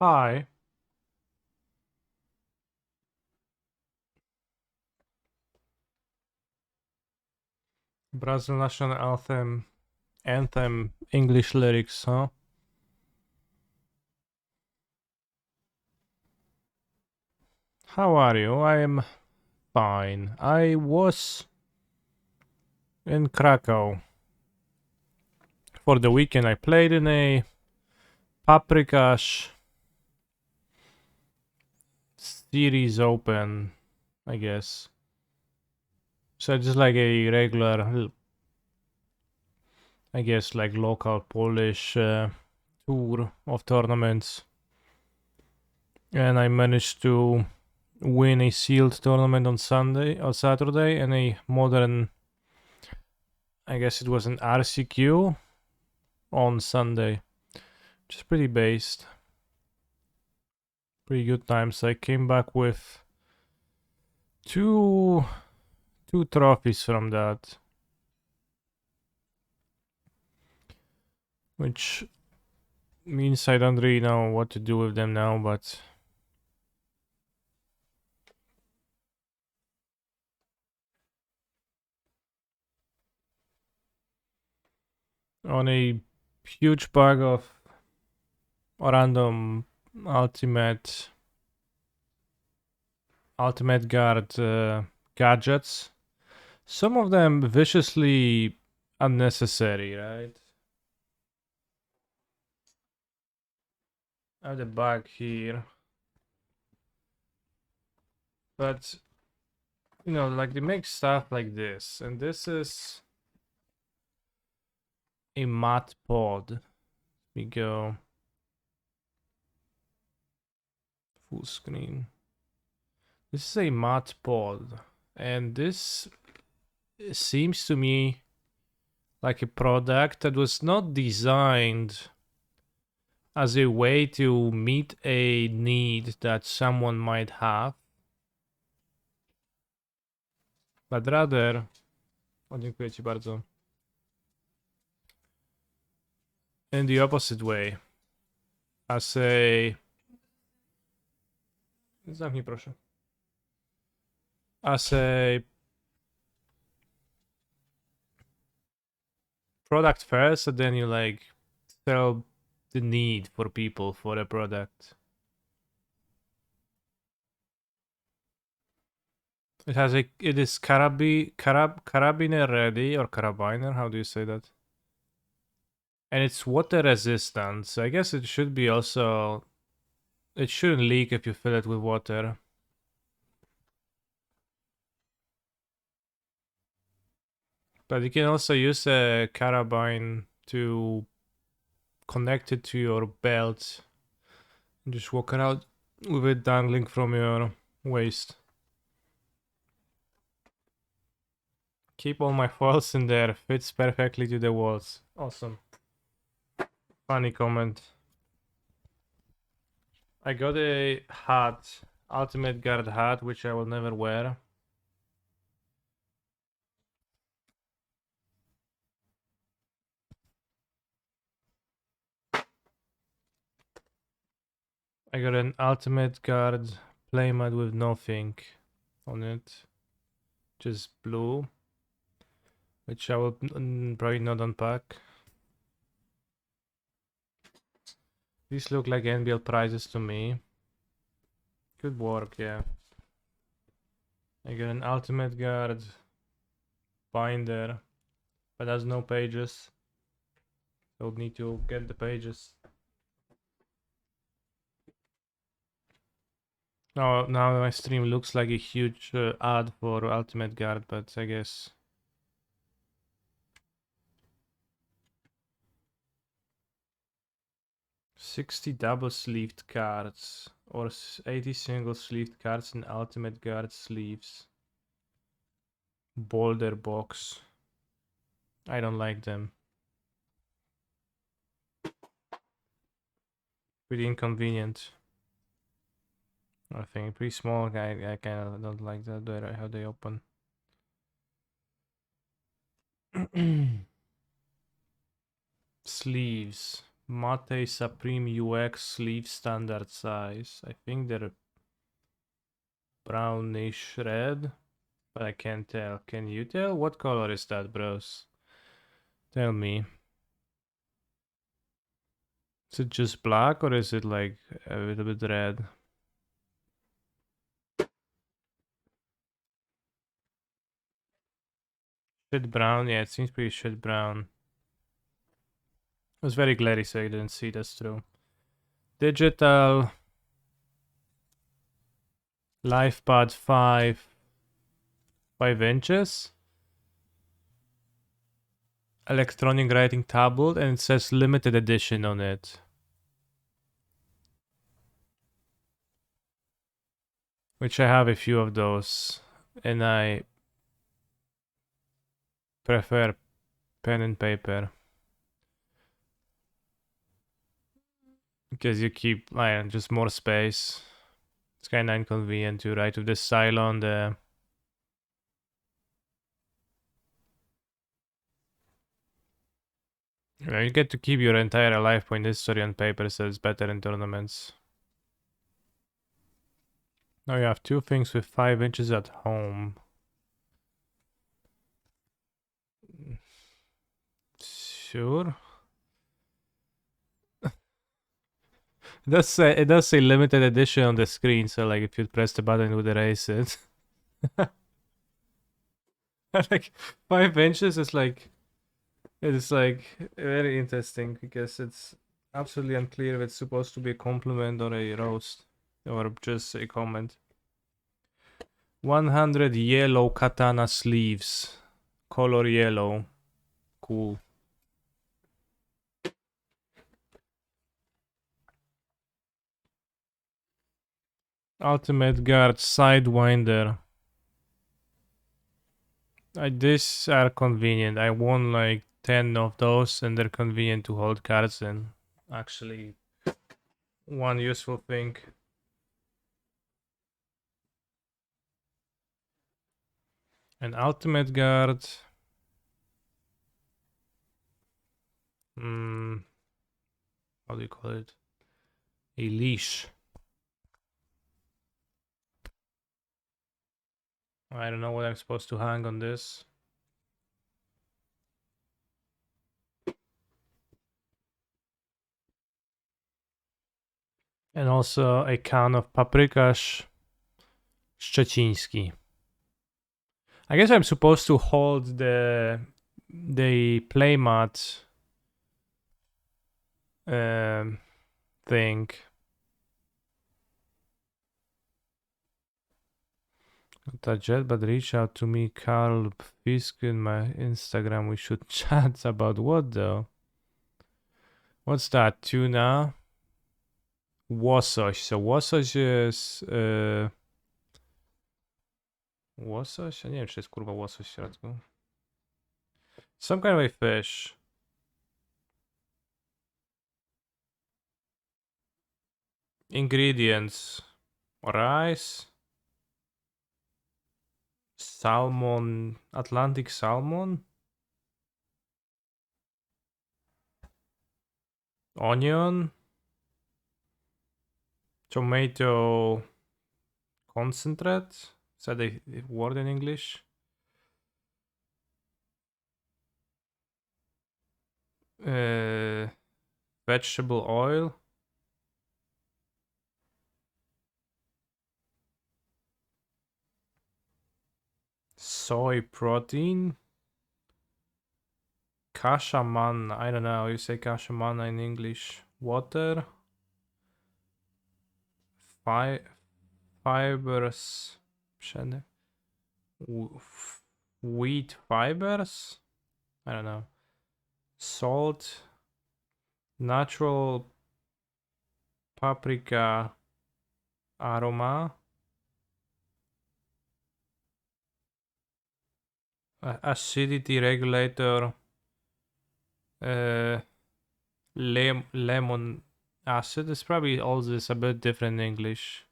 Hi. Brazil national anthem English lyrics, huh? How are you? I am fine. I was in Krakow for the weekend. I played in a Paprika's series open, I guess. So just like a regular, I guess, like local Polish tour of tournaments. And I managed to win a sealed tournament on Sunday or Saturday and a modern, I guess it was an RCQ on Sunday. Just pretty based. Pretty good times. I came back with two trophies from that. Which means I don't really know what to do with them now, but on a huge bag of random ultimate guard gadgets. Some of them viciously unnecessary, right? I have the bag here. But like they make stuff like this, and this is a mat pod. We go full screen. This is a mat pod, and this seems to me like a product that was not designed as a way to meet a need that someone might have, but rather, o, dziękuję ci bardzo, in the opposite way, as a, zamknij proszę, as a product first, and then you like sell the need for people for a product. It is carabiner ready, or carabiner, how do you say that? And it's water resistant, so I guess it should be also, it shouldn't leak if you fill it with water. But you can also use a carabine to connect it to your belt and just walk around with it dangling from your waist. Keep all my foils in there, fits perfectly to the walls. Awesome. Funny comment. I got a hat, Ultimate Guard hat, which I will never wear. I got an Ultimate Guard playmat with nothing on it, just blue, which I will probably not unpack. These look like NBL prizes to me. Good work, yeah. I got an Ultimate Guard binder, but has no pages. So I'll need to get the pages. Now my stream looks like a huge ad for Ultimate Guard, but I guess 60 double sleeved cards or 80 single sleeved cards in Ultimate Guard sleeves. Boulder box. I don't like them. Pretty inconvenient. I think pretty small. I kind of don't like that how they open. Sleeves. Mate Supreme UX sleeve standard size. I think they're brownish red, but I can't tell. Can you tell? What color is that, bros? Tell me. Is it just black or is it like a little bit red? Shit brown? Yeah, it seems pretty shit brown. It was very glary, so I didn't see. That's true. Digital LifePad 5 inches. Electronic writing tablet, and it says limited edition on it. Which I have a few of those, and I prefer pen and paper. Because you keep just more space. It's kind of inconvenient to write with the style on the... You get to keep your entire life point history on paper, so it's better in tournaments. Now you have 2 things with 5 inches at home. Sure. It does say limited edition on the screen, so like if you press the button it would erase it. Like 5 inches is like... It's like very interesting because it's absolutely unclear if it's supposed to be a compliment or a roast or just a comment. 100 yellow katana sleeves. Color yellow. Cool. Ultimate guard sidewinder. These are convenient. I won like 10 of those and they're convenient to hold cards in. Actually, one useful thing. An ultimate guard. How do you call it? A leash. I don't know what I'm supposed to hang on this. And also a can of paprikash szczeciński. I guess I'm supposed to hold the playmat thing. Not a jet, but reach out to me, Carl Fisk, in my Instagram. We should chat about what though? What's that? Tuna? Łosoś. So łosoś is... łosoś? Ja nie wiem, czy jest kurwa łosoś w środku. Some kind of a fish. Ingredients. Rice. Salmon. Atlantic salmon. Onion. Tomato concentrate. Is that a word in English? Vegetable oil. Soy protein. Kashaman. I don't know. You say kashaman in English. Water. Fibers. Wheat fibers. I don't know. Salt. Natural paprika aroma. Acidity regulator. Lemon acid. It's probably all this a bit different in English.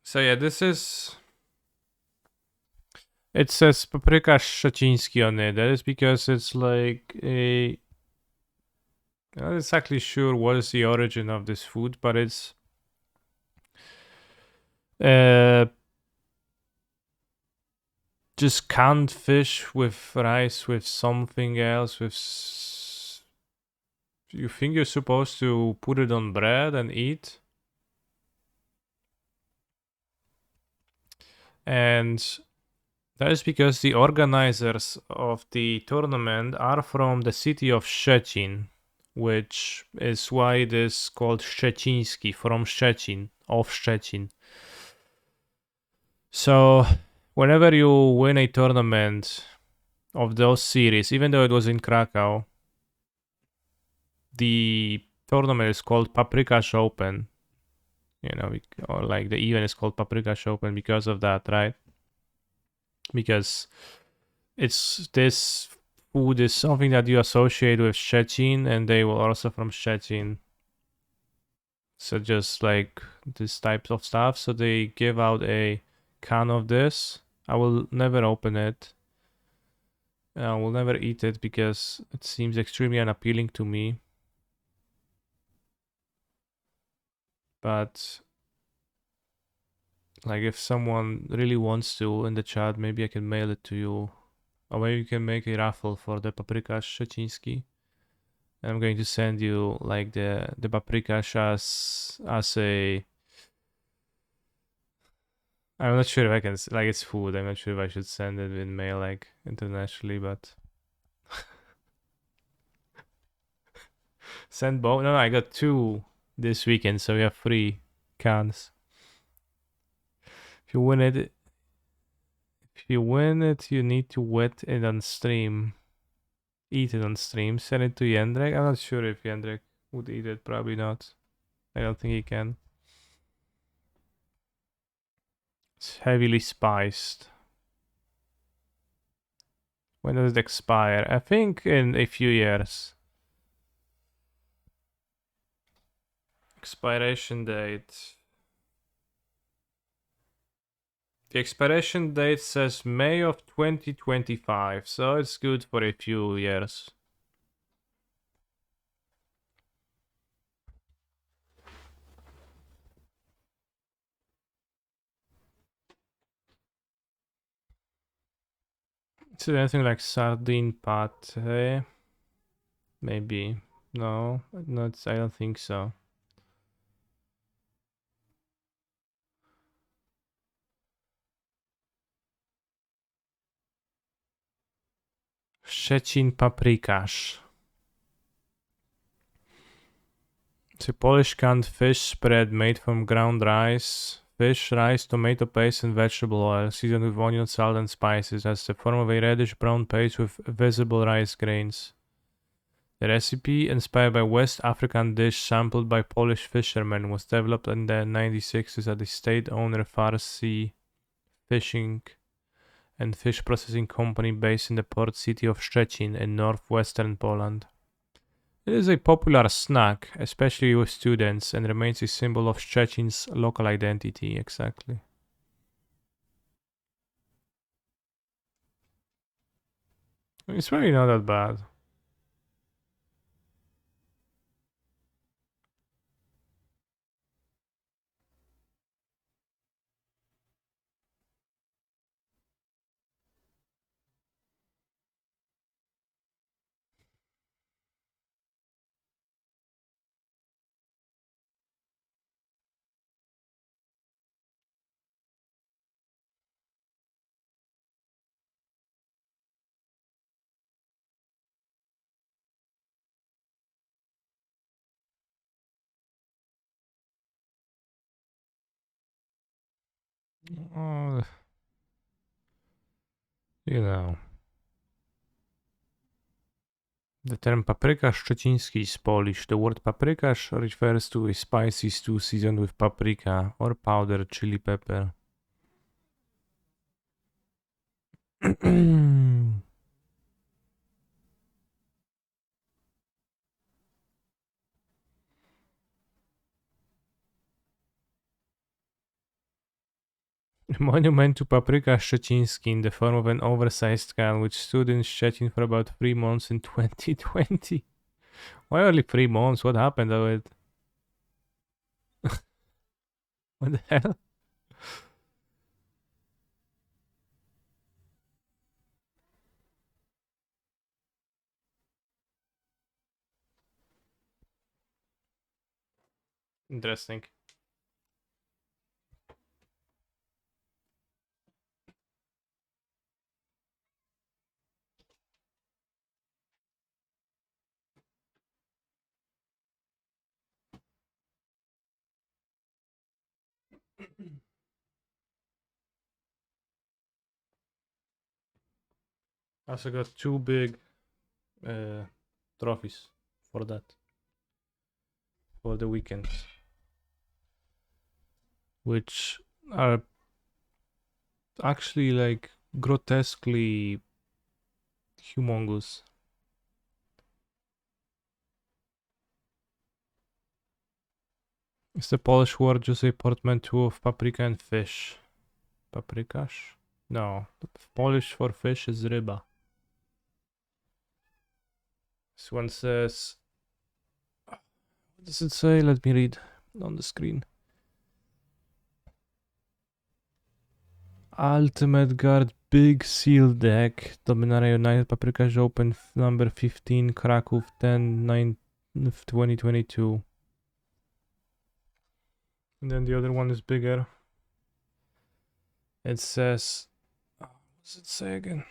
So yeah, this is It says paprika szczeciński on it. That is because it's like a. I'm not exactly sure what is the origin of this food, but it's uh just canned fish with rice with something else you think you're supposed to put it on bread and eat? And that is because the organizers of the tournament are from the city of Szczecin, which is why it is called Szczeciński, from Szczecin, of Szczecin. So, whenever you win a tournament of those series, even though it was in Krakow, the tournament is called Paprika's Open. You know, or like the event is called Paprika's Open because of that, right? Because it's this food is something that you associate with Szczecin, and they were also from Szczecin. So just like this type of stuff. So they give out a can of this. I will never open it. I will never eat it because it seems extremely unappealing to me. But like if someone really wants to in the chat, maybe I can mail it to you. Or maybe you can make a raffle for the paprika szczeciński. I'm going to send you like the paprika as a. I'm not sure if I can like it's food. I'm not sure if I should send it in mail like internationally, but send both. No, I got two this weekend, so we have 3 cans. If you win it, you need to wet it on stream. Eat it on stream. Send it to Jendrek. I'm not sure if Jendrek would eat it. Probably not. I don't think he can. It's heavily spiced. When does it expire? I think in a few years. Expiration date. The expiration date says May of 2025, so it's good for a few years. Is it anything like sardine pate? Maybe. No, not. I don't think so. Szczecin paprikasz. It's a Polish canned fish spread made from ground rice, fish, rice, tomato paste, and vegetable oil, seasoned with onion, salt, and spices, has the form of a reddish brown paste with visible rice grains. The recipe, inspired by West African dish sampled by Polish fishermen, was developed in the 1960s at the state-owned Farsi Fishing and Fish Processing Company based in the port city of Szczecin in northwestern Poland. It is a popular snack, especially with students, and remains a symbol of Szczecin's local identity. Exactly. It's really not that bad. Oh, you know. The term paprika szczeciński is Polish. The word paprikash refers to a spicy stew seasoned with paprika or powdered chili pepper. Monument to Paprika Szczeciński in the form of an oversized can which stood in Szczecin for about 3 months in 2020. Why only 3 months? What happened to it? What the hell? Interesting. I also got 2 big trophies for that. For the weekend. Which are actually like grotesquely humongous. It's the Polish word just a portmanteau of paprika and fish. Paprikash? No, Polish for fish is ryba. This one says... What does it say? Let me read on the screen. Ultimate Guard Big Seal Deck. Dominaria United Paprikash Open number 15 Kraków 10/9 2022. And then the other one is bigger. It says... What does it say again?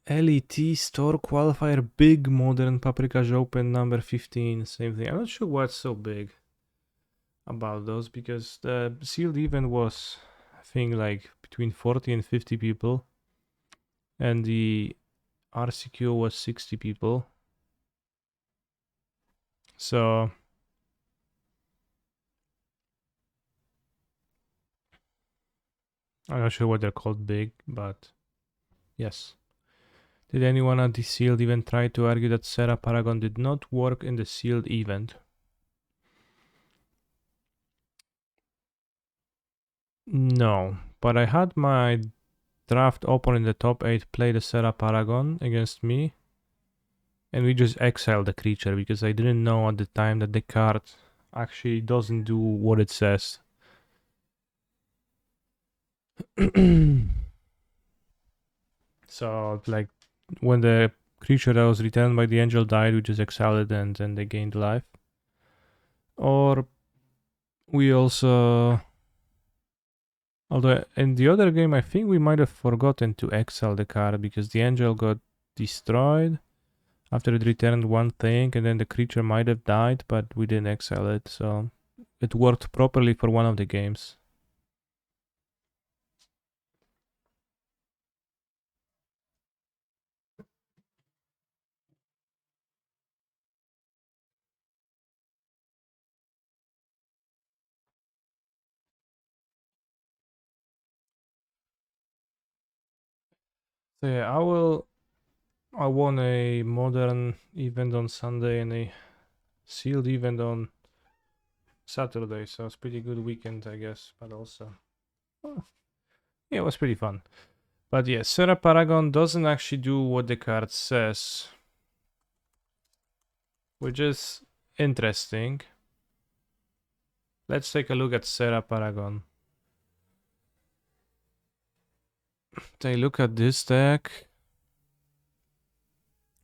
LET Store Qualifier Big Modern Paprikash Open number 15. Same thing. I'm not sure what's so big about those because the sealed event was, I think, like between 40 and 50 people. And the RCQ was 60 people. So... I'm not sure what they're called big, but yes. Did anyone at the sealed event try to argue that Sarah Paragon did not work in the sealed event? No, but I had my draft opponent in the top 8 play the Sarah Paragon against me. And we just exiled the creature because I didn't know at the time that the card actually doesn't do what it says. So, like, when the creature that was returned by the angel died, we just exiled it and then they gained life. Or we also... Although in the other game, I think we might have forgotten to exile the card because the angel got destroyed after it returned one thing, and then the creature might have died, but we didn't exile it, so it worked properly for one of the games. So yeah, I won a modern event on Sunday and a sealed event on Saturday, so it's pretty good weekend, I guess, but also... yeah, it was pretty fun. But yeah, Sarah Paragon doesn't actually do what the card says, which is interesting. Let's take a look at Sarah Paragon. Take a look at this deck.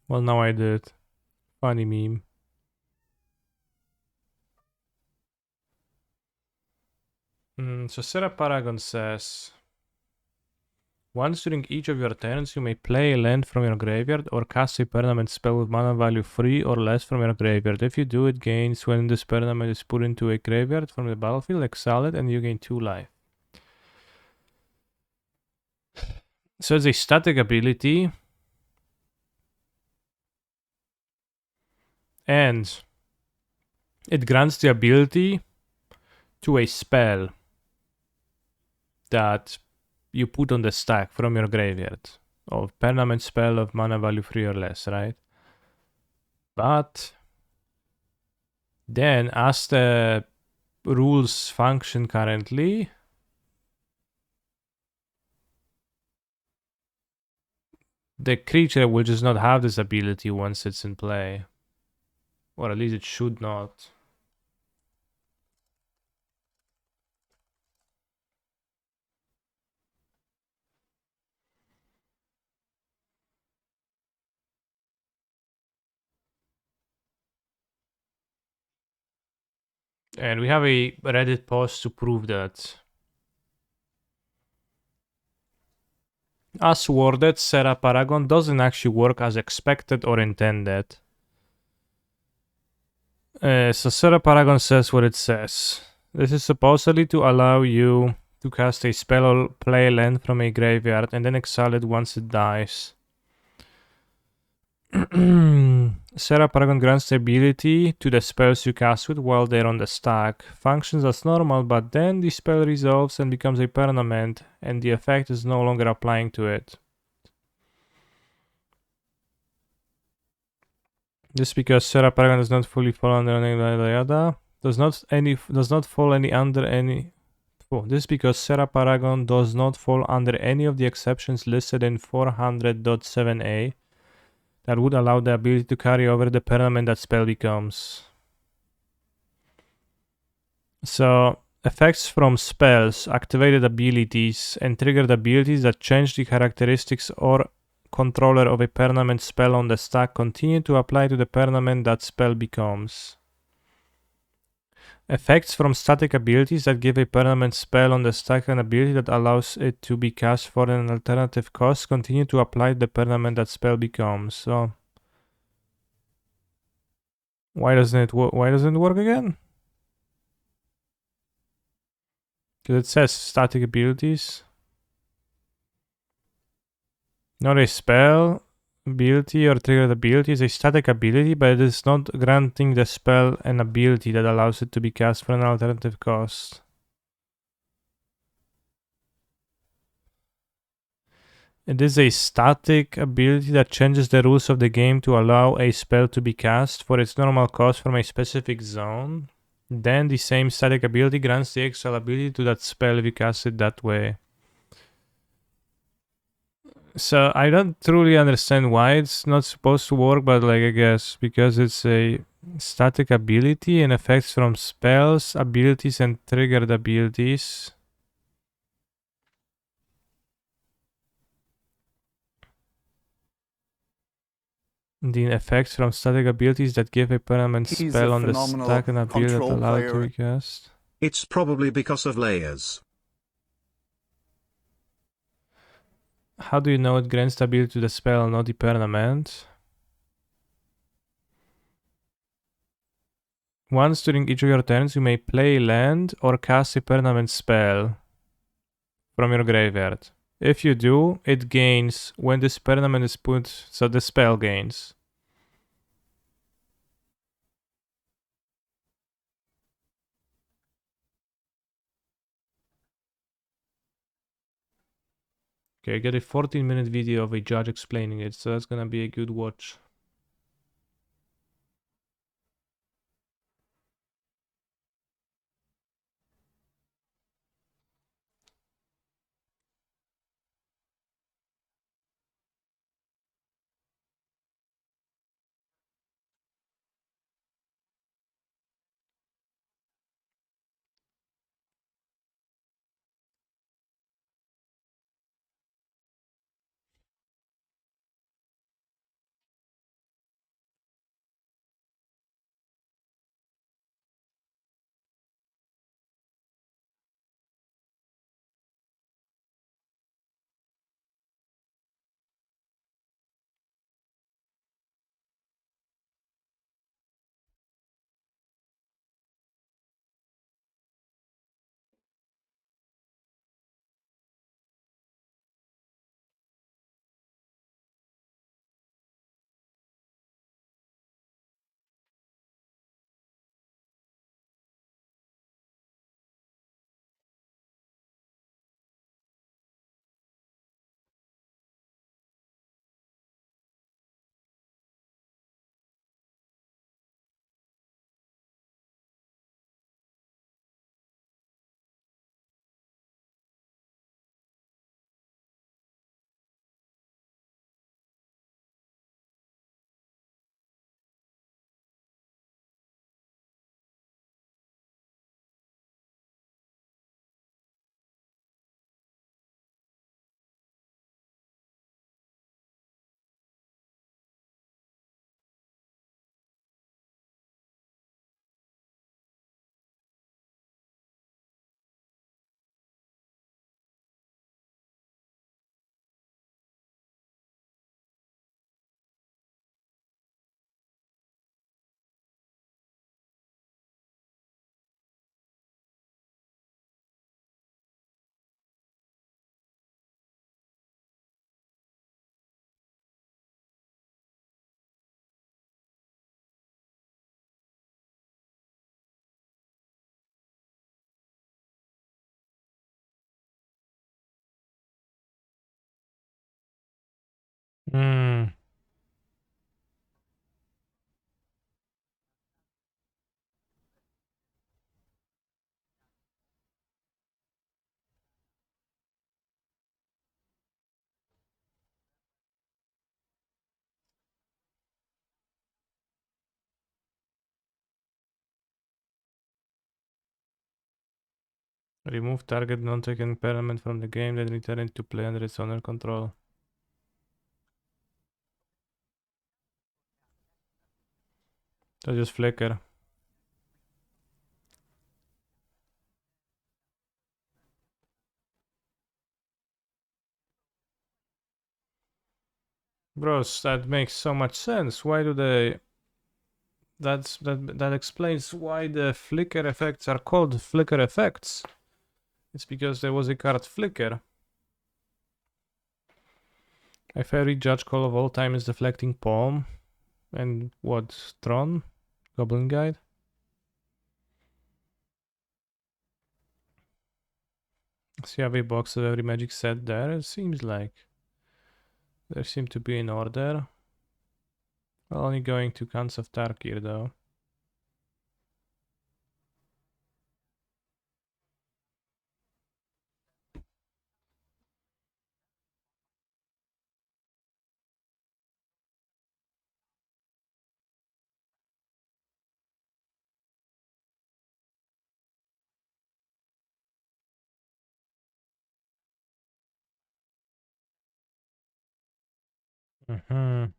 Well, now I did. Funny meme. So Sarah Paragon says... Once during each of your turns, you may play a land from your graveyard or cast a permanent spell with mana value 3 or less from your graveyard. If you do, it gains when this permanent is put into a graveyard from the battlefield, exile it, and you gain 2 life. So it's a static ability. And it grants the ability to a spell that you put on the stack from your graveyard. Of permanent spell of mana value 3 or less, right? But Then, as the rules function currently, the creature will just not have this ability once it's in play. Or at least it should not. And we have a Reddit post to prove that. As worded, Serra Paragon doesn't actually work as expected or intended. So Serra Paragon says what it says. This is supposedly to allow you to cast a spell or play land from a graveyard and then exile it once it dies. Serra Paragon grants the ability to the spells you cast with while they're on the stack. Functions as normal, but then the spell resolves and becomes a permanent, and the effect is no longer applying to it. This because Serra Paragon does not fully fall under any yada. Does not fall any under any. Oh, this is because Serra Paragon does not fall under any of the exceptions listed in 400.7a that would allow the ability to carry over the permanent that spell becomes. So, effects from spells, activated abilities, and triggered abilities that change the characteristics or controller of a permanent spell on the stack continue to apply to the permanent that spell becomes. Effects from static abilities that give a permanent spell on the stack an ability that allows it to be cast for an alternative cost continue to apply to the permanent that spell becomes. So why doesn't it work again? Because it says static abilities. Not a spell ability or triggered ability is a static ability, but it is not granting the spell an ability that allows it to be cast for an alternative cost. It is a static ability that changes the rules of the game to allow a spell to be cast for its normal cost from a specific zone. Then the same static ability grants the extra ability to that spell if you cast it that way. So I don't truly understand why it's not supposed to work, but like I guess because it's a static ability and effects from spells, abilities, and triggered abilities. The effects from static abilities that give a permanent spell on the stack and ability that allow it to be cast. It's probably because of layers. How do you know it grants the ability to the spell, not the permanent? Once during each of your turns, you may play land or cast a permanent spell from your graveyard. If you do, it gains when this permanent is put, so the spell gains. Okay, I got a 14-minute video of a judge explaining it, so that's gonna be a good watch. Hmm. Remove target non-taken impairment from the game, then return it to play under its owner control. So just flicker. Bros, that makes so much sense. Why do they... That explains why the flicker effects are called flicker effects. It's because there was a card flicker. My favorite judge call of all time is Deflecting Palm. And what? Tron? Goblin Guide? See every box of every magic set there? It seems like there seem to be in order. Only going to Cans of Tarkir though. Mm-hmm.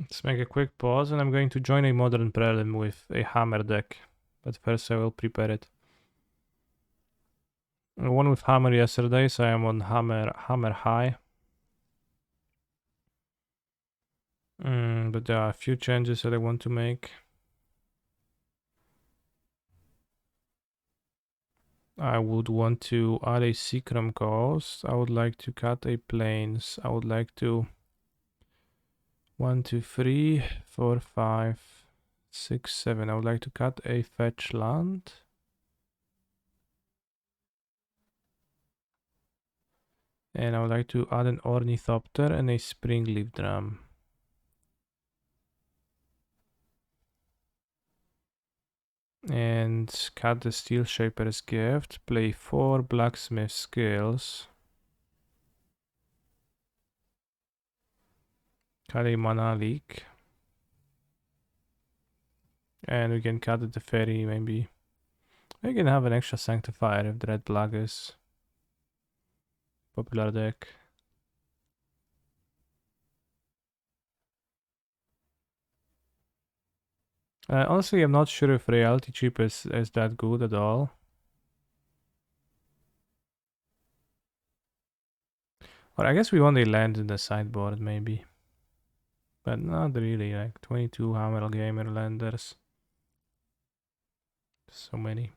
Let's make a quick pause and I'm going to join a modern prelim with a hammer deck. But first I will prepare it. I won with hammer yesterday, so I am on hammer high. But there are a few changes that I want to make. I would want to add a Seacrum cost. I would like to cut a plains. I would like to 1, 2, 3, 4, 5, 6, 7. I would like to cut a fetch land. And I would like to add an Ornithopter and a Springleaf Drum. And cut the Steel Shaper's Gift. Play 4 Blacksmith Skills. Cut a Mana Leak. And we can cut the Fairy maybe. We can have an extra Sanctifier if the red black is popular deck. Honestly, I'm not sure if Reality Chip is that good at all. Or I guess we want a land in the sideboard maybe. But not really, like 22 Hammer Gamer landers. So many.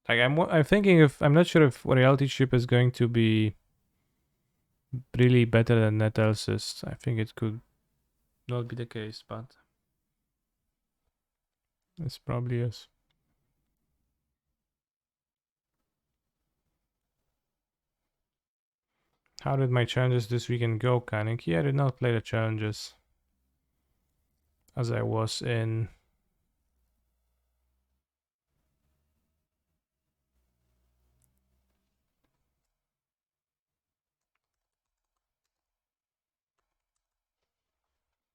Like I'm thinking if I'm not sure if Reality Chip is going to be really better than Net Elves. I think it could not be the case, but it probably is. How did my challenges this weekend go, Kaneki? I did not play the challenges, as I was in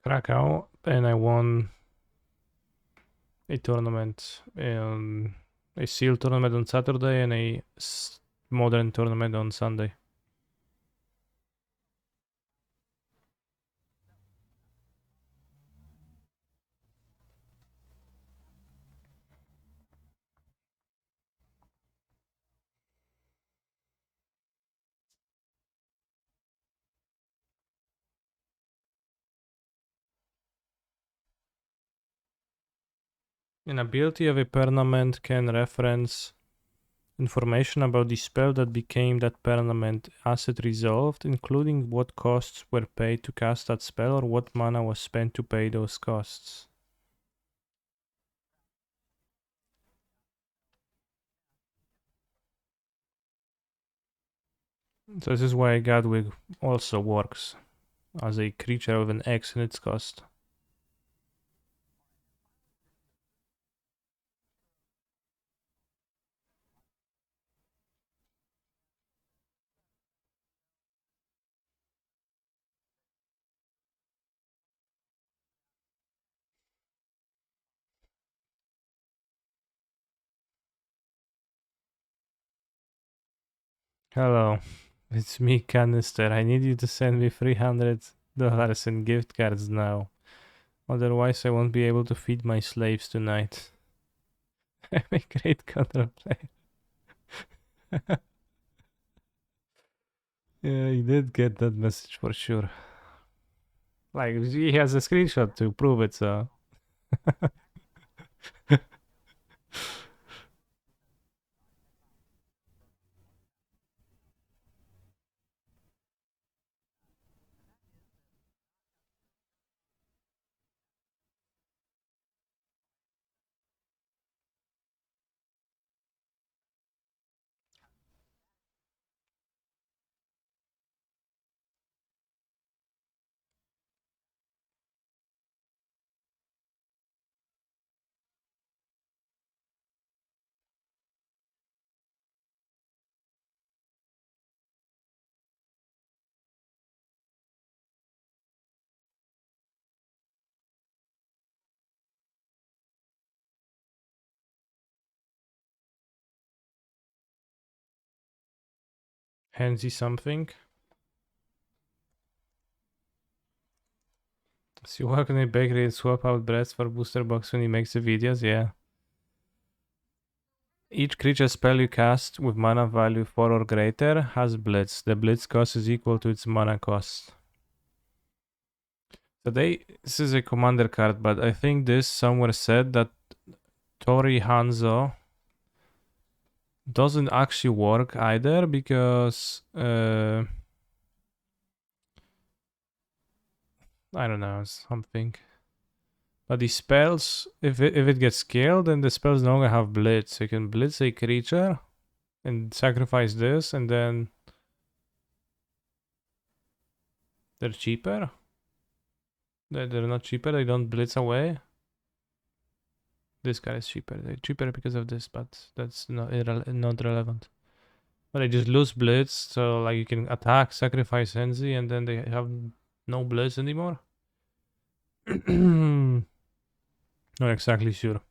Krakow, and I won a tournament, a seal tournament on Saturday and a modern tournament on Sunday. An ability of a permanent can reference information about the spell that became that permanent as it resolved, including what costs were paid to cast that spell or what mana was spent to pay those costs. So this is why Godwig also works as a creature with an X in its cost. Hello, it's me, Canister. I need you to send me $300 in gift cards now. Otherwise, I won't be able to feed my slaves tonight. I'm a great control player. Yeah, he did get that message for sure. Like, he has a screenshot to prove it, so. Handsy something. So you work in a bakery and swap out breads for booster box when he makes the videos? Yeah. Each creature spell you cast with mana value 4 or greater has Blitz. The Blitz cost is equal to its mana cost. So this is a commander card, but I think this somewhere said that Tori Hanzo doesn't actually work either because I don't know, something. But the spells, if it gets scaled, then the spells no longer have Blitz. You can Blitz a creature and sacrifice this, and then they're cheaper. They're not cheaper. They don't Blitz away. This guy is cheaper. They're cheaper because of this, but that's not relevant. But they just lose Blitz, so like you can attack, sacrifice Enzi, and then they have no Blitz anymore. Not exactly sure.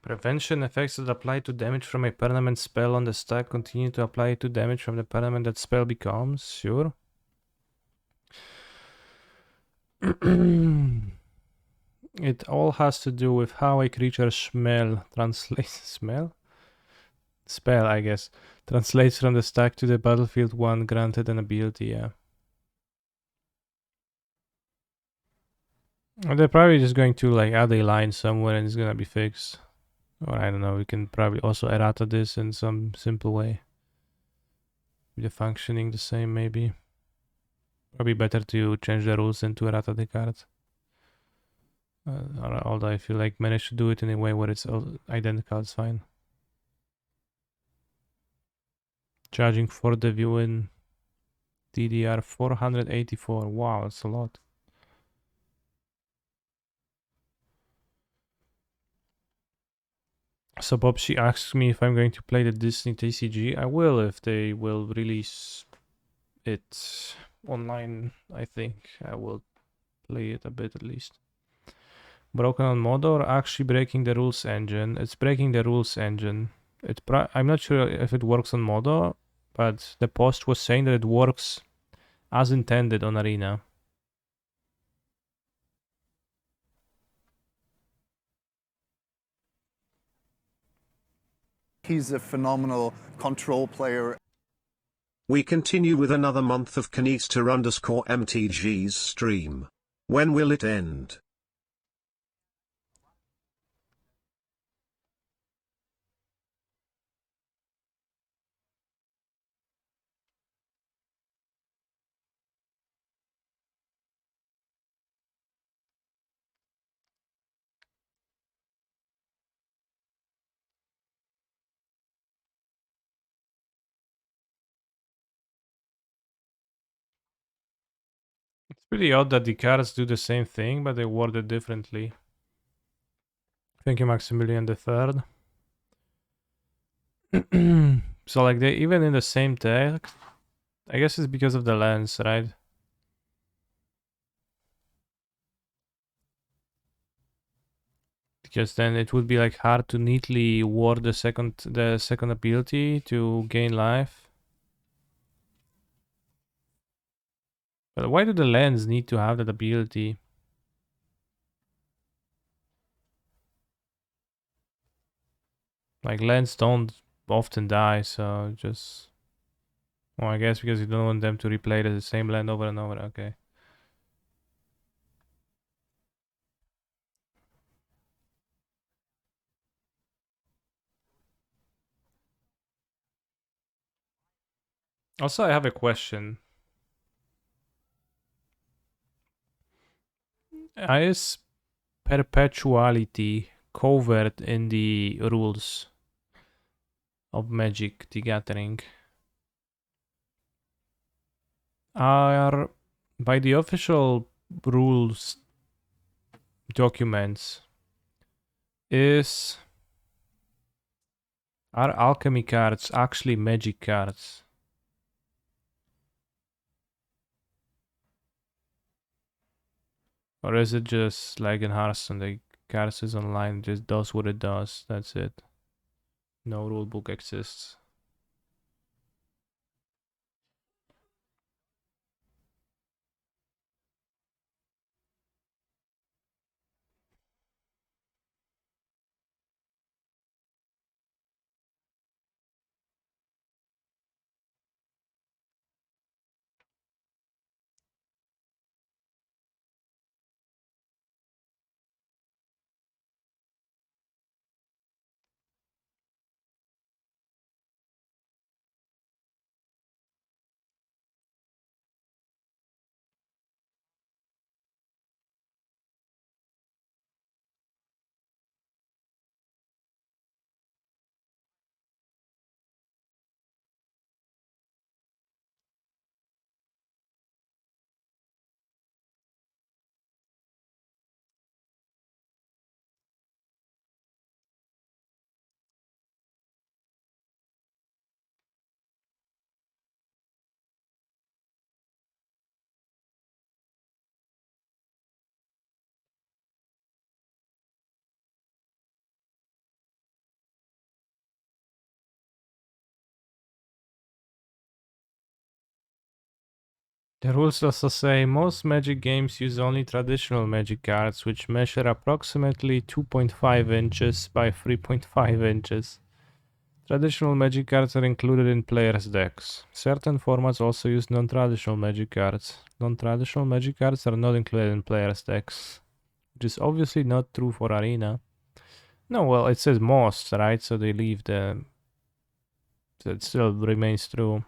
Prevention effects that apply to damage from a permanent spell on the stack continue to apply to damage from the permanent that spell becomes. Sure. It all has to do with how a creature's smell translates. Smell? Spell, I guess. Translates from the stack to the battlefield one granted an ability, yeah. They're probably just going to like add a line somewhere and it's gonna be fixed. Or I don't know, we can probably also errata this in some simple way. With the functioning the same maybe. Probably better to change the rules than to errata the card. Although I feel like manage to do it in a way where it's identical, it's fine. Charging for the view in DDR 484. Wow, that's a lot. So Bob, she asks me if I'm going to play the Disney TCG. I will if they will release it online. I think I will play it a bit at least. Broken on Modo or actually breaking the rules engine? It's breaking the rules engine. I'm not sure if it works on Modo, but the post was saying that it works as intended on Arena. He's a phenomenal control player. We continue with another month of Kanister_MTG's stream. When will it end? It's pretty odd that the cards do the same thing, but they word it differently. Thank you, Maximilian the Third. So like they even in the same text, I guess it's because of the lens, right? Because then it would be like hard to neatly word the second ability to gain life. But why do the lens need to have that ability? Like lens don't often die, so just well, I guess because you don't want them to replay the same land over and over. Okay. Also, I have a question. Is perpetuality covered in the rules of Magic the Gathering? Are by the official rules documents are alchemy cards actually magic cards? Or is it just like in Hearthstone, the cards is online, just does what it does, that's it. No rule book exists. The rules also say most Magic games use only traditional Magic cards, which measure approximately 2.5 inches by 3.5 inches. Traditional Magic cards are included in players' decks. Certain formats also use non-traditional Magic cards. Non-traditional Magic cards are not included in players' decks, which is obviously not true for Arena. No, well, it says most, right? So they leave the... So it still remains true.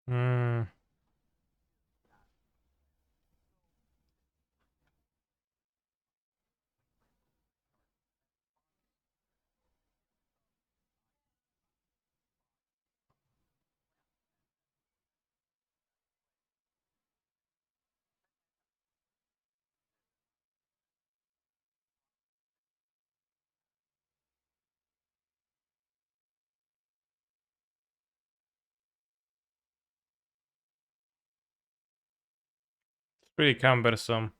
Hmm. It's pretty cumbersome.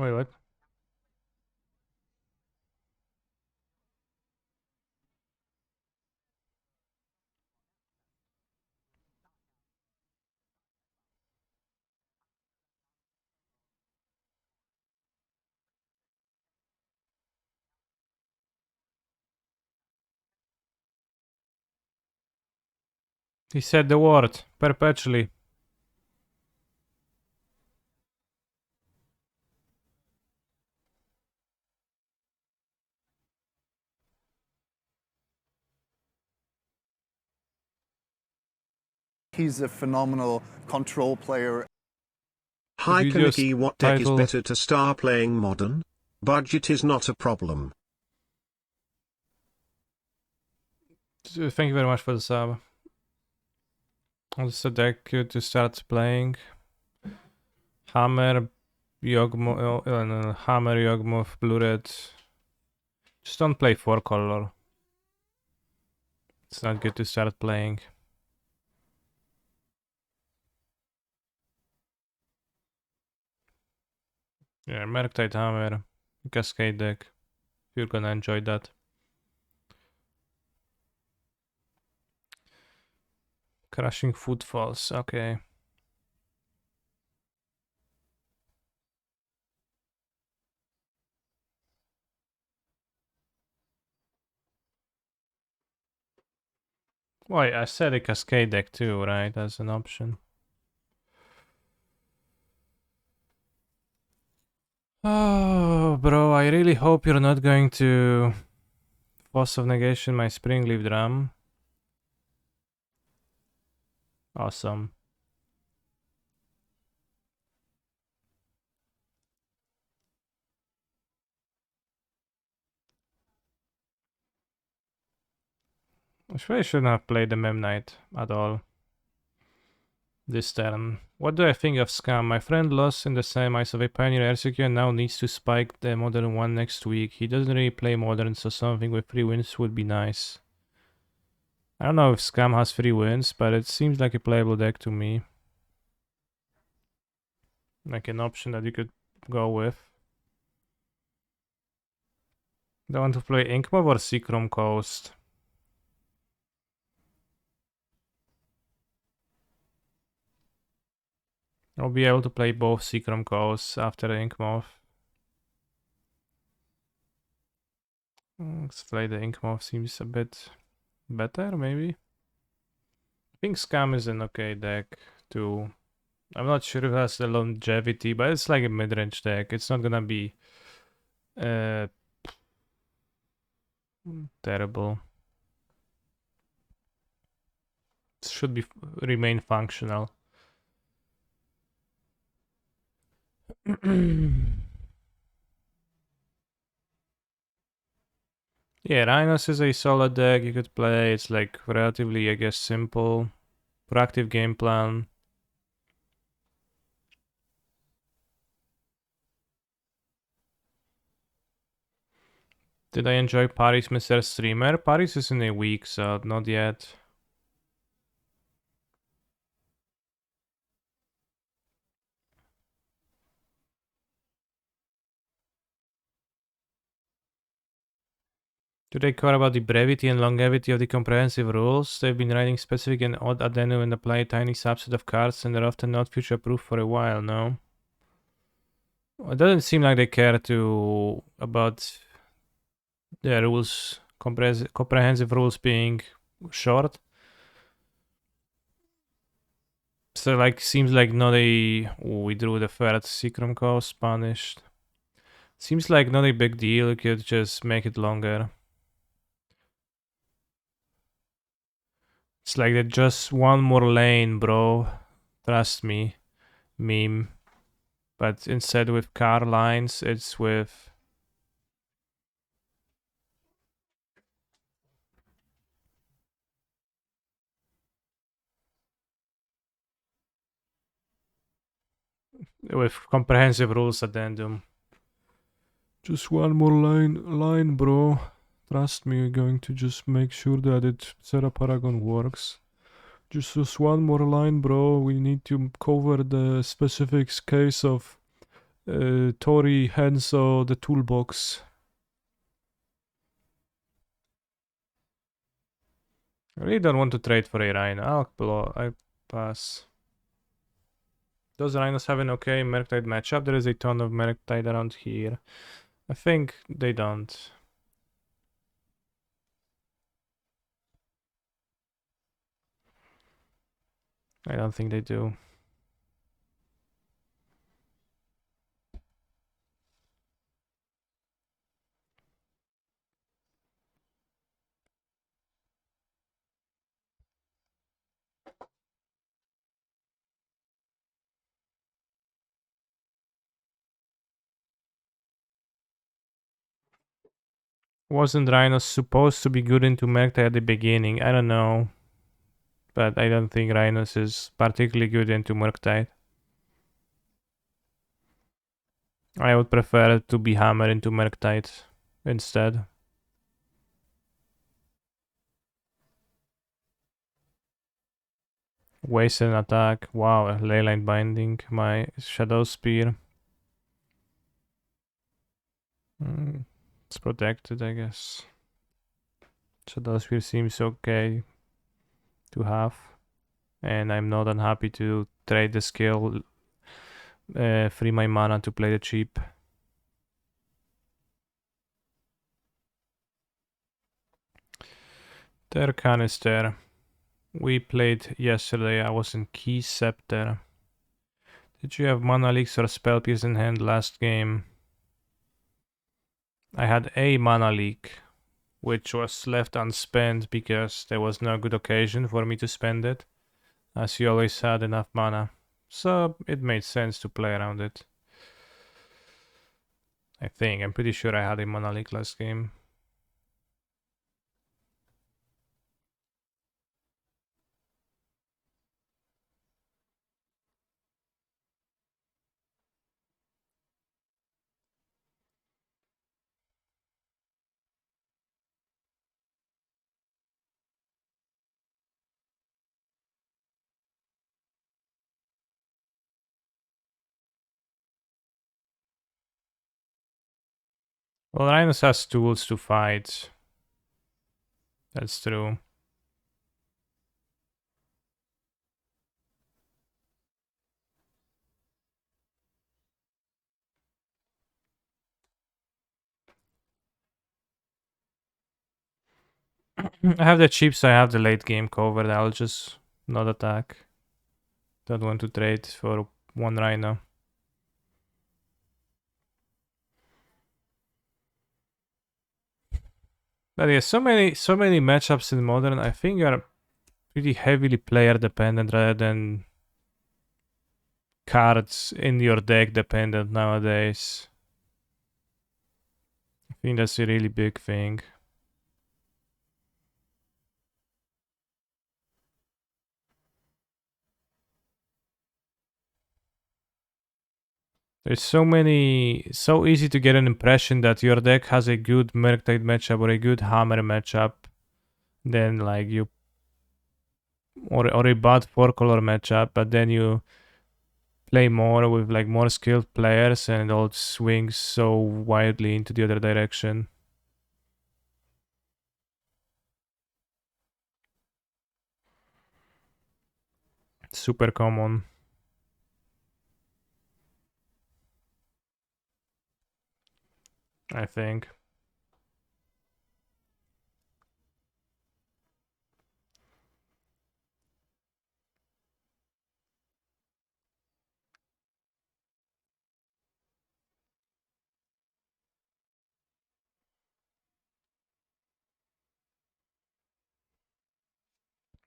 Wait, what? He said the word perpetually. He's a phenomenal control player. Hi Video's Kaneki, what deck is title. better to start playing modern? Budget is not a problem. Thank you very much for the sub. What's the deck to start playing? Hammer, Yogmoth, no, Hammer, Yogmoth, Blue Red. Just don't play 4-color. It's not good to start playing. Yeah, Merktide Hammer, Cascade deck. You're gonna enjoy that. Crushing Footfalls, okay. Why, I said a Cascade deck too, right? As an option. Oh, bro, I really hope you're not going to Force of Negation my Springleaf Drum. Awesome. I really shouldn't have played the Mem Knight at all this turn. What do I think of Scam? My friend lost in the semis of a Pioneer RCQ and now needs to spike the Modern one next week. He doesn't really play Modern, so something with 3 wins would be nice. I don't know if Scam has 3 wins, but it seems like a playable deck to me. Like an option that you could go with. Do I want to play Inkmob or Seachrome Coast? I'll be able to play both Seachrome Coasts after Inkmob. Let's play the Inkmob, seems a bit better, maybe. I think Scam is an okay deck too. I'm not sure if it has the longevity, but it's like a mid-range deck. It's not gonna be terrible. It should be remain functional. Yeah, Rhinos is a solid deck you could play. It's like relatively, I guess, simple. Proactive game plan. Did I enjoy Paris, Mr. Streamer? Paris is in a week, so not yet. Do they care about the brevity and longevity of the comprehensive rules? They've been writing specific and odd addendum and apply a tiny subset of cards, and they're often not future-proof for a while, no? It doesn't seem like they care about the rules, comprehensive rules being short. So like seems like not a we drew the third Seachrome Coast punished. Seems like not a big deal, you could just make it longer. It's like just one more lane, bro. Trust me. Meme. But instead with car lines, it's with comprehensive rules addendum. Just one more line, bro. Trust me, we're going to just make sure that Terra Paragon works. Just one more line, bro. We need to cover the specific case of Tori Henso, the toolbox. I really don't want to trade for a Rhino. I pass. Does Rhinos have an okay Merktide matchup? There is a ton of Merktide around here. I think they don't. I don't think they do. Wasn't Rhinos supposed to be good into Merktide at the beginning? I don't know. But I don't think Rhinos is particularly good into Merktide. I would prefer to be hammered into Merktide instead. Waste an attack. Wow, Leyline Binding. My Shadow Spear. It's protected, I guess. Shadow Spear seems okay to have. And I'm not unhappy to trade the skill, free my mana to play the cheap. Their canister. We played yesterday. I was in Key Scepter. Did you have Mana Leaks or Spell Pierce in hand last game? I had a Mana Leak, which was left unspent because there was no good occasion for me to spend it, as you always had enough mana. So it made sense to play around it. I think. I'm pretty sure I had a Mana Leak last game. Well, Rhinos has tools to fight. That's true. I have the chips, I have the late game covered. I'll just not attack. Don't want to trade for one Rhino. But yeah, so many matchups in Modern. I think are pretty heavily player dependent rather than cards in your deck dependent nowadays. I think that's a really big thing. There's so easy to get an impression that your deck has a good Murktide matchup or a good Hammer matchup, then like you or a bad 4-color matchup, but then you play more with like more skilled players and it all swings so wildly into the other direction. Super common. I think.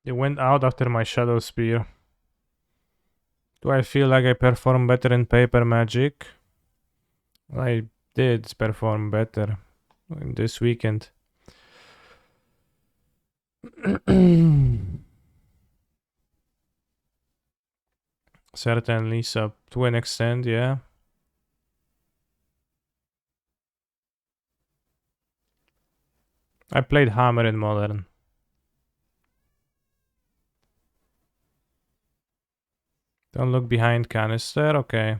It went out after my Shadow Spear. Do I feel like I perform better in Paper Magic? I did perform better this weekend. Certainly, so to an extent, yeah. I played Hammer in Modern. Don't look behind canister, okay.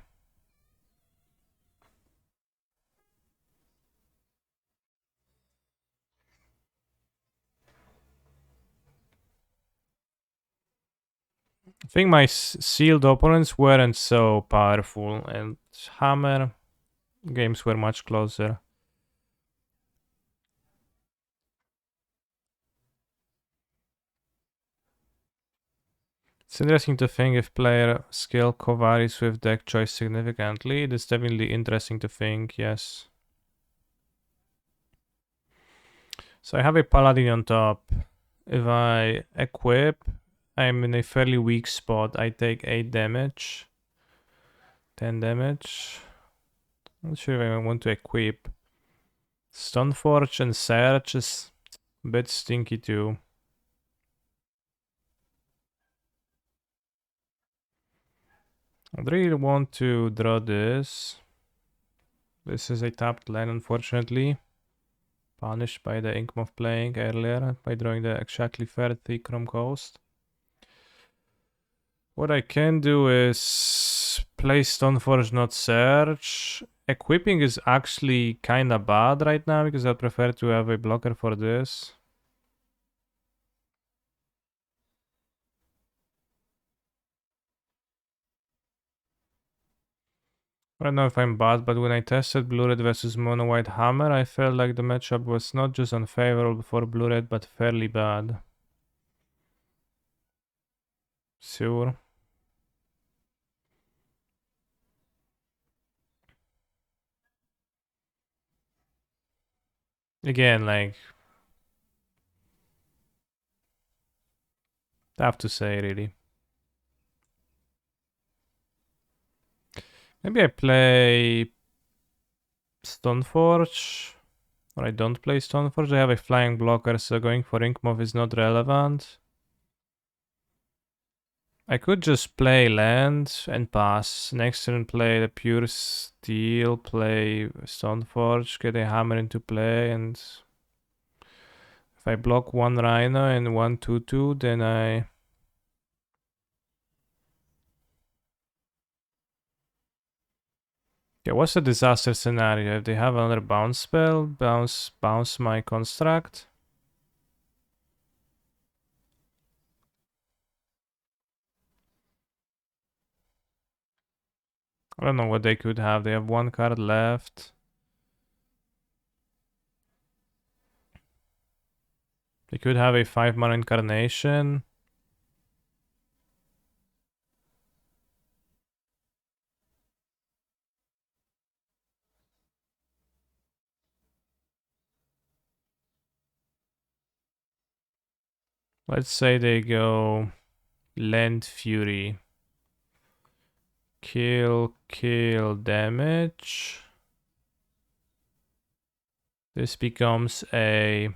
I think my sealed opponents weren't so powerful, and Hammer games were much closer. It's interesting to think if player skill co-varies with deck choice significantly. It is definitely interesting to think, yes. So I have a Paladin on top. If I equip, I'm in a fairly weak spot. I take 8 damage. 10 damage. Not sure if I want to equip. Stoneforge and Search is a bit stinky too. I really want to draw this. This is a tapped land, unfortunately. Punished by the Inkmoth playing earlier by drawing the exactly fair 3 Chrome Coast. What I can do is play Stoneforge, not Search. Equipping is actually kinda bad right now because I prefer to have a blocker for this. I don't know if I'm bad, but when I tested Blue Red versus Mono White Hammer, I felt like the matchup was not just unfavorable for Blue Red, but fairly bad. Sure. Again, like, tough to say, really. Maybe I play Stoneforge, or I don't play Stoneforge. I have a flying blocker, so going for Inkmoth is not relevant. I could just play land and pass. Next turn play the pure steel, play Stoneforge, get a hammer into play, and if I block one rhino and one 2/2, then I... Yeah, what's the disaster scenario? If they have another bounce spell, bounce my construct. I don't know what they could have. They have one card left. They could have a 5-mana incarnation. Let's say they go Land Fury. Kill, damage. This becomes a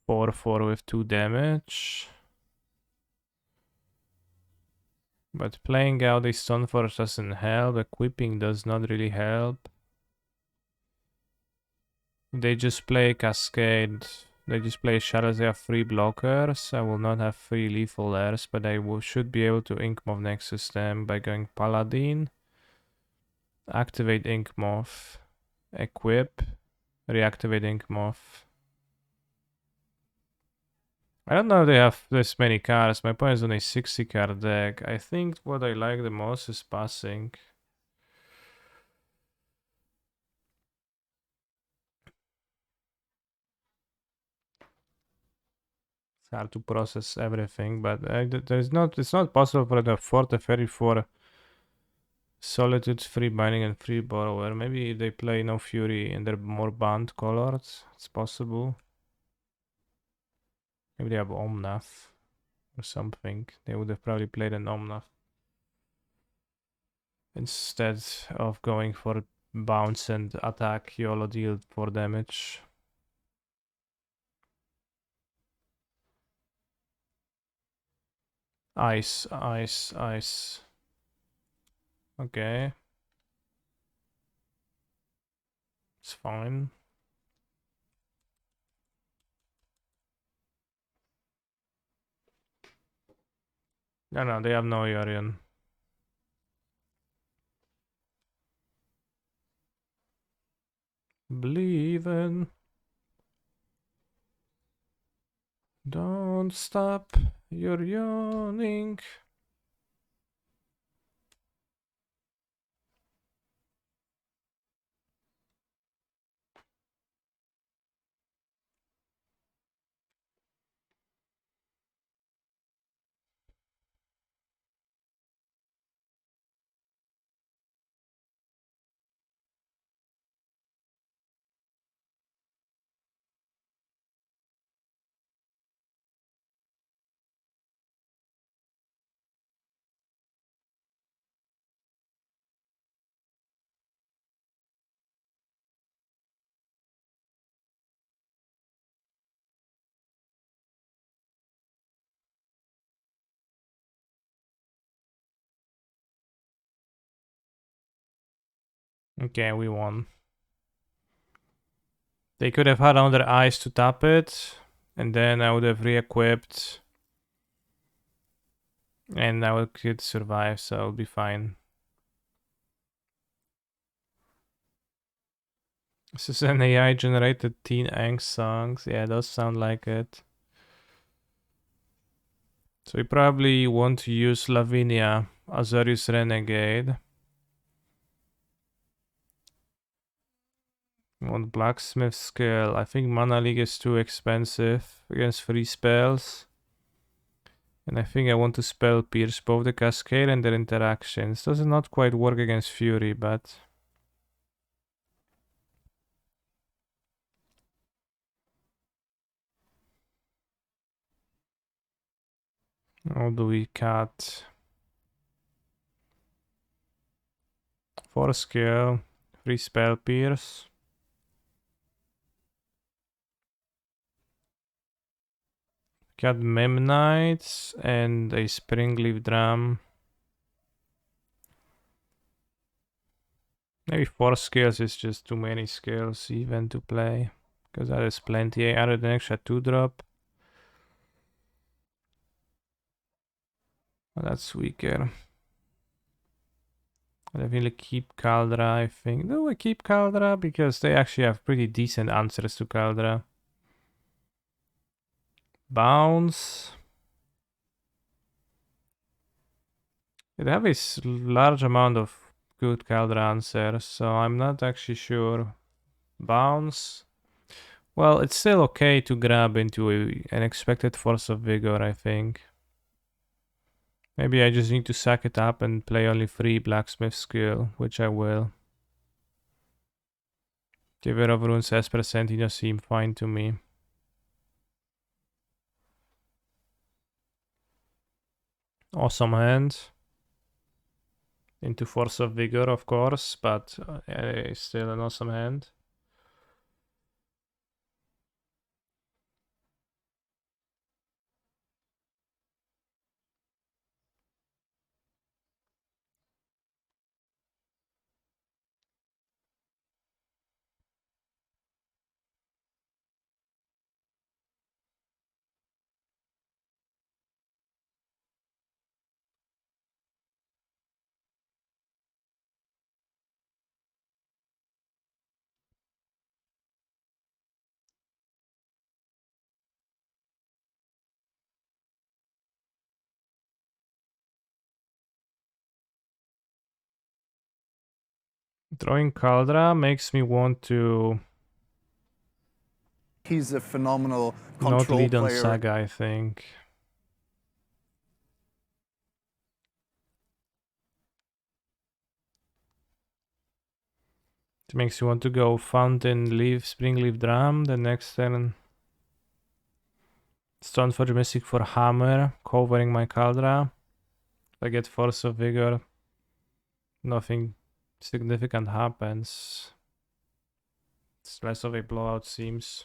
4/4 with 2 damage. But playing out a Stoneforge doesn't help. Equipping does not really help. They just play Cascade. They just play Shadows. They have 3 blockers. I will not have 3 lethal airs, but I should be able to Inkmoth next to them by going Paladin. Activate Inkmoth. Equip. Reactivate Inkmoth. I don't know if they have this many cards. My point is on a 60 card deck. I think what I like the most is passing. It's hard to process everything, but it's not possible for the Forte Fairy for Solitude, Free Binding, and Free Borrower. Maybe they play No Fury and they're more band colored. It's possible. Maybe they have Omnath or something. They would have probably played an Omnath instead of going for bounce and attack. YOLO deal 4 damage. Ice. Okay. It's fine. No, they have no Yorion. Believin'. Don't stop your yawning. Okay, we won. They could have had another ice to tap it, and then I would have re-equipped, and I could survive, so I'll be fine. This is an AI generated teen angst songs. Yeah, it does sound like it. So we probably want to use Lavinia, Azorius Renegade. We want Blacksmith Skill. I think Mana League is too expensive against free spells. And I think I want to spell pierce both the cascade and their interactions. Does not quite work against Fury, but... How do we cut? 4 skill, 3 spell pierce. Cut Memnites and a Springleaf Drum. Maybe 4 skills is just too many skills even to play. Because that is plenty. I added an extra 2-drop. Oh, that's weaker. I definitely keep Caldra, I think. Do I keep Caldra? Because they actually have pretty decent answers to Caldra. Bounce. They have a large amount of good Caldra answers, so I'm not actually sure. Bounce. Well, it's still okay to grab into an expected Force of Vigor, I think. Maybe I just need to sack it up and play only 3 Blacksmith skill, which I will. Giver of Runes as percentage seem fine to me. Awesome hand. Into Force of Vigor, of course, but still an awesome hand. Drawing Caldra makes me want to He's a phenomenal not control lead on player. Saga, I think. It makes you want to go Fountain Leaf, Springleaf Drum the next turn. Stoneforge Mystic for Hammer, covering my Caldra. If I get Force of Vigor, nothing significant happens. It's less of a blowout, seems.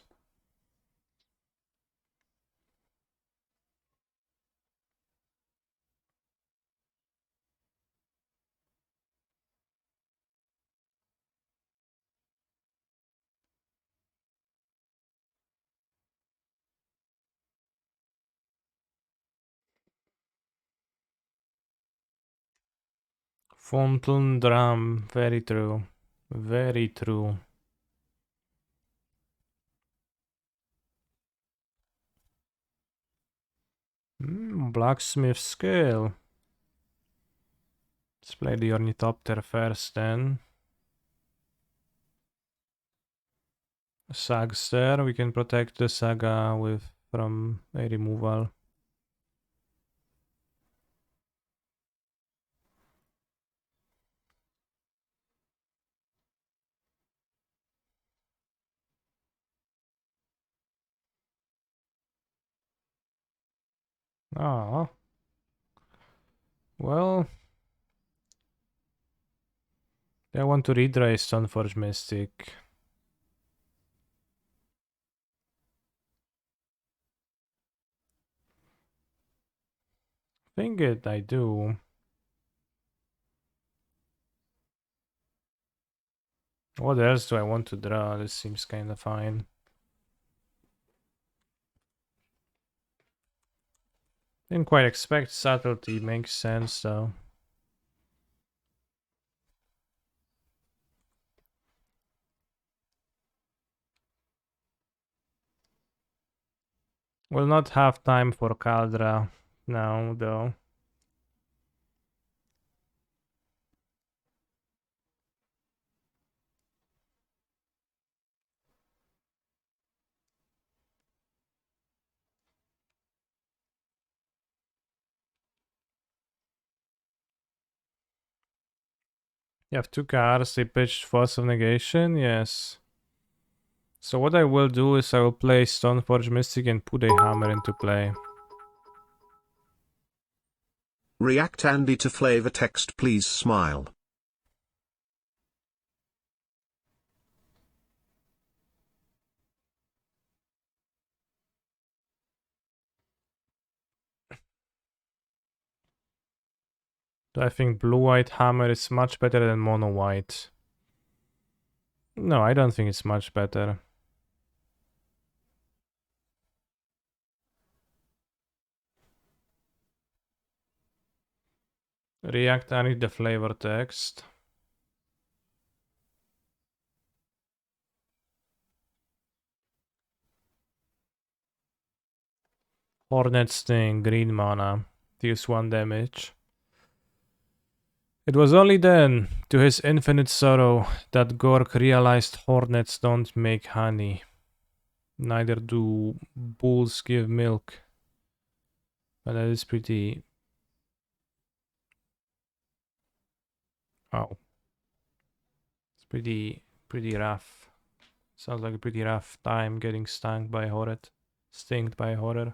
Fountain Drum, very true. Very true. Blacksmith skill. Let's play the Ornithopter first then. Sagster, we can protect the Saga with from a removal. Ah. Well, I want to redraw Stoneforge Mystic. Think it, I do. What else do I want to draw? This seems kinda fine. Didn't quite expect subtlety, makes sense though. Will not have time for Caldra now though. You have 2 cards, they pitched Force of Negation, yes. So what I will do is I will play Stoneforge Mystic and put a hammer into play. React Andy to flavor text, please smile. I think blue-white hammer is much better than mono-white. No, I don't think it's much better. React, I need the flavor text. Hornet Sting, green mana, deals 1 damage. It was only then, to his infinite sorrow, that Gork realized hornets don't make honey. Neither do bulls give milk. But that is pretty... Oh. It's pretty rough. Sounds like a pretty rough time getting stung by a hornet. Stinged by a hornet.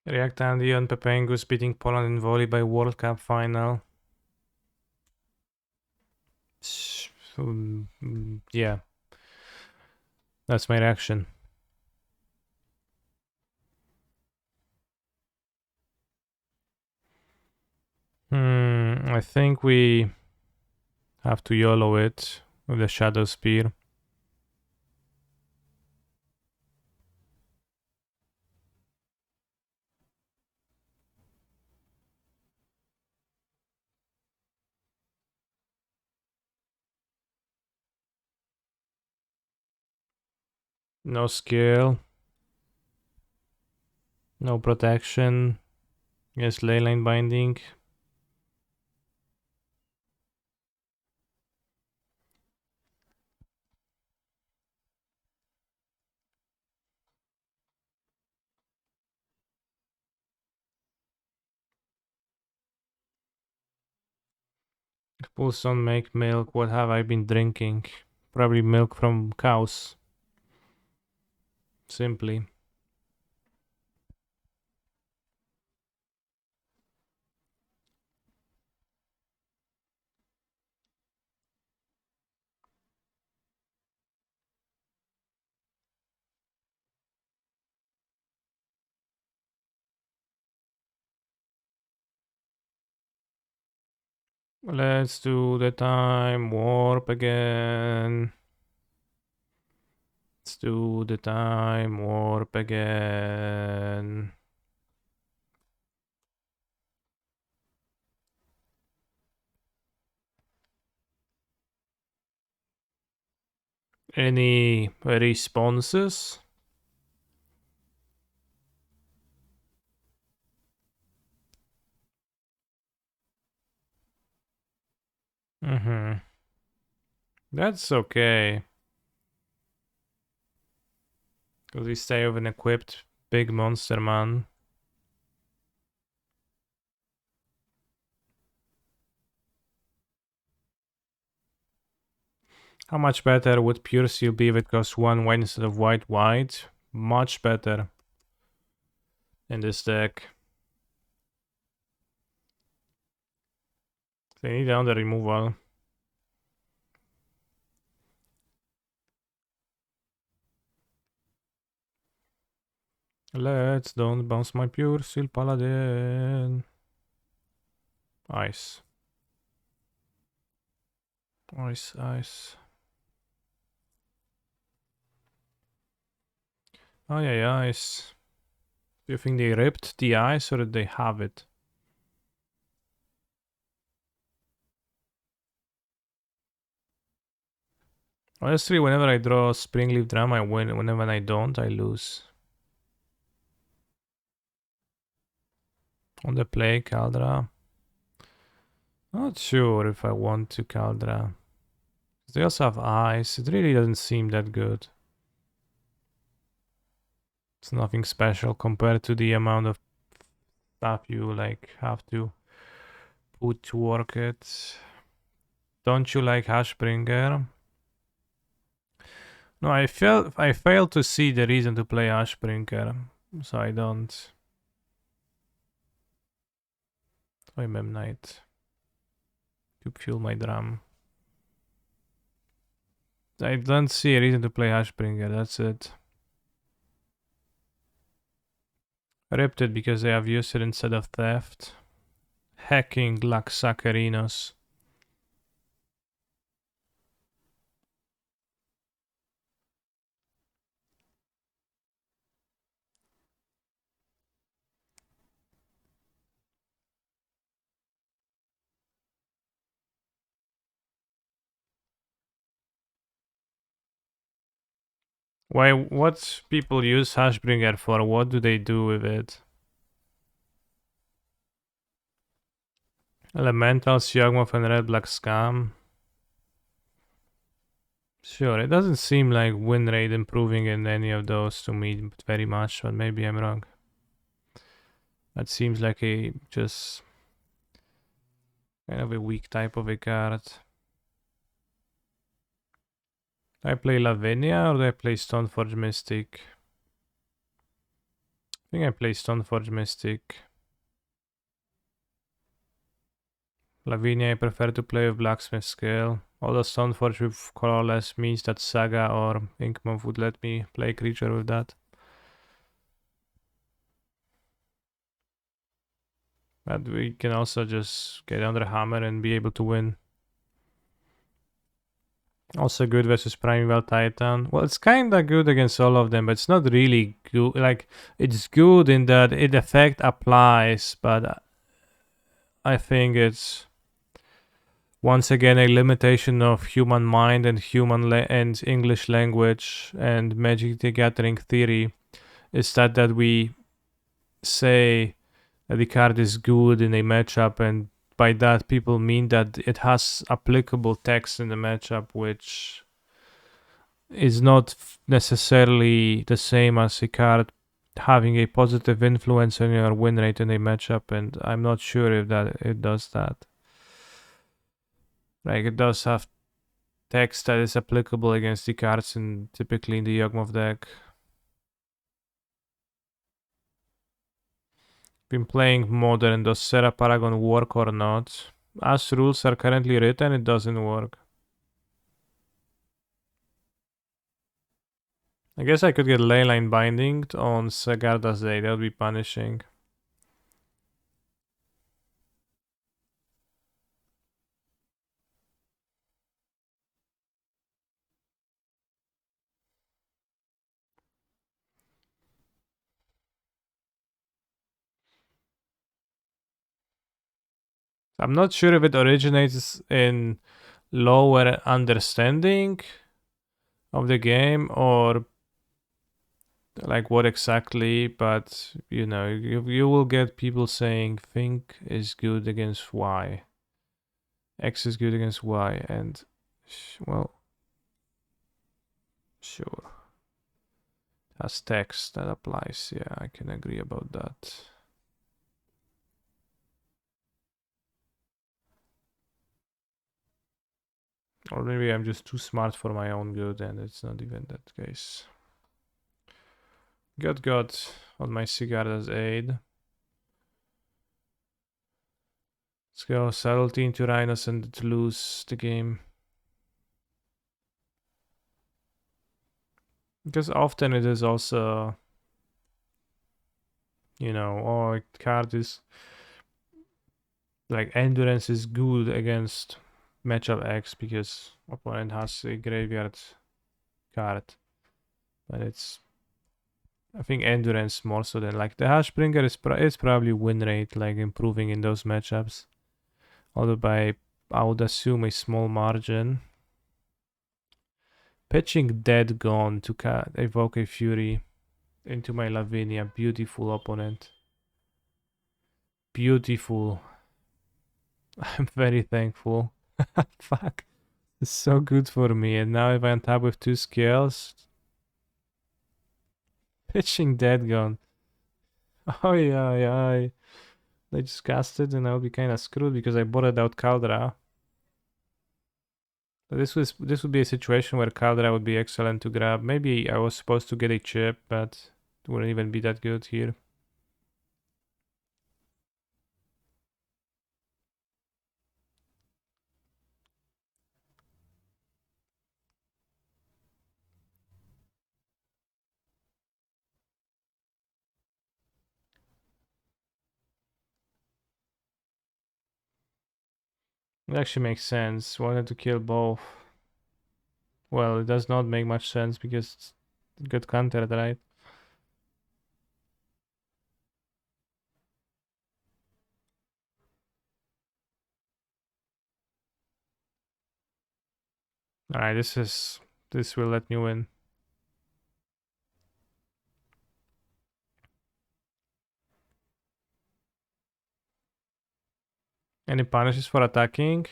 React Andy and Pepengus beating Poland in volleyball World Cup final. Yeah. That's my reaction. I think we have to YOLO it with the Shadow Spear. No skill. No protection. Yes, leyline binding. Pulse on make milk. What have I been drinking? Probably milk from cows. Simply. Let's do the time warp again. Let's do the time warp again. Any responses? That's okay. Because we stay with an equipped big monster man. How much better would Pure Seal be if it costs 1 white instead of white? Much better in this deck. They need down the removal. Let's don't bounce my Pure Seal Paladin. Ice. Ice. Oh yeah, ice. Do you think they ripped the ice or did they have it? Honestly, whenever I draw Springleaf Drum, I win. Whenever I don't, I lose. On the play, Caldra. Not sure if I want to Caldra. They also have eyes. It really doesn't seem that good. It's nothing special compared to the amount of stuff you like have to put to work it. Don't you like Hashbringer? No, I failed to see the reason to play Hashbringer, so I don't. Toy Mem Knight to fuel my drum. I don't see a reason to play Hashbringer, that's it. Ripped it because they have used it instead of theft. Hacking Laxacarinos. Why? What people use Hashbringer for? What do they do with it? Elementals, Yawgmoth, and Red Black Scam. Sure, it doesn't seem like win rate improving in any of those to me very much, but maybe I'm wrong. That seems like a just kind of a weak type of a card. Do I play Lavinia or do I play Stoneforge Mystic? I think I play Stoneforge Mystic. Lavinia I prefer to play with Blacksmith Skill. Although Stoneforge with Colorless means that Saga or Inkmoth would let me play creature with that. But we can also just get under Hammer and be able to win. Also good versus Primeval Titan. Well, it's kinda good against all of them, but it's not really good. Like, it's good in that it effect applies, but I think it's once again a limitation of human mind and and English language and Magic the Gathering theory is that we say that the card is good in a matchup, and by that people mean that it has applicable text in the matchup, which is not necessarily the same as a card having a positive influence on your win rate in a matchup, and I'm not sure if that it does that. Like, it does have text that is applicable against the cards typically in the Yawgmoth deck. Been playing Modern. Does Serra Paragon work or not? As rules are currently written, it doesn't work. I guess I could get Leyline Binding on Sagarda's Day. That would be punishing. I'm not sure if it originates in lower understanding of the game or like what exactly, but you know, you will get people saying think is good against Y. X is good against Y, and well, sure. Has text that applies. Yeah, I can agree about that. Or maybe I'm just too smart for my own good and it's not even that case. Got on my Sigarda's aid. Let's go subtlety into Rhinos and to lose the game. Because often it is also, you know, oh, card is like endurance is good against matchup X because opponent has a graveyard card. But it's, I think endurance more so than like the Hashbringer is probably win rate like improving in those matchups. Although by I would assume a small margin. Pitching Dead Gone to evoke a Fury into my Lavinia. Beautiful opponent. Beautiful. I'm very thankful. Fuck. It's so good for me. And now if I untap with 2 skills. Pitching Dead Gone. Oh yeah. They just cast it and I'll be kinda screwed because I bought it out Caldra. This would be a situation where Caldra would be excellent to grab. Maybe I was supposed to get a chip, but it wouldn't even be that good here. It actually makes sense. Wanted to kill both. Well, it does not make much sense because it's good countered, right? Alright, this will let me win. Any punishes for attacking?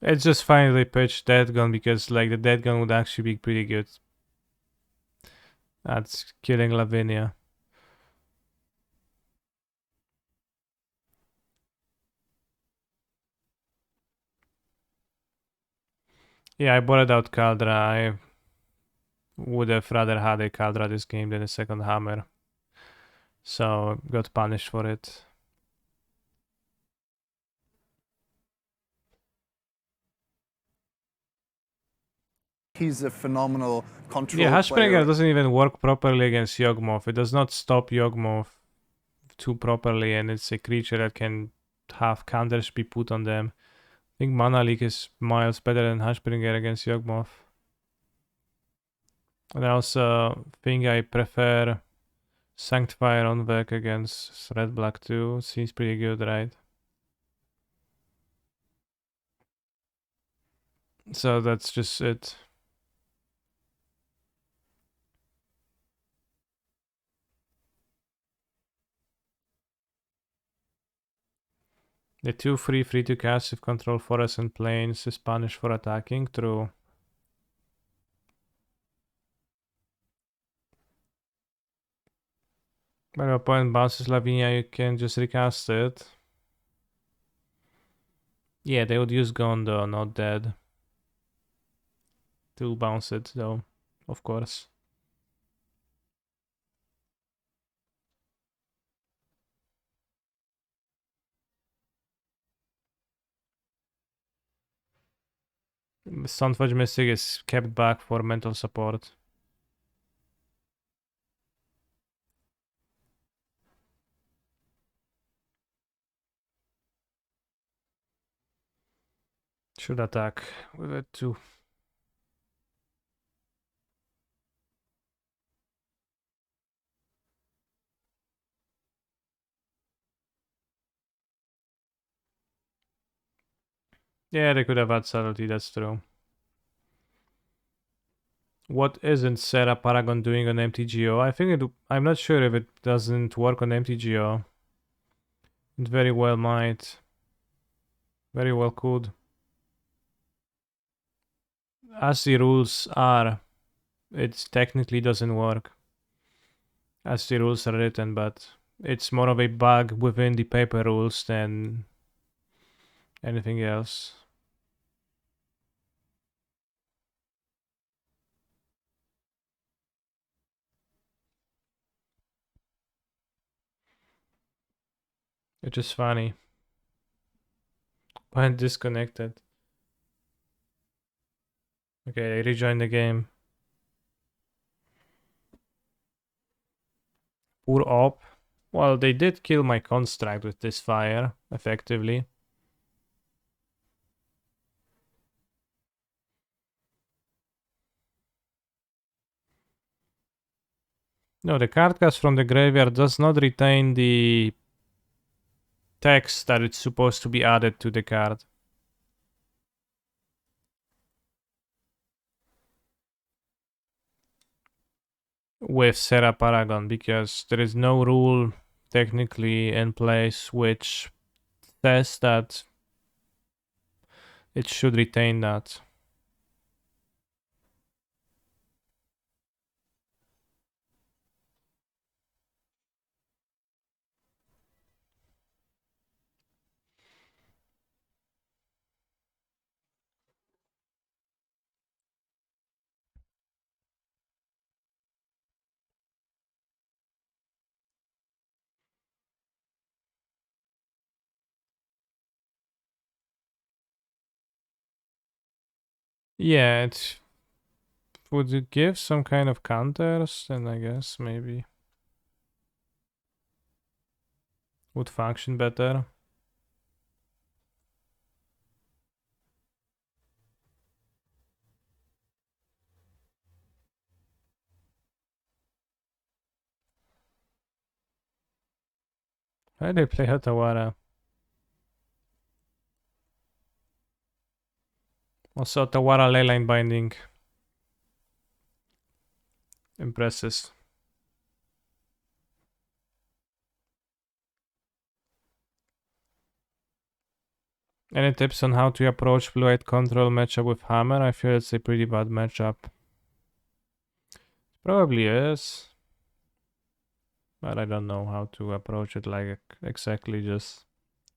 It's just finally pitched Dead Gun because like the Dead Gun would actually be pretty good at killing Lavinia. Yeah, I bought it out Caldra. I would have rather had a Caldra this game than a second hammer. So got punished for it. He's a phenomenal control Yeah, player. Hashbringer doesn't even work properly against Yawgmoth. It does not stop Yawgmoth too properly, and it's a creature that can have counters be put on them. I think Mana Leak is miles better than Hashbringer against Yawgmoth. And I also think I prefer Sanctifier on Vec against Red Black too. Seems pretty good, right? So that's just it. The 2 free to cast if control forests and plains is punished for attacking. True. When your opponent bounces Lavinia, you can just recast it. Yeah, they would use Gone though, not Dead. To bounce it though, of course. Sunfudge Mystic is kept back for mental support. Should attack with it too. Yeah, they could have had subtlety, that's true. What isn't Sarah Paragon doing on MTGO? I'm not sure if it doesn't work on MTGO. It very well might. Very well could. As the rules are, it technically doesn't work. As the rules are written, but it's more of a bug within the paper rules than anything else. Which is funny. When disconnected. Okay, I rejoined the game. Poor op. Well, they did kill my construct with this fire, effectively. No, the card cast from the graveyard does not retain the text that it's supposed to be added to the card. With Serra Paragon, because there is no rule technically in place which says that it should retain that. Yeah, it would it give some kind of counters, then I guess maybe would function better. Why did they play Hatawara? Also, Hatawara leyline binding. Impresses. Any tips on how to approach blue-white control matchup with Hammer? I feel it's a pretty bad matchup. Probably is. But I don't know how to approach it like exactly. Just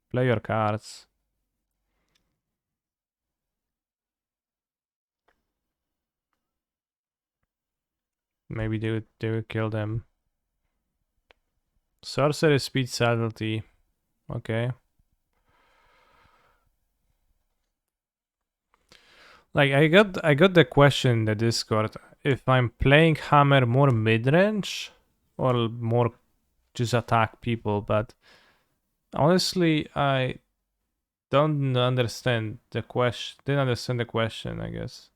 play your cards. Maybe they would kill them. Sorcerer speed subtlety. Okay. Like I got the question in the Discord if I'm playing Hammer more mid-range or more just attack people, but honestly I don't understand the question. Didn't understand the question, I guess,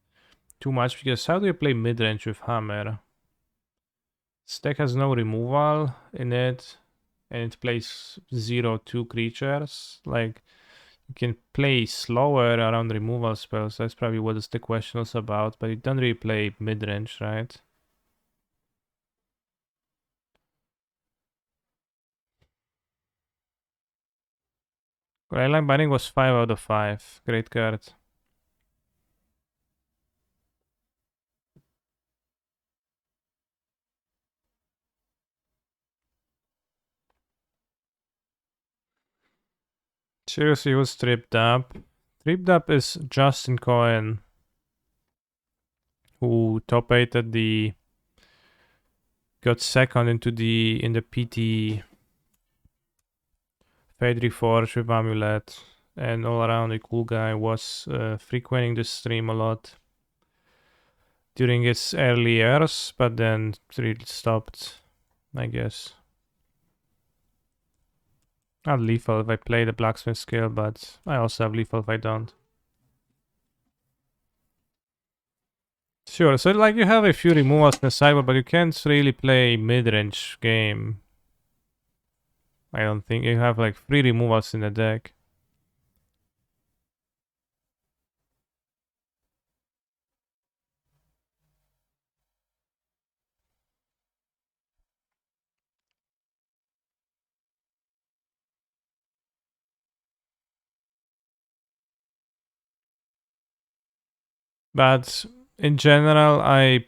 too much, because how do you play mid-range with Hammer? This deck has no removal in it, and it plays 0/2 creatures. Like, you can play slower around removal spells. That's probably what the question was about, but it doesn't really play mid-range, right? Leyline Binding was 5 out of 5. Great card. Seriously, who's Tripped Up? Tripped Up is Justin Cohen, who top 8'd the... got second in the PT Fade Reforged with Amulet, and all around a cool guy. Was frequenting the stream a lot during its early years, but then really stopped, I guess. Not lethal if I play the blacksmith skill, but I also have lethal if I don't. Sure, so like you have a few removals in the sideboard, but you can't really play mid-range game. I don't think you have like 3 removals in the deck. But in general, I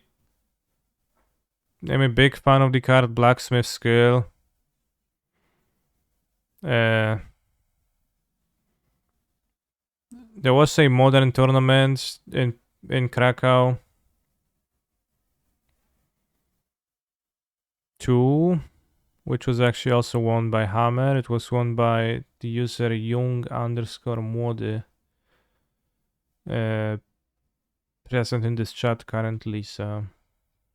am a big fan of the card Blacksmith Skill. There was a modern tournament in Krakow 2, which was actually also won by Hammer. It was won by the user Jung_Mode. Present in this chat currently, so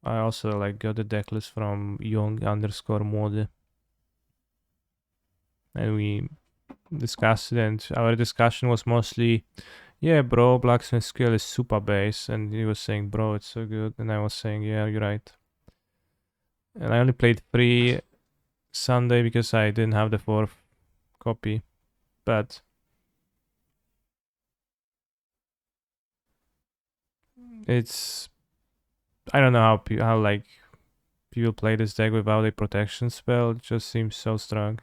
I also like got the deck list from Jung_Mode. And we discussed it, and our discussion was mostly, yeah, bro, Blacksmith Skill is super base, and he was saying, bro, it's so good, and I was saying, yeah, you're right. And I only played 3 Sunday because I didn't have the 4th copy. but it's I don't know how like people play this deck without a protection spell. It just seems so strong.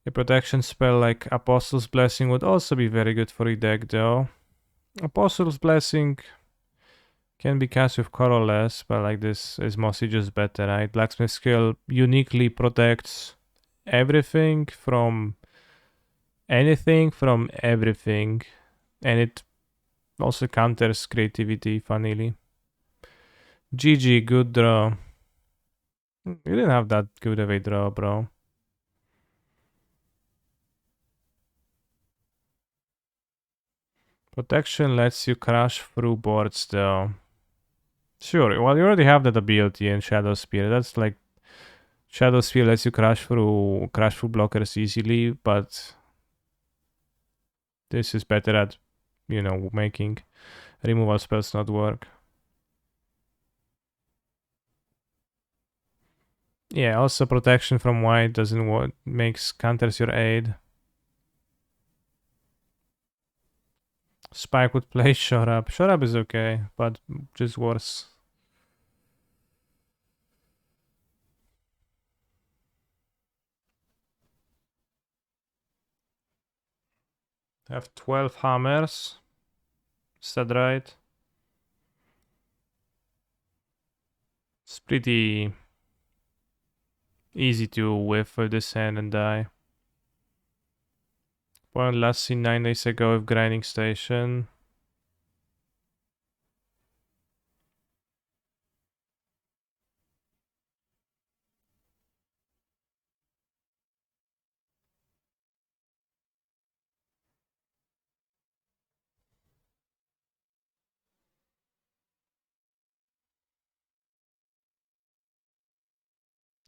A protection spell like Apostle's Blessing would also be very good for a deck though. Apostle's Blessing can be cast with colorless, but like this is mostly just better, right? Blacksmith Skill uniquely protects everything from anything from everything, and it also counters creativity, funnily. GG, good draw. You didn't have that good of a draw, bro. Protection lets you crash through boards, though. Sure, well, you already have that ability in Shadow Spear. That's like Shadow Spear lets you crash through blockers easily, but this is better at, you know, making removal spells not work. Yeah, also protection from white doesn't work, makes counters your aid. Spike would play Shut Up. Shut Up is okay, but just worse. Have 12 hammers. Is that right? It's pretty easy to whiff with this hand and die. One last seen 9 days ago with Grinding Station.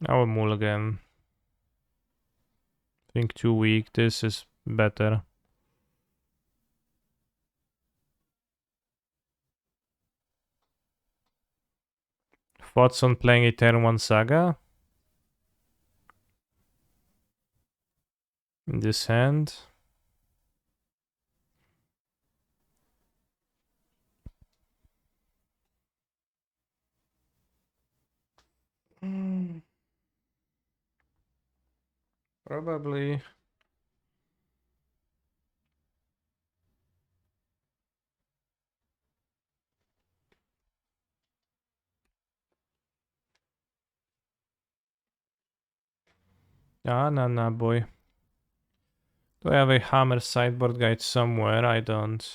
I will mulligan. I think too weak. This is better. Thoughts on playing a turn 1 Saga? In this hand? Probably. Ah, nah, boy. Do I have a hammer sideboard guide somewhere? I don't.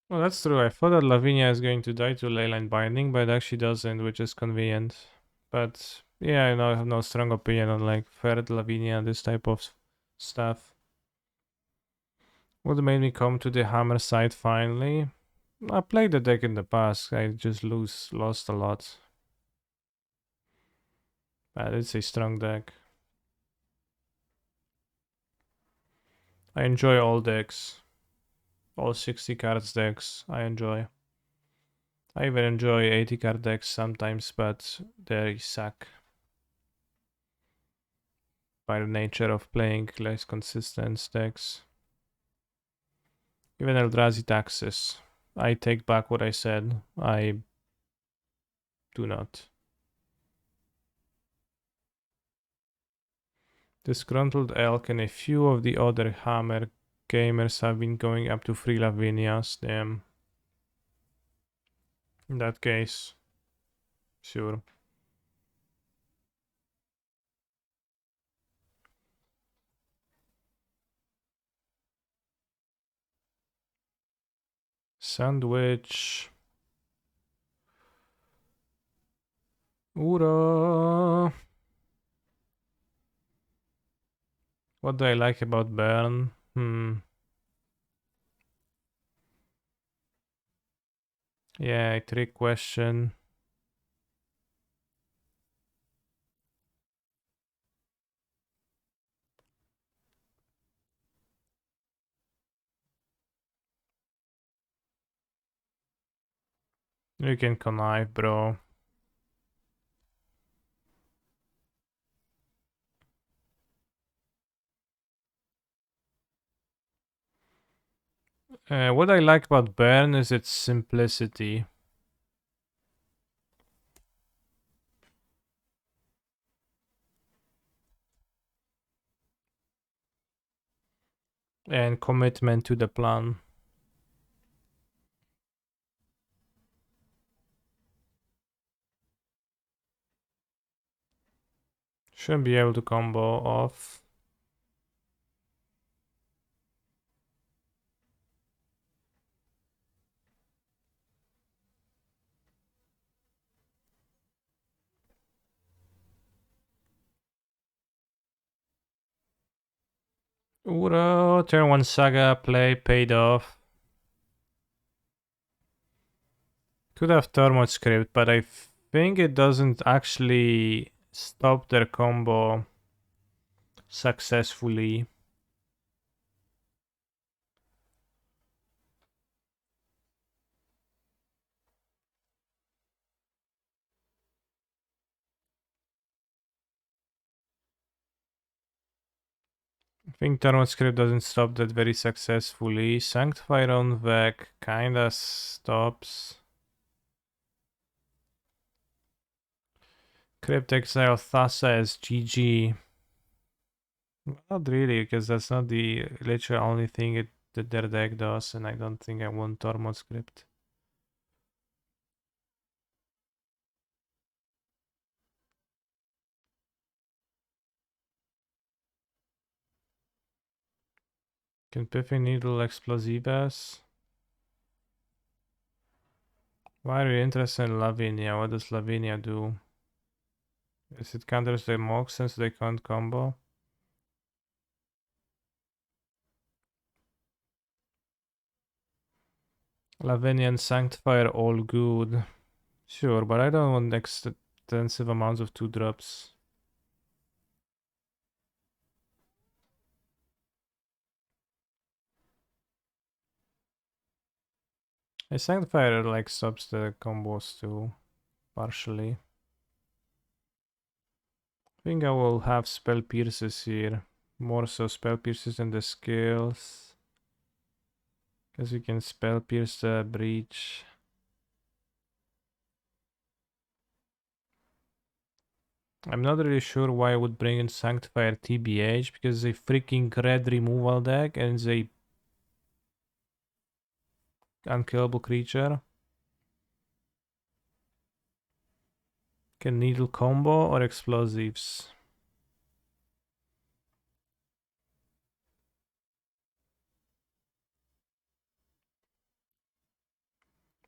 Well, that's true. I thought that Lavinia is going to die to Leyline Binding, but it actually doesn't, which is convenient. But yeah, I have no strong opinion on like Third Lavinia and this type of stuff. What made me come to the hammer side finally? I played the deck in the past. I just lost a lot. But it's a strong deck. I enjoy all decks. All 60 cards decks I enjoy. I even enjoy 80 card decks sometimes, but they suck by the nature of playing less consistent decks. Even Eldrazi taxes. I take back what I said. I do not. Disgruntled Elk and a few of the other Hammer gamers have been going up to 3 Lavinias. Damn. In that case, sure. Sandwich. Ura. What do I like about Burn? Yeah, trick question. You can connive, bro. What I like about Burn is its simplicity. And commitment to the plan. Should be able to combo off. Uro, turn 1 Saga play paid off. Could have Thermod script, but I think it doesn't actually stop their combo successfully. I think Thermod script doesn't stop that very successfully. Sanctifier on Vec kinda stops. Crypt Exile Thassa as GG. Not really, because that's not the literal only thing that their deck does, and I don't think I want Tormod script. Can Piffy Needle Explosivas? Why are you interested in Lavinia? What does Lavinia do? Is it counters the Mox since they can't combo? Lavinia and Sanctifier all good. Sure, but I don't want extensive amounts of 2-drops. A Sanctifier like stops the combos too, partially. I think I will have Spell Pierces here. More so Spell Pierces than the skills. Because we can Spell Pierce the Breach. I'm not really sure why I would bring in Sanctifier TBH, because it's a freaking red removal deck and it's a unkillable creature. Can Needle combo or explosives?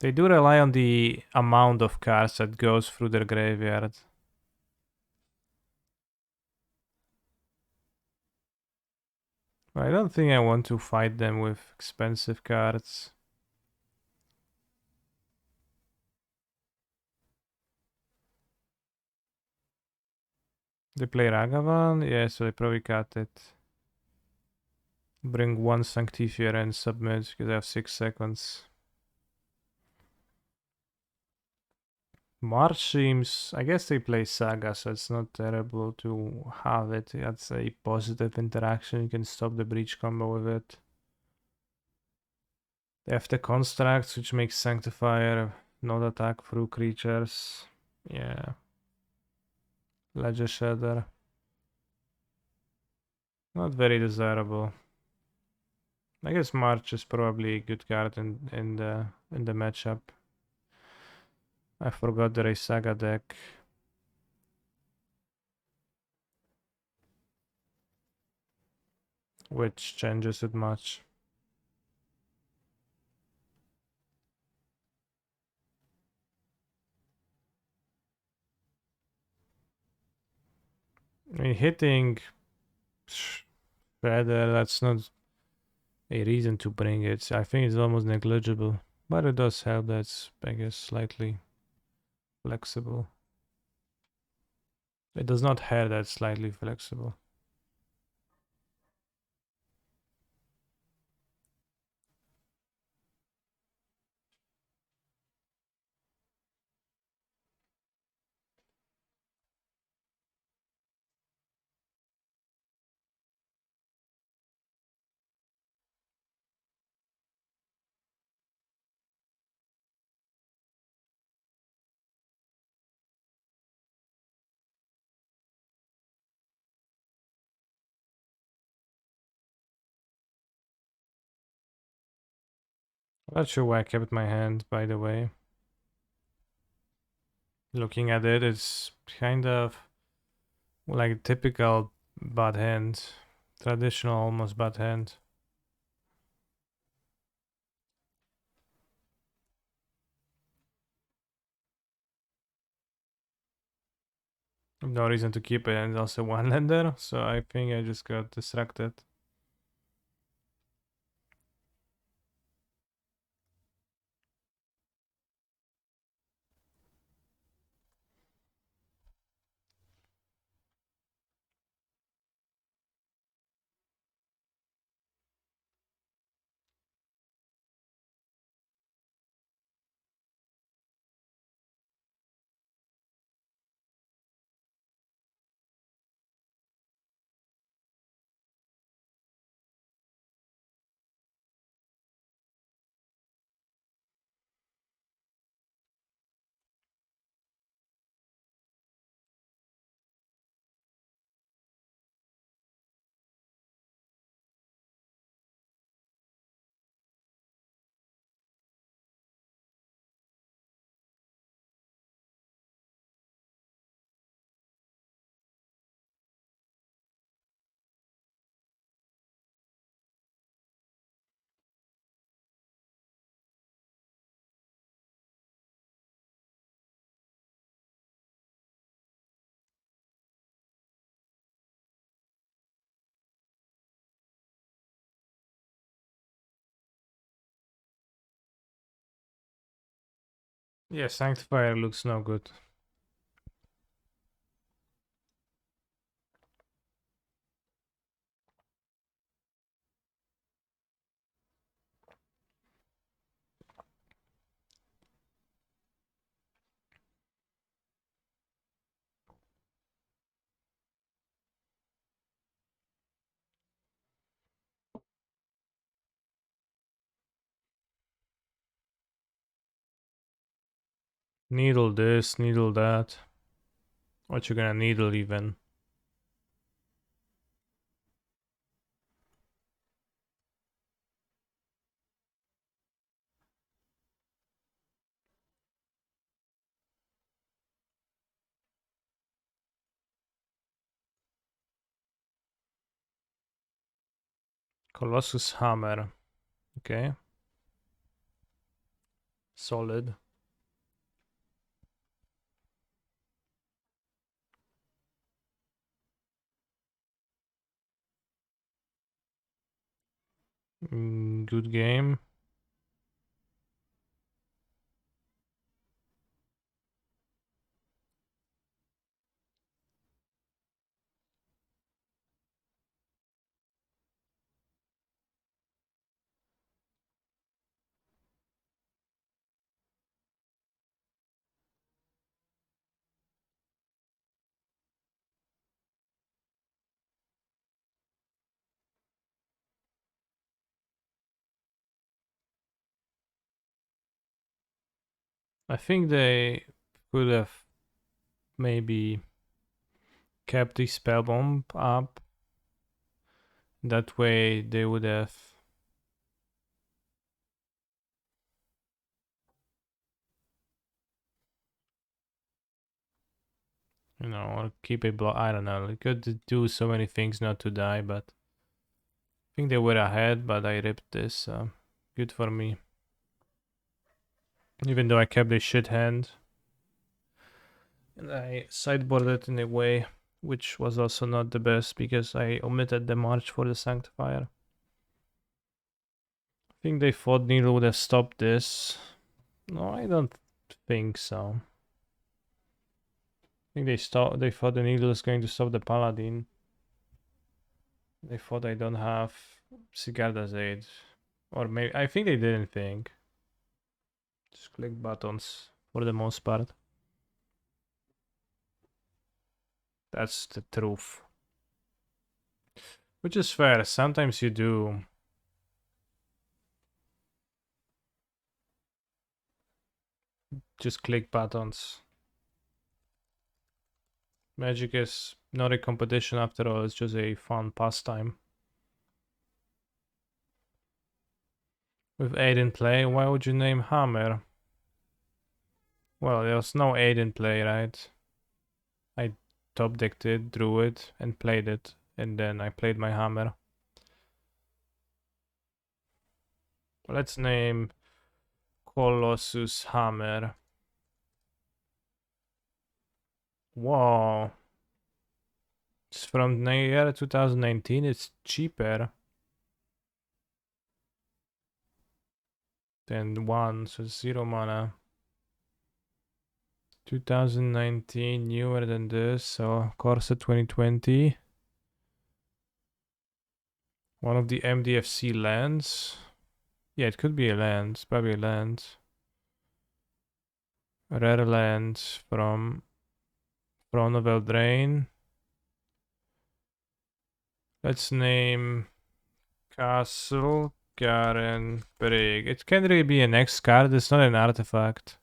They do rely on the amount of cards that goes through their graveyard. I don't think I want to fight them with expensive cards. They play Ragavan? Yeah, so they probably cut it. Bring one Sanctifier and submit because I have 6 seconds. March seems... I guess they play Saga, so it's not terrible to have it. That's a positive interaction. You can stop the Breach combo with it. They have the Constructs, which makes Sanctifier not attack through creatures. Yeah. Ledger Shredder. Not very desirable. I guess March is probably a good card in the matchup. I forgot there is Saga deck. Which changes it much. I mean, hitting Rather, that's not a reason to bring it. I think it's almost negligible, but it does help. That's, I guess, slightly flexible. It does not have that slightly flexible. I'm not sure why I kept my hand, by the way. Looking at it, it's kind of like a typical bad hand. Traditional, almost bad hand. No reason to keep it, and it's also one-lander, so I think I just got distracted. Yeah, Sanctifier looks no good. Needle this, needle that. What you gonna needle even? Colossus Hammer. Okay. Solid. Good game. I think they could have maybe kept the spell bomb up. That way they would have or keep a block. I don't know. They could do so many things not to die, but I think they were ahead, but I ripped this. Good for me. Even though I kept a shit hand. And I sideboarded in a way which was also not the best because I omitted the March for the Sanctifier. I think they thought Needle would have stopped this. No, I don't think so. I think they thought the Needle was going to stop the Paladin. They thought I don't have Sigarda's aid. Or maybe I think they didn't think. Just click buttons for the most part. That's the truth. Which is fair, sometimes you do. Just click buttons. Magic is not a competition after all, it's just a fun pastime. With 8 in play, why would you name Hammer? Well, there was no 8 in play, right? I top decked it, drew it, and played it, and then I played my Hammer. Let's name Colossus Hammer. Wow. It's from the year 2019, it's cheaper than 1, so 0 mana. 2019, newer than this, so Corsa 2020. One of the MDFC lands. Yeah, it could be a land, it's probably a land. Rare land from Throne of Eldraine. Let's name Castle Garen Brig. It can really be an X card, it's not an artifact.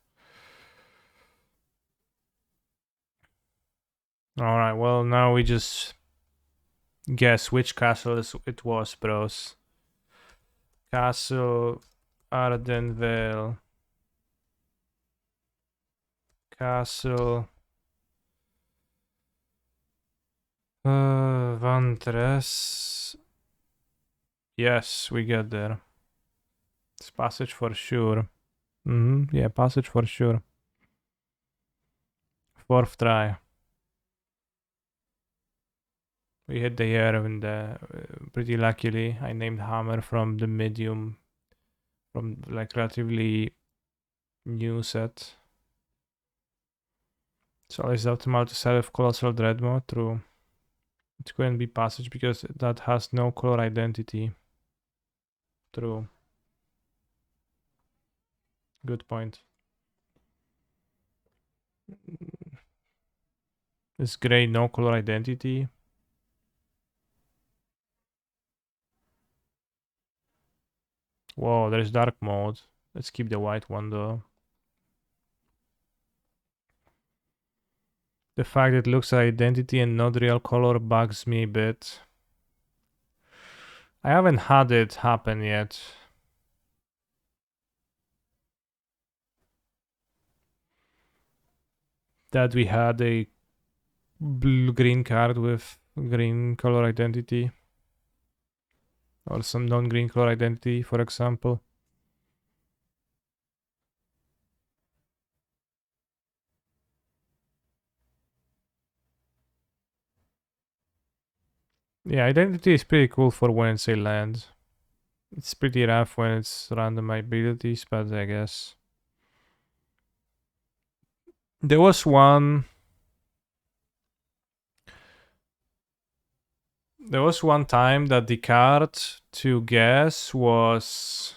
Alright, well now we just guess which castle it was, bros. Castle Ardenvale. Castle Vantress. Yes, we get there. It's passage for sure. Yeah, passage for sure. 4th try. We hit the year and pretty luckily I named Hammer from the medium, from like relatively new set. It's always optimal to set with Colossal Dreadmore, true. It couldn't be passage because that has no color identity. True. Good point. Is gray no color identity? Whoa, there's dark mode. Let's keep the white one though. The fact it looks like identity and not real color bugs me a bit. I haven't had it happen yet. That we had a blue-green card with green color identity. Or some non-green color identity, for example. Yeah, identity is pretty cool for when it's a land. It's pretty rough when it's random abilities, but I guess. There was one time that the card to guess was,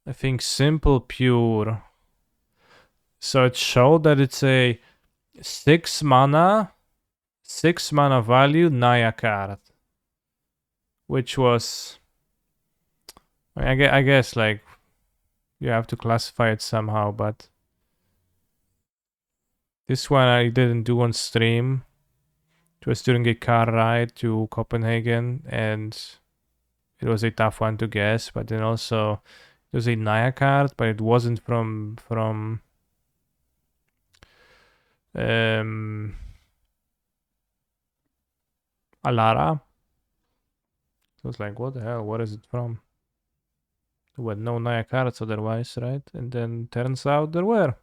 I think, Simple Pure. So it showed that it's a 6 mana value Naya card. Which was, I guess like you have to classify it somehow, but this one I didn't do on stream. It was during a car ride to Copenhagen and it was a tough one to guess, but then also it was a Naya card, but it wasn't from Alara. So I was like, what the hell, what is it from? There were no Naya cards otherwise, right? And then turns out there were.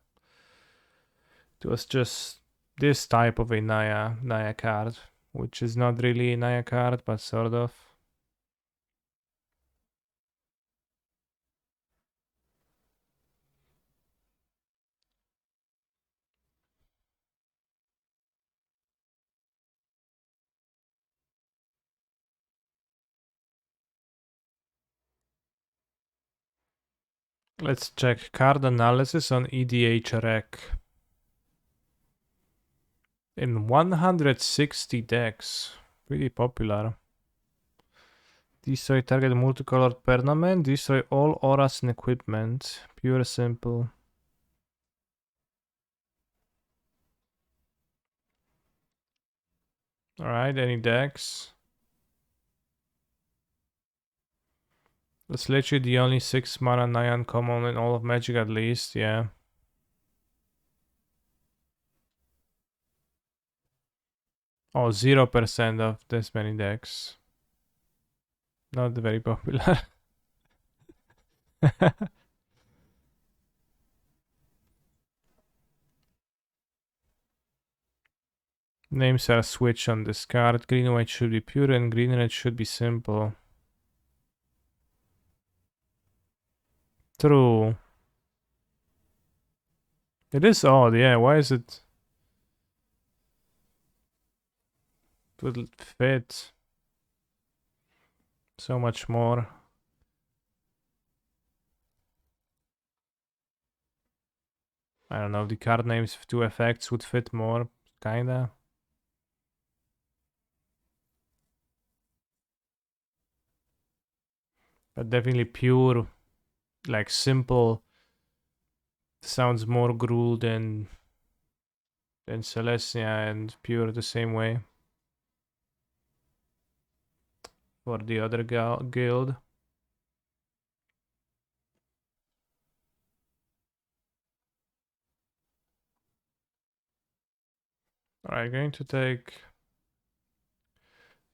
It was just this type of a Naya card, which is not really a Naya card, but sort of. Let's check card analysis on EDH Rec. In 160 decks, pretty popular. Destroy target multicolored permanent, destroy all auras and equipment. Pure simple. Alright, any decks? That's literally the only 6 mana Nyan common in all of Magic at least, yeah. Oh, 0% of this many decks. Not very popular. Names are switched on this card. Green white should be pure and green red should be simple. True. It is odd, yeah. Why is it? It would fit so much more. I don't know, the card names of 2 effects would fit more, kinda. But definitely pure, like simple, sounds more gruel than Celestia, and pure the same way. For the other guild. Alright, going to take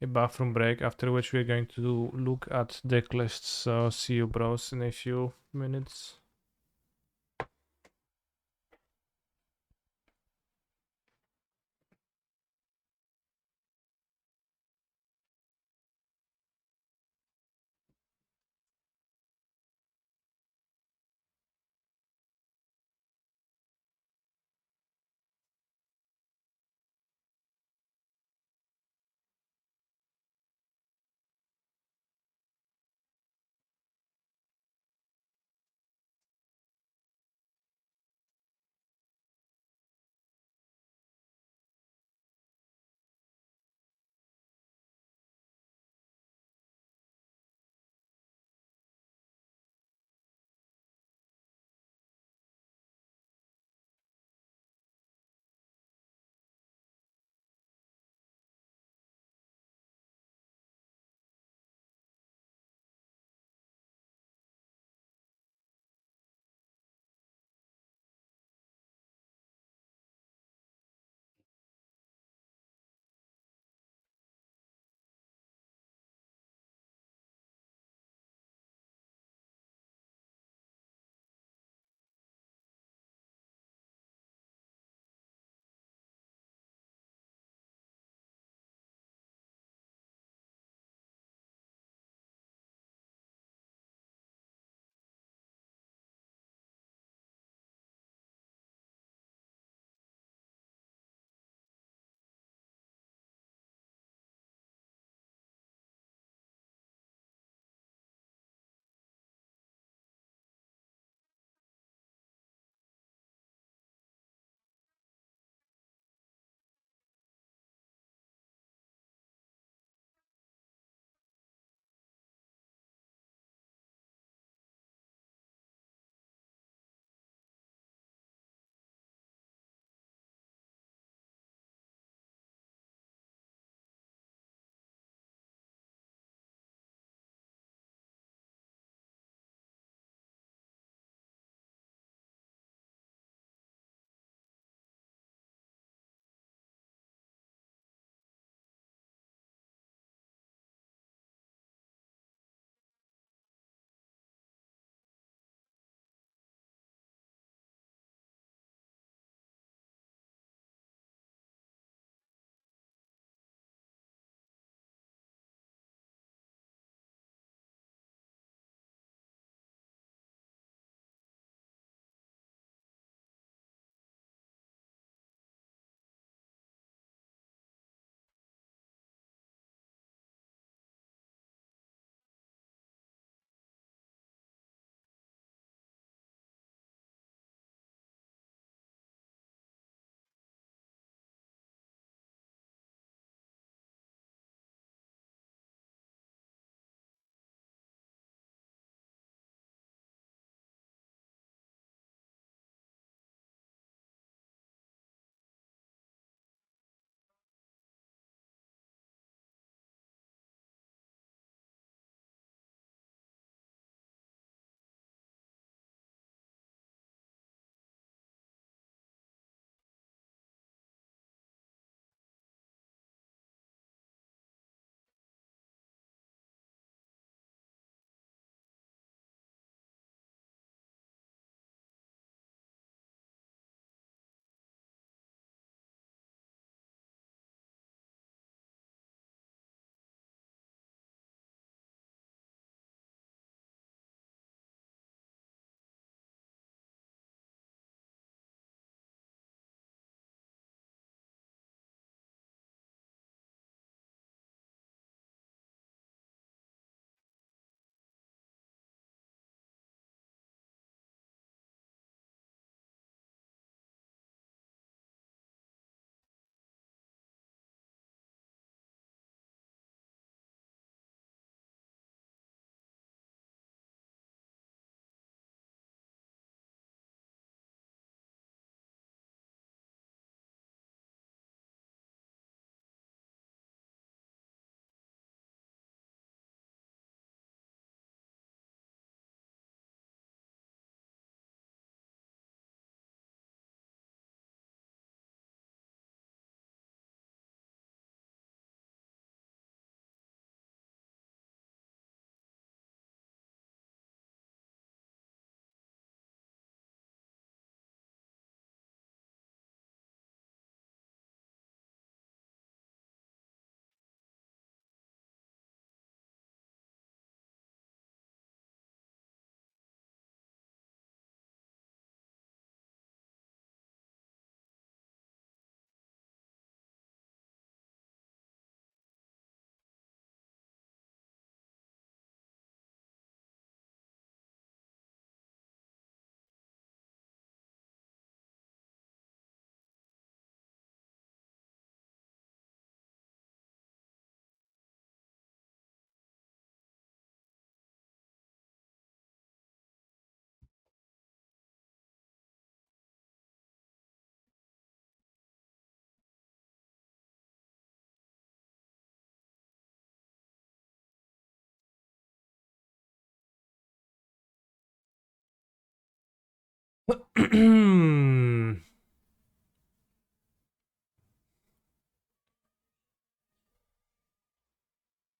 a bathroom break, after which we're going to look at deck lists. So see you bros in a few minutes.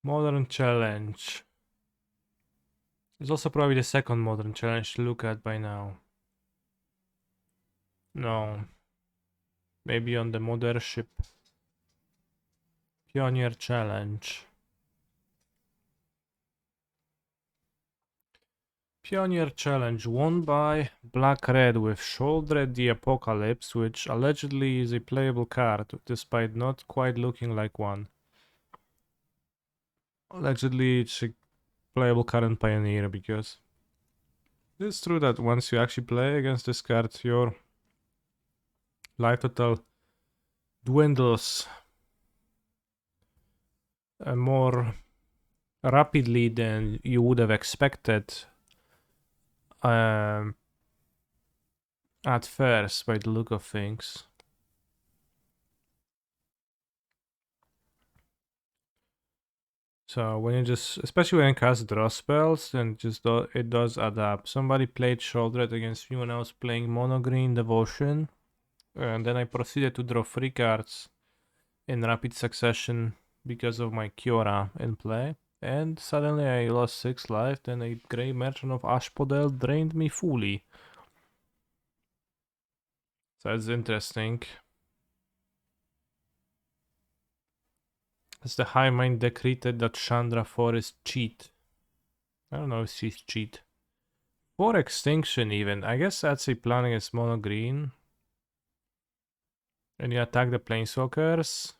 Modern challenge. There's also probably the second modern challenge to look at by now. No. Maybe on the mothership. Pioneer challenge. Pioneer challenge won by Black Red with Shouldered the Apocalypse, which allegedly is a playable card, despite not quite looking like one. Allegedly it's a playable card in Pioneer, because it's true that once you actually play against this card, your life total dwindles more rapidly than you would have expected at first, by the look of things. So when you just, especially when you cast draw spells, then it does add up. Somebody played Shouldered against me when I was playing Mono Green Devotion, and then I proceeded to draw 3 cards in rapid succession because of my Kiora in play. And suddenly I lost 6 life, then a Grey Merchant of Ashpodel drained me fully. So that's interesting. As the High Mind decreed that Chandra Forest cheat. I don't know if she's cheat. For Extinction even. I guess that's a plan against Mono Green. And you attack the Planeswalkers.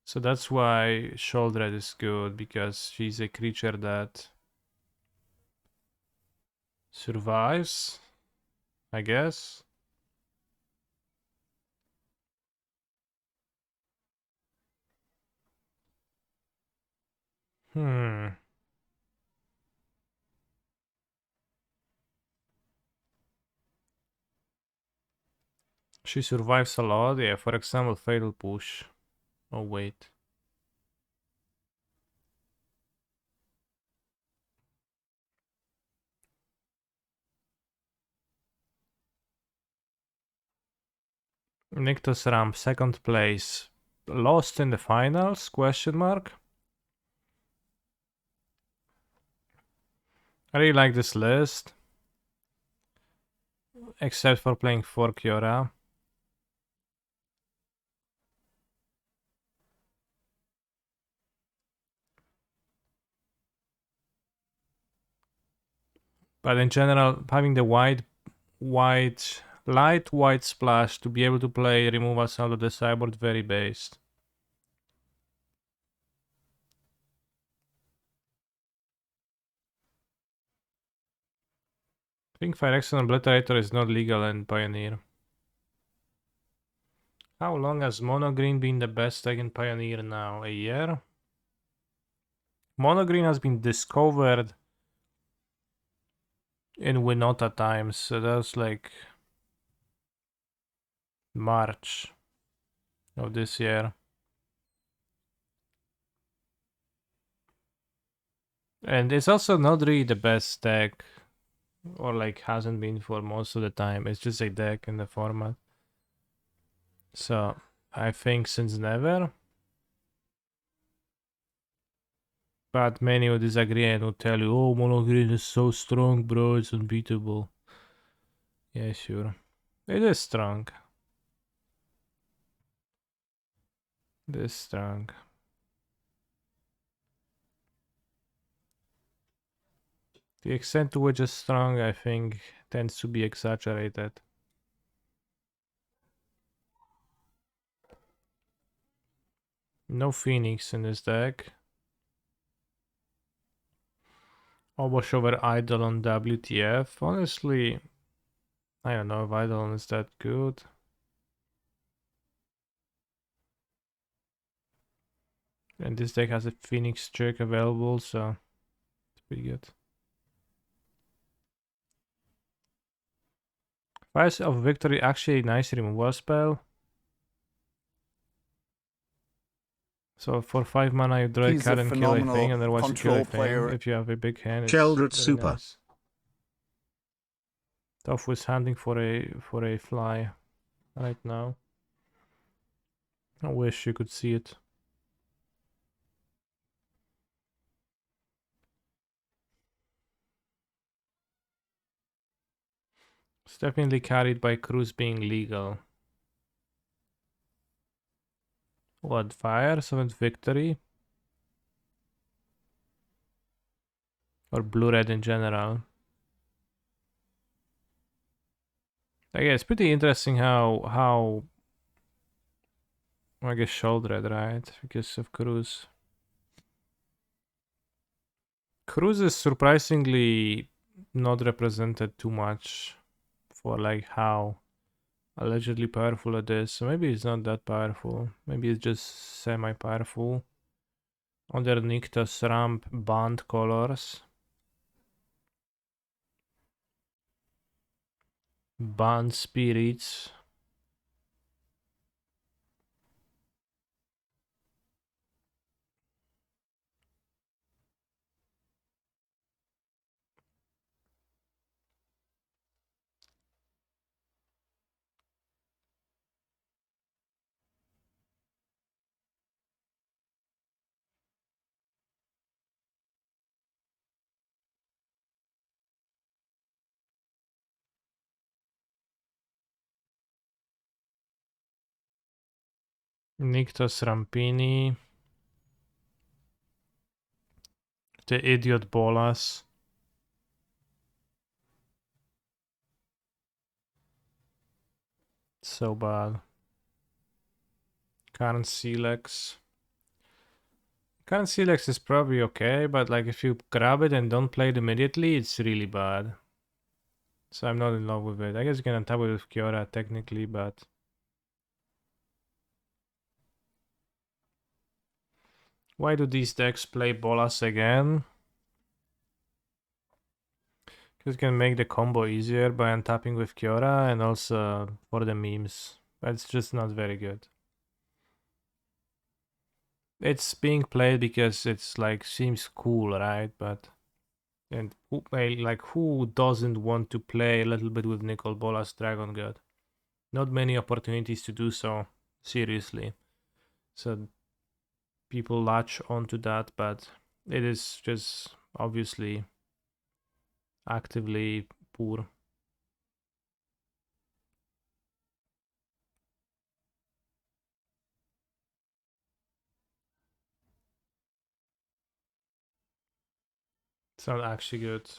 So that's why Shouldered is good, because she's a creature that survives, I guess. She survives a lot, yeah, for example, Fatal Push. Oh, wait. Nyctos Ramp, 2nd place. Lost in the finals? Question mark. I really like this list. Except for playing 4 Kiora. But in general, having the light white splash to be able to play removals out of the sideboard, very based. I think Phyrexian Obliterator is not legal in Pioneer. How long has Mono Green been the best deck in Pioneer now? A year? Mono Green has been discovered in Winota times, so that's like March of this year. And it's also not really the best deck, or like hasn't been for most of the time. It's just a deck in the format. So I think since never. But many will disagree and will tell you, oh, Mono Green is so strong, bro, it's unbeatable. Yeah, sure. It is strong. It is strong. The extent to which it's strong, I think, tends to be exaggerated. No Phoenix in this deck. Obosh over Eidolon WTF. Honestly, I don't know if Eidolon is that good. And this deck has a Phoenix trick available, so it's pretty good. Fires of Victory, actually a nice removal spell. So for 5 mana you draw a card and kill a thing, otherwise you kill a thing. If you have a big hand, it's Sheldred very Super. nice. Tough was hunting for a fly right now. I wish you could see it. It's definitely carried by Cruz being legal. What, fire? 7th victory? Or blue-red in general? I guess it's pretty interesting how I guess shouldered, right? Because of Cruz. Cruz is surprisingly not represented too much for like how allegedly powerful it is. So maybe it's not that powerful. Maybe it's just semi-powerful. Under Nyctos ramp band colors. Band spirits. Nyctos rampini. The idiot bolas. So bad. Current Silex. Current Silex is probably okay, but like if you grab it and don't play it immediately, it's really bad. So I'm not in love with it. I guess you can untap it with Kiora technically, but why do these decks play bolas again? Because you can make the combo easier by untapping with Kiora and also for the memes. That's just not very good. It's being played because it's like seems cool, right? But and who doesn't want to play a little bit with Nicol Bolas Dragon God? Not many opportunities to do so, seriously. So people latch onto that, but it is just obviously actively poor. It's not actually good.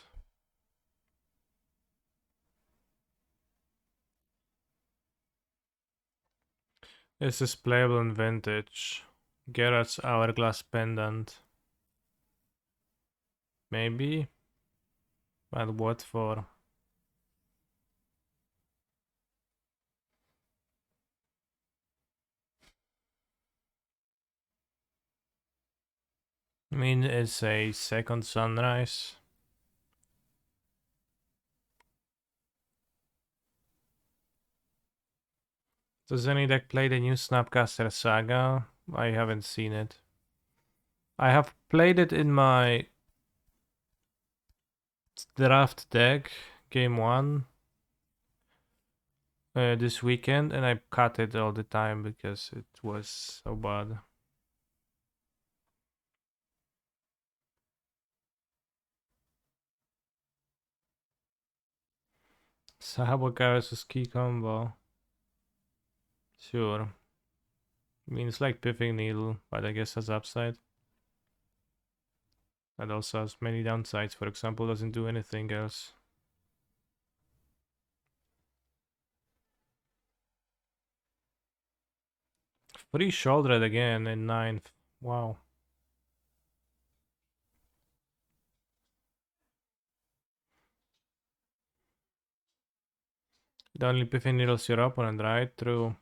This is playable in vintage. Gerard's hourglass pendant. Maybe? But what for? I mean, it's a second sunrise. Does any deck play the new Snapcaster Saga? I haven't seen it. I have played it in my draft deck, game 1, this weekend, and I cut it all the time because it was so bad. Sahaba versus key combo. Sure. I mean, it's like Piffing Needle, but I guess has upside. It also has many downsides. For example, doesn't do anything else. Free shouldered again in 9th. Wow. It only Piffing Needles your opponent, right? True.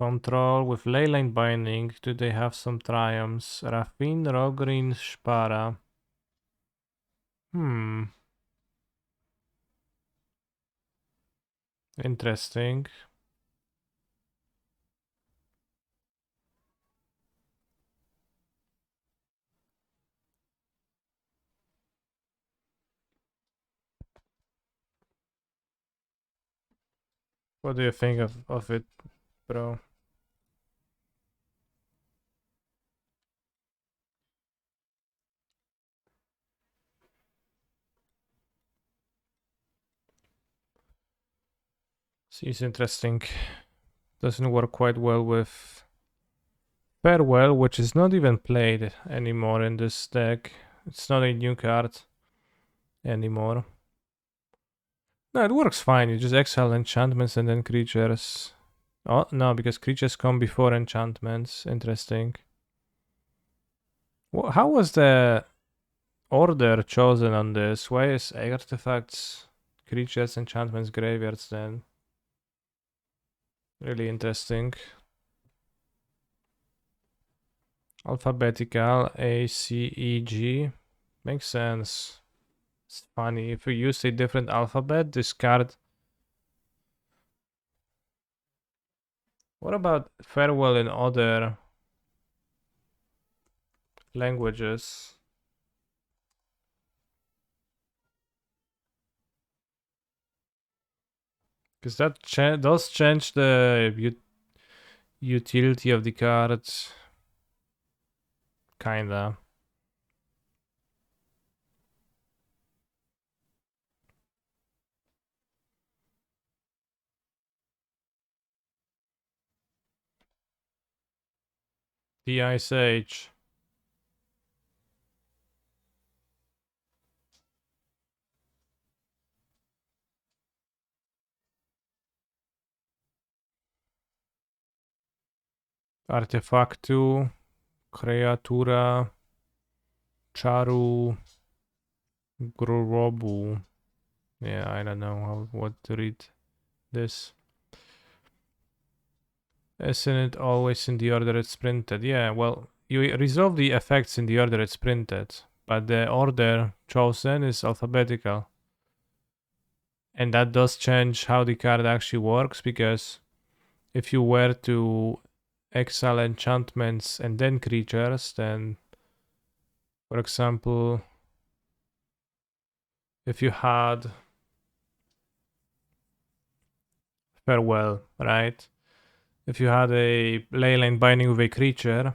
Control with Leyline Binding. Do they have some triumphs? Rafin, Rogrin, Spara. Interesting. What do you think of it, bro? Seems interesting. Doesn't work quite well with Farewell, which is not even played anymore in this deck. It's not a new card anymore. No, it works fine. You just exile enchantments and then creatures. Oh, no, because creatures come before enchantments. Interesting. How was the order chosen on this? Why is artifacts, creatures, enchantments, graveyards then? Really interesting. Alphabetical, A, C, E, G. Makes sense. It's funny. If you use a different alphabet, this card. What about farewell in other languages? Because that does change the utility of the cards. Kinda. The Ice Age. Artefactu. Creatura. Charu. Grobu. Yeah, I don't know what to read this. Isn't it always in the order it's printed? Yeah, well, you resolve the effects in the order it's printed, but the order chosen is alphabetical. And that does change how the card actually works, because if you were to exile enchantments and then creatures, then, for example, if you had Farewell, right? If you had a Leyline Binding with a creature,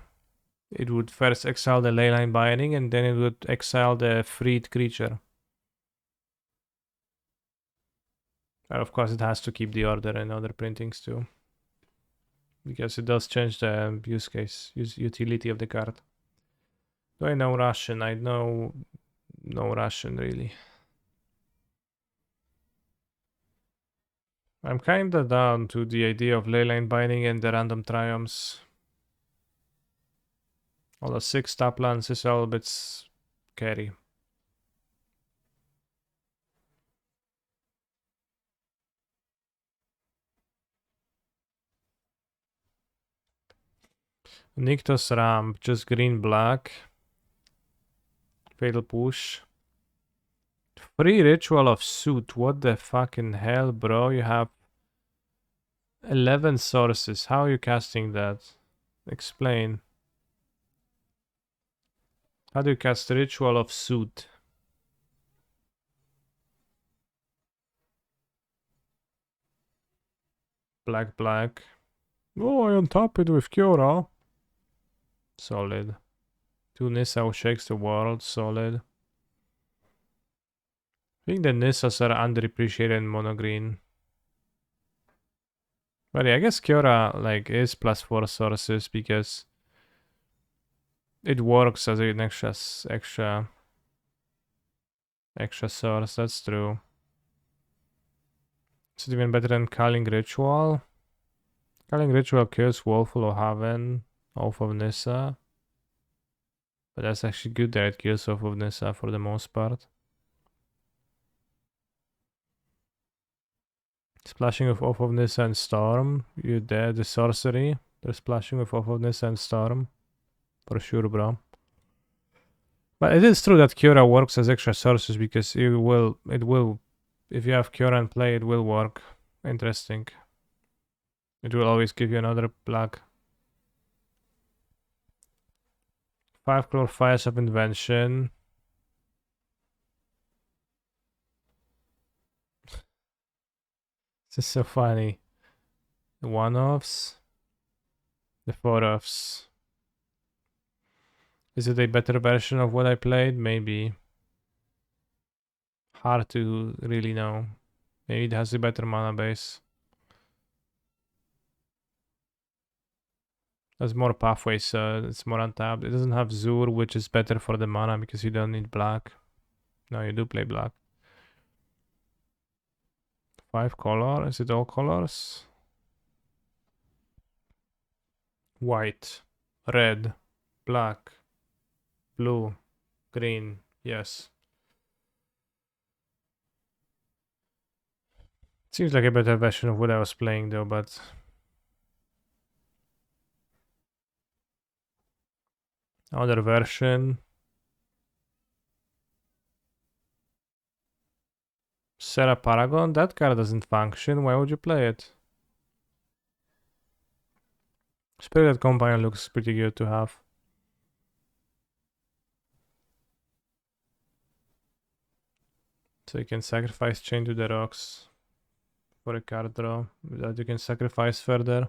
it would first exile the Leyline Binding and then it would exile the freed creature. And of course, it has to keep the order and other printings too, because it does change the utility of the card. Do I know Russian? I know no Russian really. I'm kinda down to the idea of Leyline Binding and the random triumphs. Although 6 tap lands is all a bit scary. Nyctos Ramp, just green black. Fatal Push. Free Ritual of Suit. What the fucking hell, bro? You have 11 sources. How are you casting that? Explain. How do you cast Ritual of Suit? Black, black. Oh, I untap it with Kiora. Solid. 2 Nissa shakes the world. Solid. I think the Nissas are underappreciated in mono green. But yeah, I guess Kiora like is +4 sources because it works as an extra source. That's true. Is it even better than Calling Ritual? Calling Ritual kills Woeful of Haven, Oath of Nissa. But that's actually good that it kills Oath of Nissa for the most part. Splashing with Oath of Nissa and Storm. You dead the sorcery. There's splashing with Oath of Nissa and Storm. For sure, bro. But it is true that Kiora works as extra sources because it will, if you have Kiora in play, it will work. Interesting. It will always give you another black. 5 color Fires of Invention. This is so funny. The 1-offs. The 4-offs. Is it a better version of what I played? Maybe. Hard to really know. Maybe it has a better mana base. There's more pathways, so it's more untapped. It doesn't have Zur, which is better for the mana because you don't need black. No, you do play black. 5 color. Is it all colors? White, red, black, blue, green. Yes. Seems like a better version of what I was playing though, but other version. Serra Paragon? That card doesn't function. Why would you play it? Spirit Companion looks pretty good to have. So you can sacrifice Chain to the Rocks for a card draw that you can sacrifice further.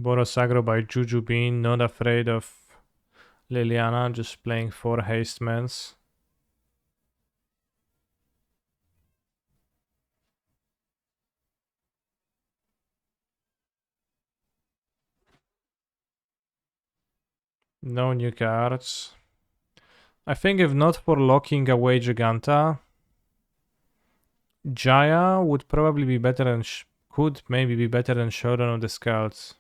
Boros aggro by Juju Bean, not afraid of Liliana, just playing 4 haste mans. No new cards. I think if not for locking away Giganta, Jaya would probably be better than could maybe be better than Shodan of the Scouts.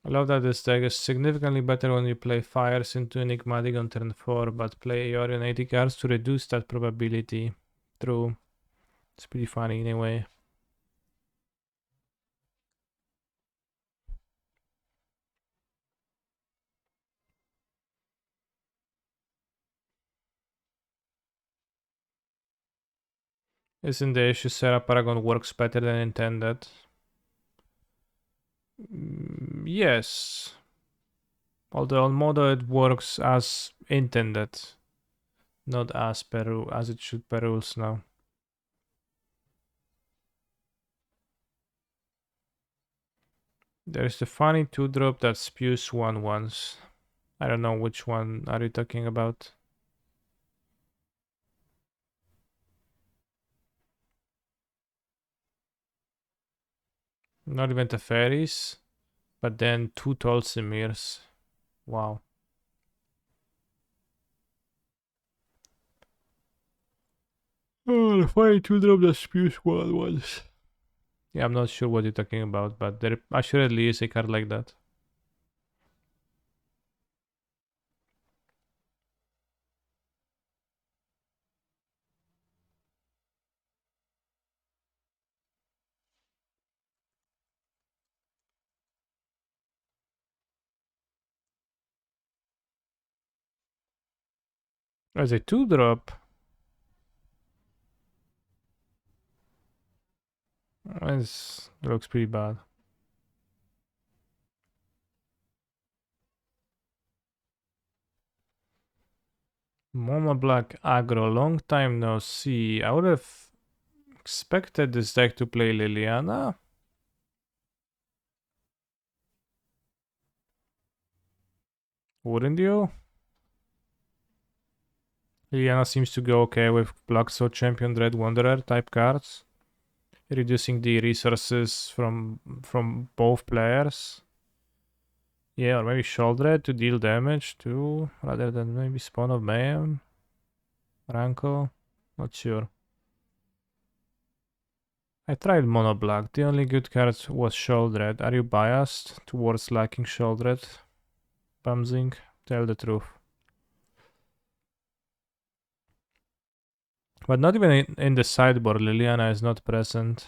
I love that this deck is significantly better when you play Fires into Enigmatic on turn 4, but play Aeorian 80 cards to reduce that probability. True. It's pretty funny anyway. Isn't the issue Serra Paragon works better than intended? Yes. Although on Modo it works as intended, not as as it should per rules now. There's the funny 2-drop that spews 1/1s. I don't know which one are you talking about. Not even the fairies, but then 2 Tolsimirs. Wow. Oh, the funny 2-drop that spews 1/1s. Yeah, I'm not sure what you're talking about, but there assuredly is a card like that. As a 2-drop. It looks pretty bad. Mono Black aggro, long time no see. I would have expected this deck to play Liliana. Wouldn't you? Liliana seems to go okay with Black Sword Champion Dread Wanderer type cards, reducing the resources from both players. Yeah, or maybe Sholdred to deal damage too, rather than maybe Spawn of Mayhem. Ranko, not sure. I tried Mono Black. The only good card was Sholdred. Are you biased towards liking Sholdred? Bumzing. Tell the truth. But not even in the sideboard, Liliana is not present.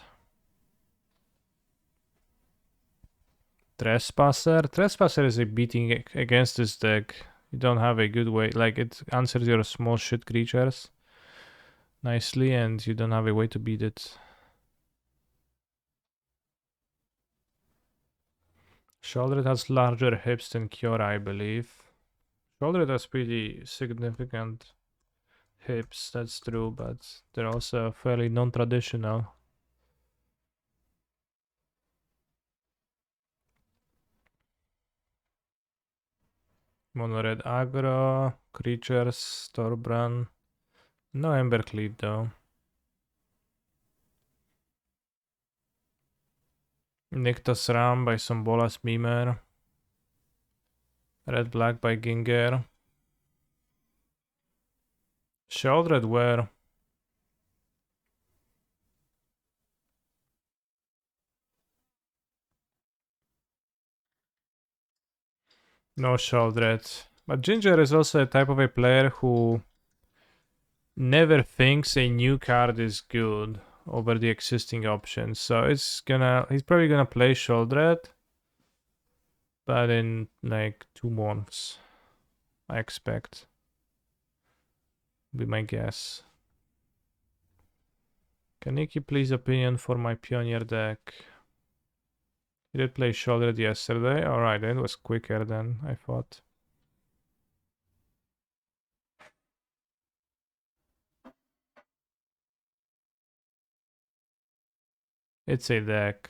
Trespasser? Trespasser is a beating against this deck. You don't have a good way, like it answers your small shit creatures nicely and you don't have a way to beat it. Sheoldred has larger hips than Kiora, I believe. Sheoldred has pretty significant hips, that's true, but they're also fairly non-traditional. Mono red aggro, creatures, Storbrand. No Embercleave though. Nyctos Ram by Sombolas Mimer. Red black by Ginger. Sheoldred where? No Sheoldred. But Ginger is also a type of a player who never thinks a new card is good over the existing options. So he's probably gonna play Sheoldred, but in like 2 months, I expect. Be my guess. Kaneki, please opinion for my Pioneer deck. He did play Sheoldred yesterday. Alright, it was quicker than I thought. It's a deck.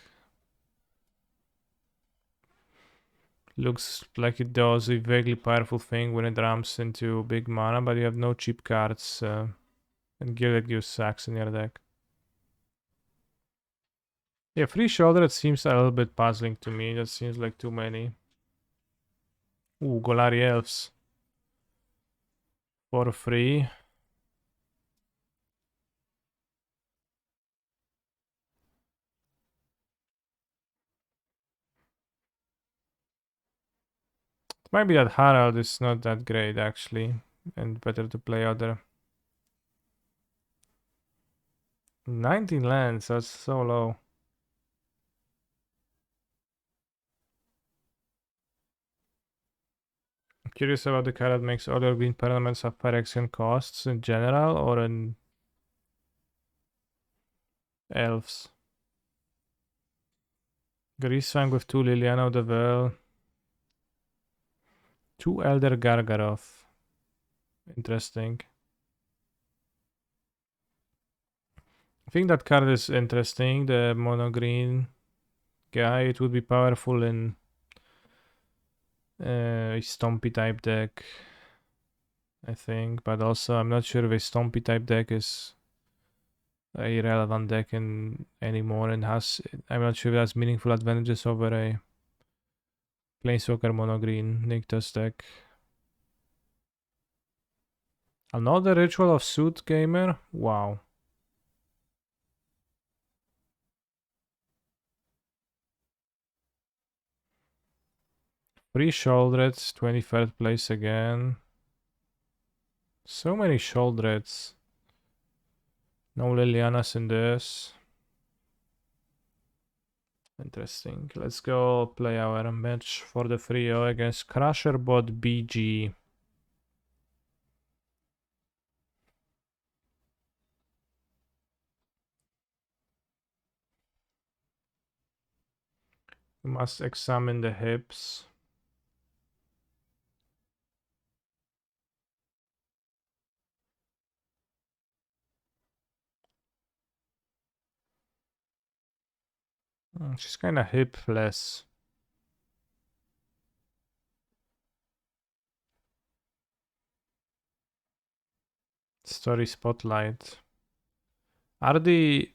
Looks like it does a vaguely powerful thing when it ramps into big mana, but you have no cheap cards, and Gilded Goose sacks in your deck. Yeah, free shoulder, it seems a little bit puzzling to me. That seems like too many. Ooh, Golari Elves. For free. It might be that Harald is not that great, actually. And better to play other. 19 lands, that's so low. I'm curious about the card that makes other green permanents have Phyrexian costs in general or in Elves. Grisfang with 2 Liliana of the Well. 2 Elder Gargaroth. Interesting. I think that card is interesting, the mono green guy. It would be powerful in a Stompy type deck, I think, but also I'm not sure if a Stompy type deck is a relevant deck anymore and I'm not sure if it has meaningful advantages over a Planeswalker mono green Nyctos deck. Another Ritual of Suit gamer? Wow. Three Sheoldreds, 23rd place again. So many Sheoldreds. No Lilianas in this. Interesting. Let's go play our match for the 3-0 against Crusherbot BG. We must examine the hips. She's kind of hipless. Story Spotlight. Are the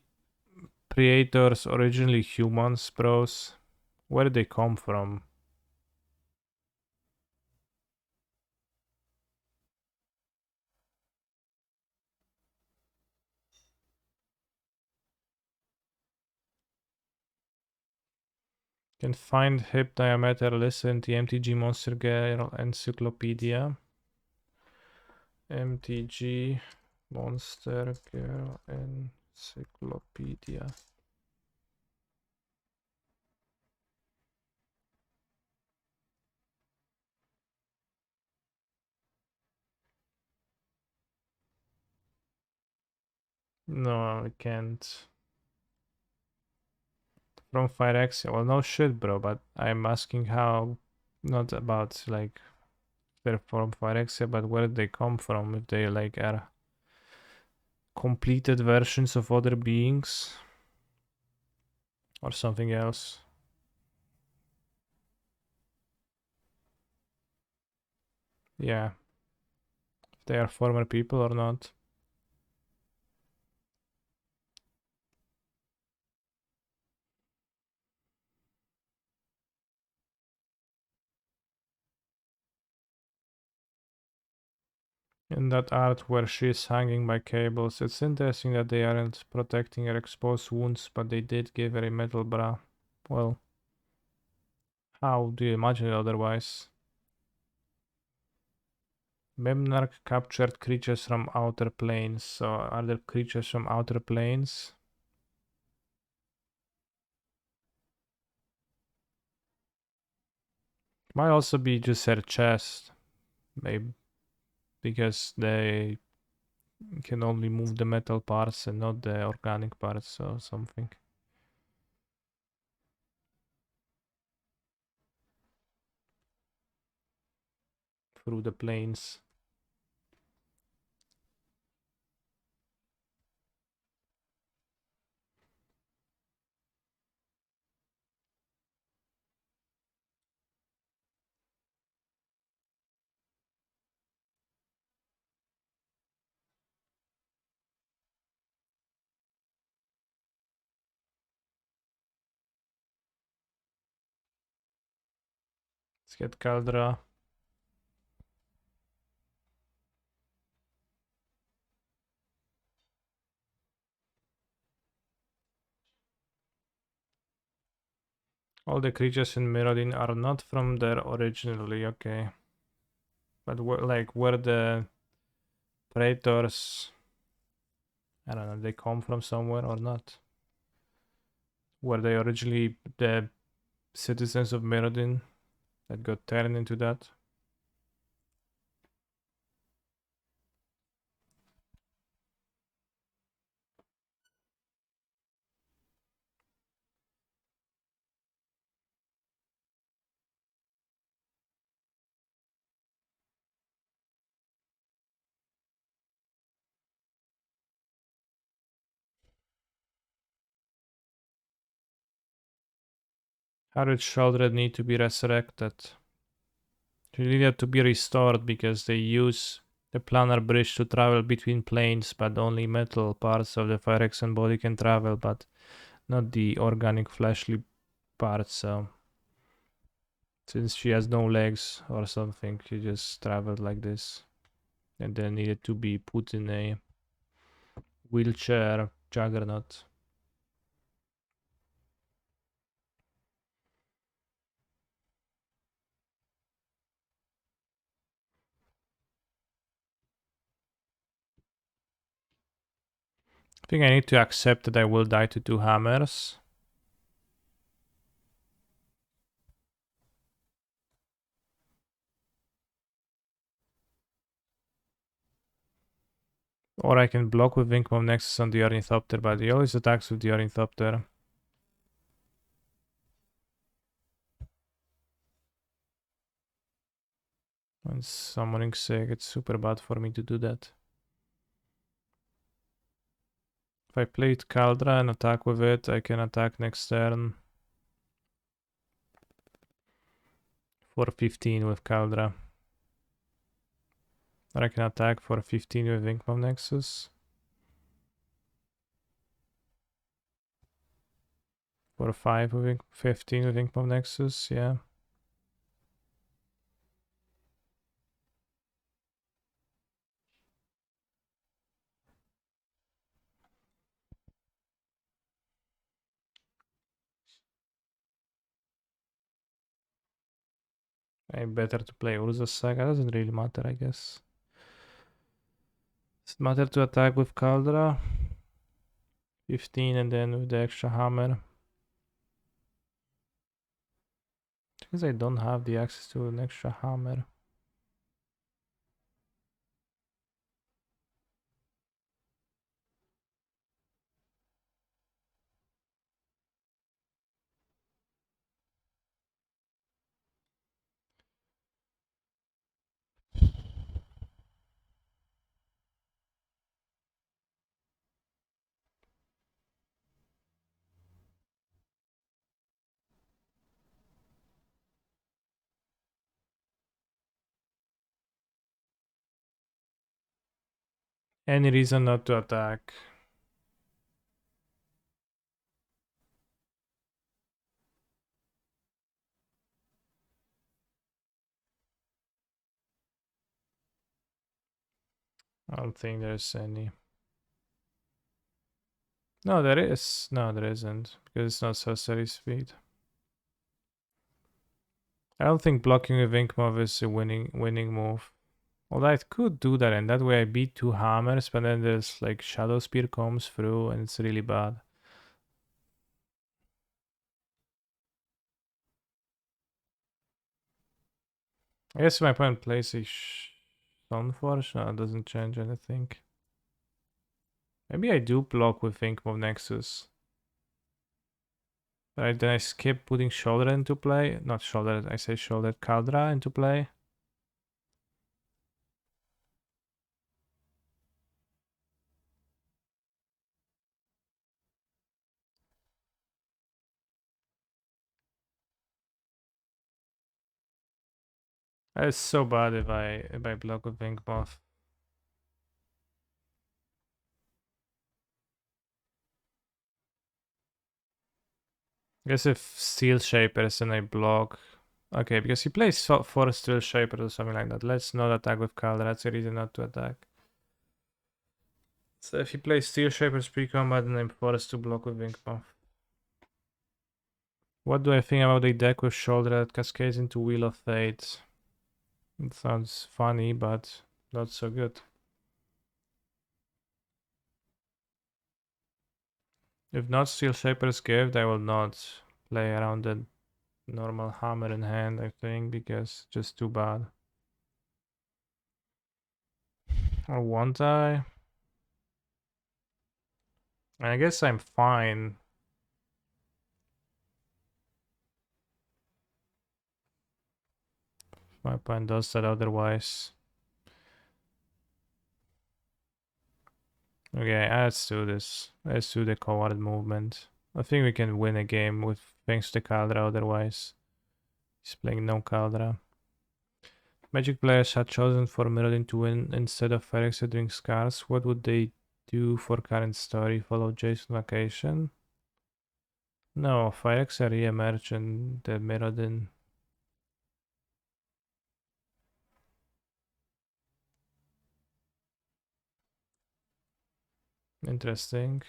creators originally humans, bros? Where did they come from? Can find hip diameter listen to MTG Monster Girl Encyclopedia. MTG Monster Girl Encyclopedia. No, I can't. From Phyrexia. Well, no shit, bro, but I'm asking how, not about, like, they're from Phyrexia, but where they come from, if they, like, are completed versions of other beings, or something else. Yeah. If they are former people or not. In that art where she is hanging by cables, it's interesting that they aren't protecting her exposed wounds, but they did give her a metal bra. Well, how do you imagine it otherwise? Memnarch captured creatures from outer planes. So are there creatures from outer planes? Might also be just her chest. Maybe because they can only move the metal parts and not the organic parts or something. Through the planes. Let's get Caldra. All the creatures in Mirrodin are not from there originally, okay. But like where the Praetors, I don't know, they come from somewhere or not? Were they originally the citizens of Mirrodin that got turned into that? How did Sheldred need to be resurrected? She needed to be restored because they use the planar bridge to travel between planes, but only metal parts of the Phyrexian body can travel, but not the organic fleshly parts, so since she has no legs or something, she just traveled like this and then needed to be put in a wheelchair juggernaut. I think I need to accept that I will die to 2 hammers. Or I can block with Wingmom Nexus on the Ornithopter, but he always attacks with the Ornithopter. When summoning sick, it's super bad for me to do that. If I played Caldra and attack with it, I can attack next turn for 15 with Caldra. Or I can attack for 15 with Wingmom Nexus. For 15 with Wingmom Nexus, yeah. Better to play Urza Saga, doesn't really matter, I guess. Does it matter to attack with Caldra? 15 and then with the extra hammer. Because I don't have the access to an extra hammer. Any reason not to attack? I don't think there's any. No, there is. No, there isn't. Because it's not sorcery speed. I don't think blocking with Ink Mob is a winning move. Although I could do that, and that way I beat 2 hammers, but then there's like Shadow Spear comes through and it's really bad. I guess my opponent plays a Stoneforge. No, it doesn't change anything. Maybe I do block with Ink Mob Nexus. Right, then I skip putting Shoulder into play. Not Shoulder, I say Shoulder Caldra into play. It's so bad if I block with Ink Mob. I guess if Steel Shapers and I block. Okay, because he plays 4 Steel Shapers or something like that. Let's not attack with Caldra, that's a reason not to attack. So if he plays Steel Shapers pre-combat, then I'm forced to block with Ink Mob. What do I think about the deck with Shoulder that cascades into Wheel of Fate? It sounds funny, but not so good. If not Steel Shaper's Gift, I will not play around the normal hammer in hand, I think, because just too bad. Or one die. I guess I'm fine. My opponent does that otherwise. Okay, let's do this. Let's do the coward movement. I think we can win a game with thanks to Caldra otherwise. He's playing no Caldra. Magic players had chosen for Merlin to win instead of Phyrex doing Scars. What would they do for current story? Follow Jason Vacation? No, Phyrex re-emerge and the Mirrodin. Interesting.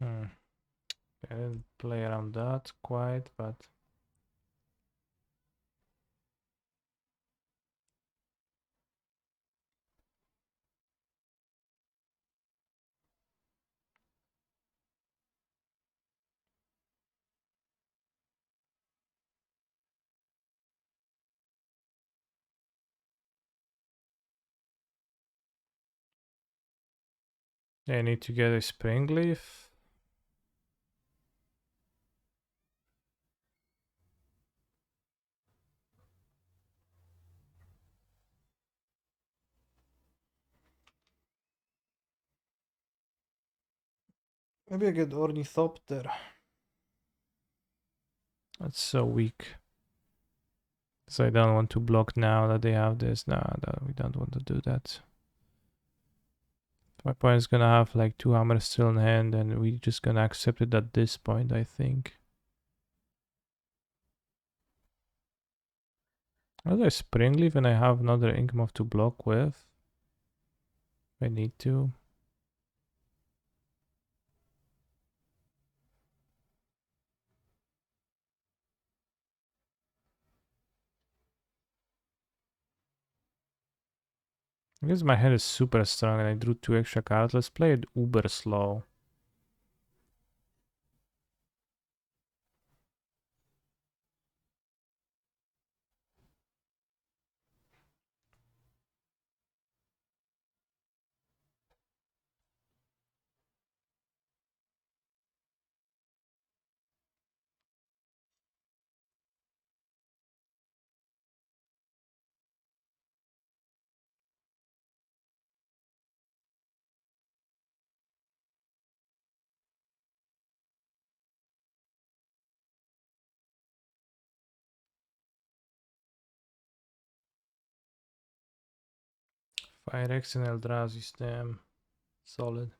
I didn't play around that quite, but I need to get a Spring Leaf. Maybe I get Ornithopter. That's so weak. So I don't want to block now that they have this. No, we don't want to do that. My opponent's gonna have like 2 hammers still in hand, and we just gonna accept it at this point, I think. How do I spring leaf when I have another Inkmoth to block with? I need to. I guess my hand is super strong and I drew 2 extra cards. Let's play it uber slow. Firex and Eldrazi's damn solid.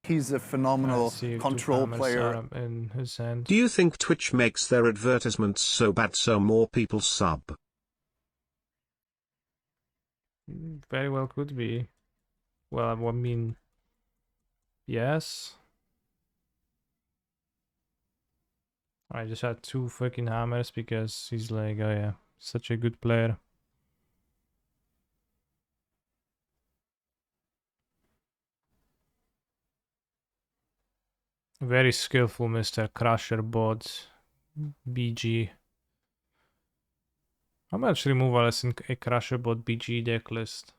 He's a I phenomenal see 2 control hammers player. are in his hand. Do you think Twitch makes their advertisements so bad so more people sub? Very well could be. Well, I mean, yes. I just had 2 fucking hammers because he's like, oh yeah, such a good player. Very skillful Mr. Crusher bot. BG. How much removal is in a Crusher bot BG deck list?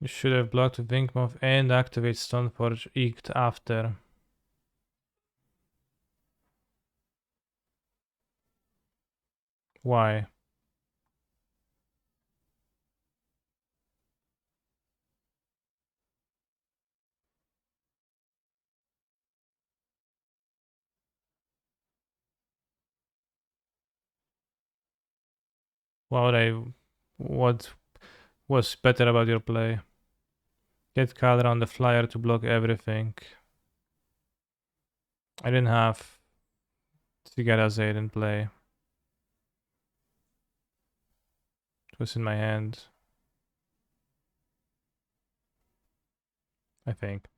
You should have blocked with Winkmoth and activate Stoneforge Inked after. Why? What was better about your play? Get color on the flyer to block everything. I didn't have Cigarra Zaid in play. It was in my hand. I think.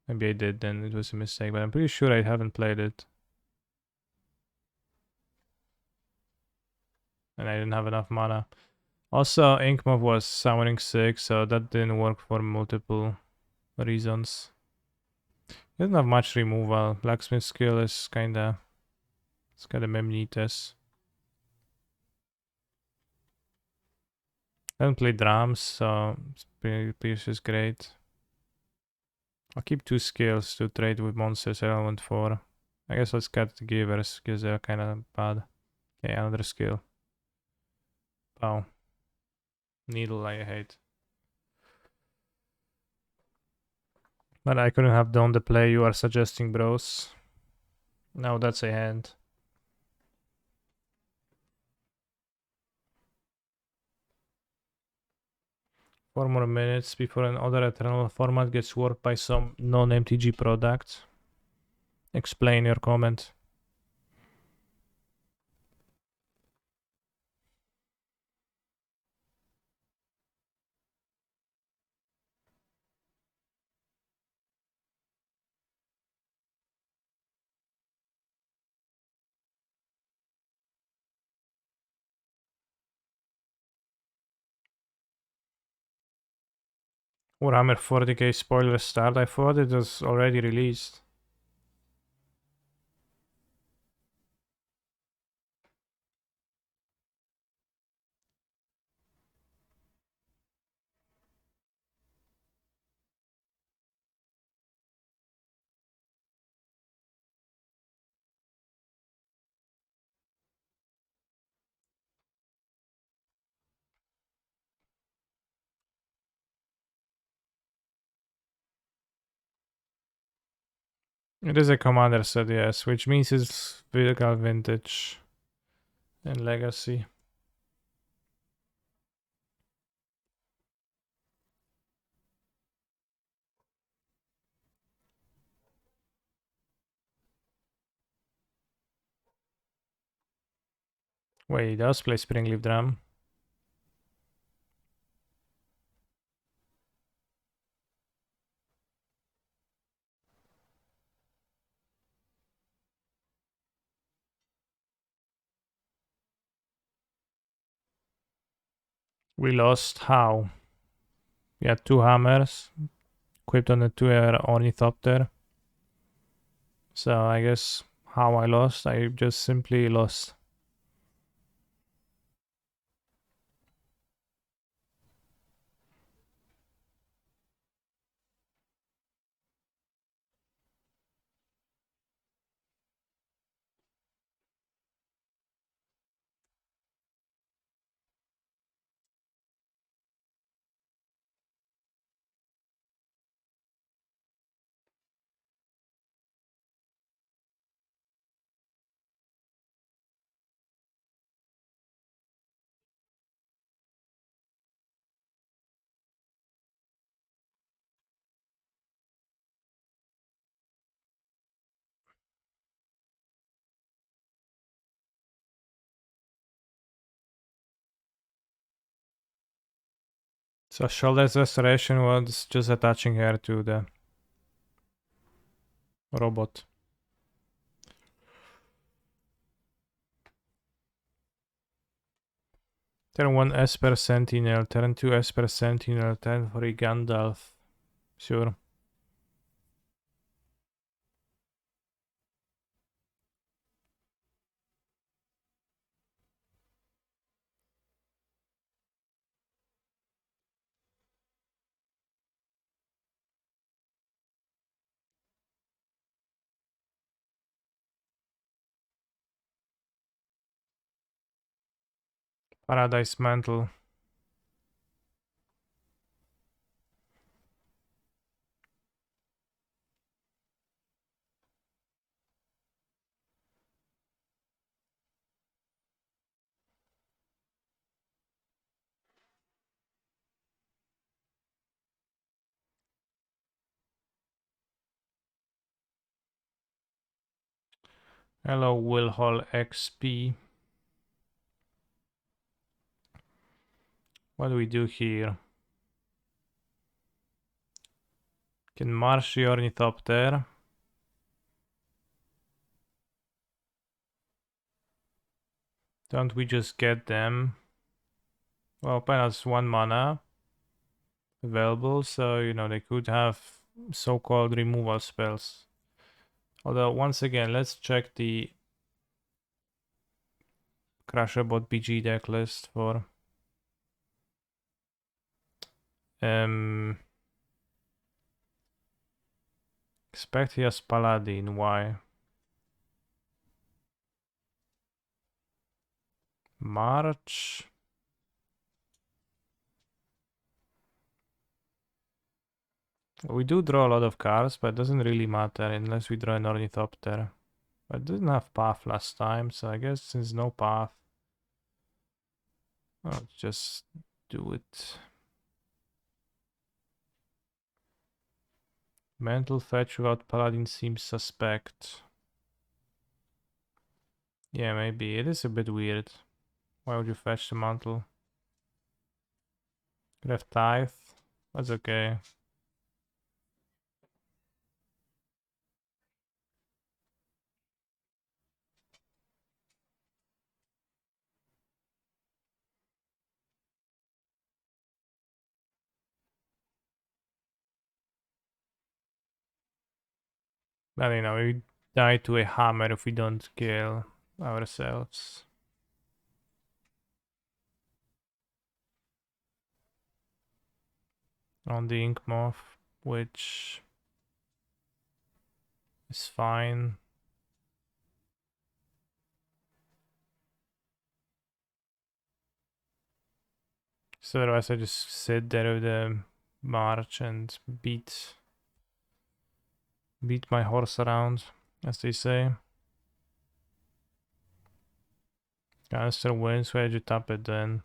Maybe I did, then it was a mistake, but I'm pretty sure I haven't played it. And I didn't have enough mana. Also, Inkmoth was summoning 6, so that didn't work for multiple reasons. He doesn't have much removal. Blacksmith skill is kinda... It's kinda memnitas. I haven't played drums, so Pierce is great. I'll keep 2 skills to trade with monsters I don't want 4. I guess let's cut the givers, because they're kinda bad. Okay, another skill. Wow. Needle I hate. But I couldn't have done the play you are suggesting, bros. Now that's a hand. Four more minutes before another Eternal format gets warped by some non-MTG product. Explain your comment. Warhammer 40k spoiler start. I thought it was already released. It is a commander set, yes, which means it's physical vintage and legacy. Wait, he does play Springleaf Drum. We lost how? We had 2 hammers equipped on the 2 ornithopter. So I guess how I lost, I just simply lost. So Shoulder's Restoration was just attaching her to the robot. Turn 1 Esper Sentinel, turn 2 Esper Sentinel, turn 3 Gandalf. Sure. Paradise Mantle. Hello, Will Hall XP. What do we do here? Can march the ornithopter. Don't we just get them? Well, Pen has 1 mana available, so you know they could have so-called removal spells. Although once again, let's check the Crusherbot BG deck list for Expectias Paladin. Why? March. We do draw a lot of cards, but it doesn't really matter unless we draw an ornithopter. But it didn't have path last time, so I guess since no path, I'll just do it. Mental fetch without paladin seems suspect. Yeah, maybe. It is a bit weird. Why would you fetch the mantle? Could have tithe. That's okay. But you know, we die to a hammer if we don't kill ourselves. On the ink moth, which is fine. So otherwise I just sit there with the march and beat beat my horse around, as they say. Canister wins, where'd you tap it then?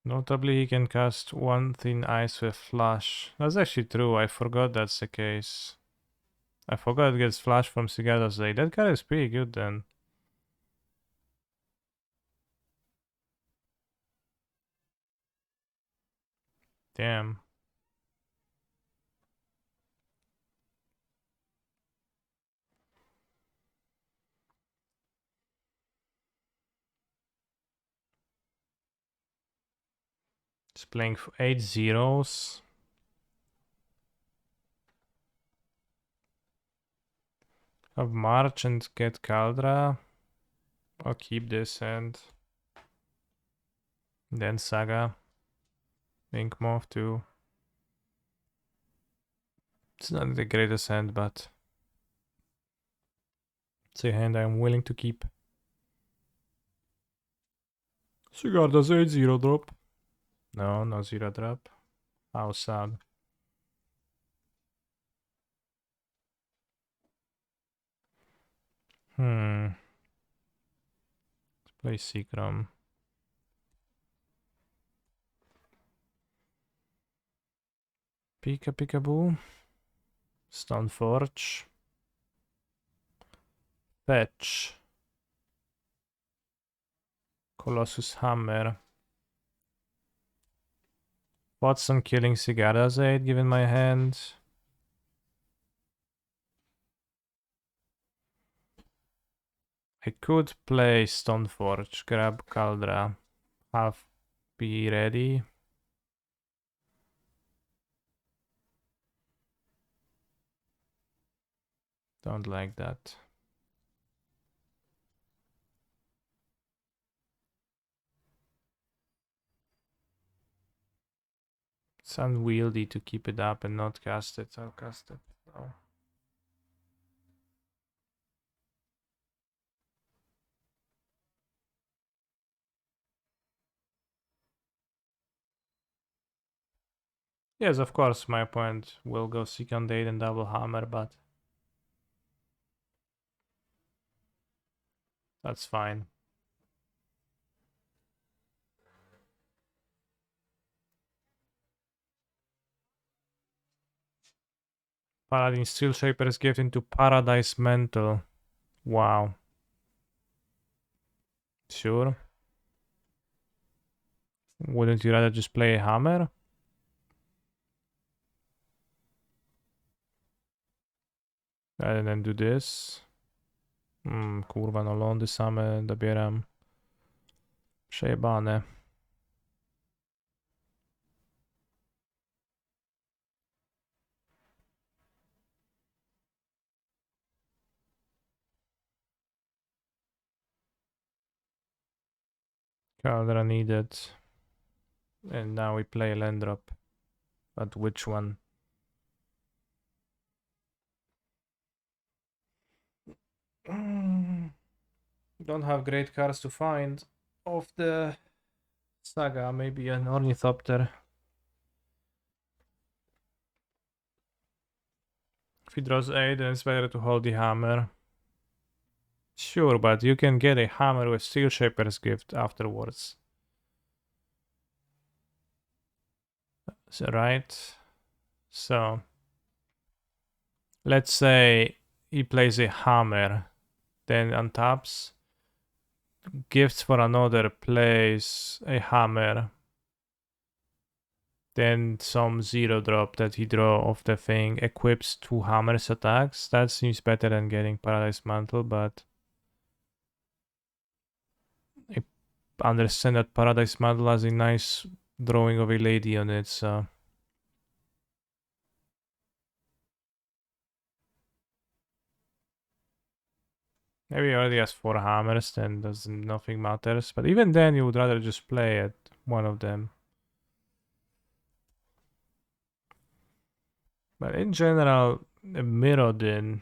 Notably, he can cast one thin ice with flash. That's actually true, I forgot that's the case. I forgot it gets flash from Cigarda's Day. That card is pretty good then. Damn. It's playing for 8 zeros. Have March and get Caldra. I'll keep this and then Saga. Ink Moth too. It's not the greatest hand, but it's a hand I'm willing to keep. Cigarda's 8-0 drop. No, no 0 drop. How sad. Let's play Seacrom. Pika Pikaboo. Stoneforge. Fetch. Colossus Hammer. Watson killing Cigarda's 8 given my hand. I could play Stoneforge, grab Caldra, have be ready. Don't like that. It's unwieldy to keep it up and not cast it. I'll cast it. No. Yes, of course, my opponent will go second 8 and double hammer, but that's fine. Paladin Steel Shaper's Gift into Paradise Mantle. Wow. Sure. Wouldn't you rather just play a hammer? Rather than do this. Kurwa, no lądy same dobieram. Przejebane. Caldra needed. And now we play land drop. But which one? Don't have great cards to find. Of the Saga, maybe an Ornithopter. If he draws 8, then it's better to hold the hammer. Sure, but you can get a hammer with Steel Shaper's Gift afterwards. So, right? So, let's say he plays a hammer, then untaps, gifts for another, plays a hammer, then some 0 drop that he draw off the thing, equips 2 hammers attacks. That seems better than getting Paradise Mantle, but I understand that Paradise Mantle has a nice drawing of a lady on it, so maybe he already has 4 hammers, then nothing matters. But even then, you would rather just play at one of them. But in general, the Mirrodin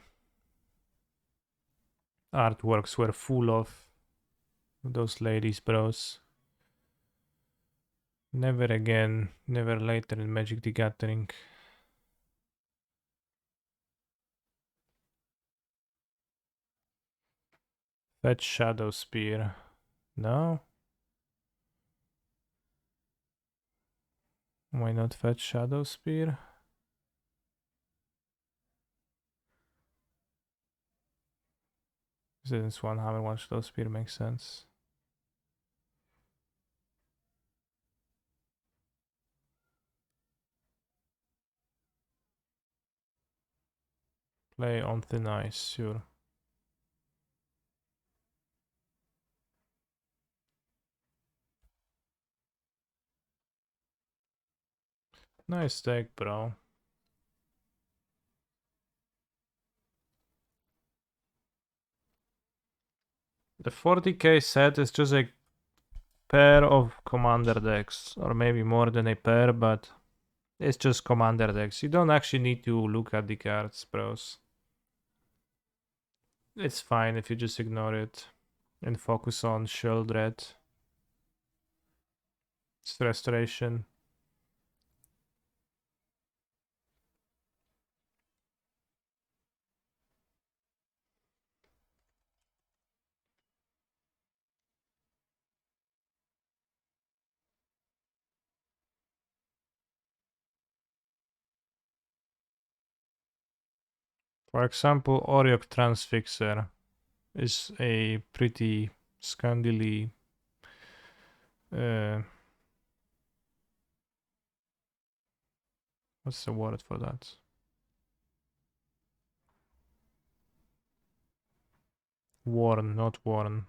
artworks were full of those ladies, bros. Never again. Never later in Magic the Gathering. Fetch Shadow Spear. No? Why not fetch Shadow Spear? Since one hammer, one Shadow Spear makes sense. Play on thin ice, sure. Nice deck, bro. The 40k set is just a pair of commander decks, or maybe more than a pair, but it's just commander decks. You don't actually need to look at the cards, bros. It's fine if you just ignore it and focus on Sheoldred. It's restoration. For example, Oriok Transfixer is a pretty scandally what's the word for that? Worn, not worn.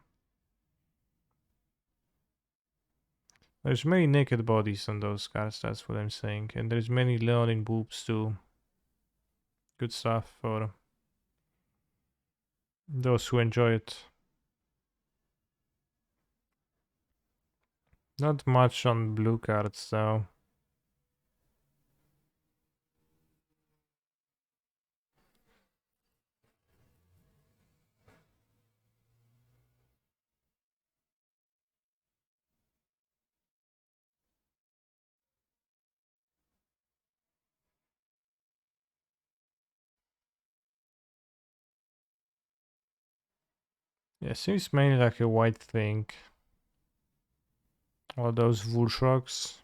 There's many naked bodies on those cards, that's what I'm saying. And there's many leonin boobs too. Good stuff for those who enjoy it. Not much on blue cards though. Yeah, seems mainly like a white thing. All those Vulshrogs.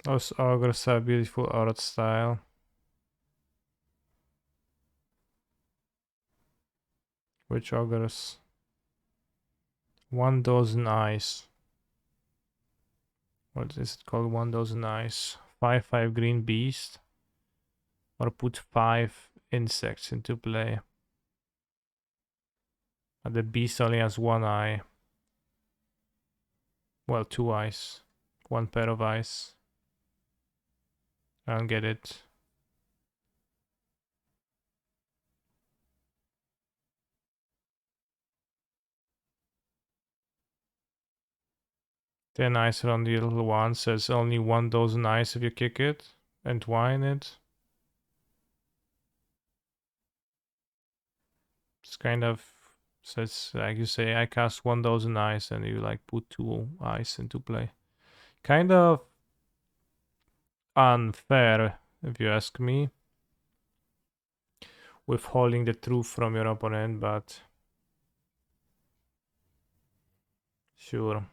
Those ogres have beautiful art style. Which ogres? 1,000 eyes. What is it called? 1,000 eyes. 5/5 green beast. Or put 5 insects into play. And the beast only has 1 eye. Well, 2 eyes. 1 pair of eyes. I don't get it. Ten eyes on the little one says only 1,000 eyes if you kick it and twine it. It's kind of says like you say I cast 1,000 eyes and you like put 2 eyes into play. Kind of unfair if you ask me. Withholding the truth from your opponent, but sure.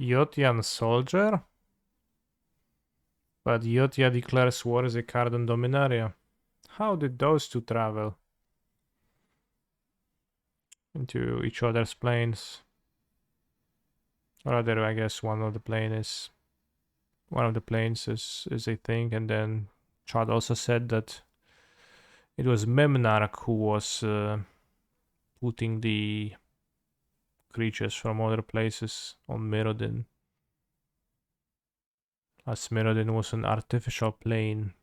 Yotian Soldier? But Yotia declares war as a card on Dominaria. How did those two travel? into each other's planes. Or rather, I guess one of the planes is a thing, and then Chad also said that it was Memnarch who was putting the creatures from other places on Mirrodin. As Mirrodin was an artificial plane.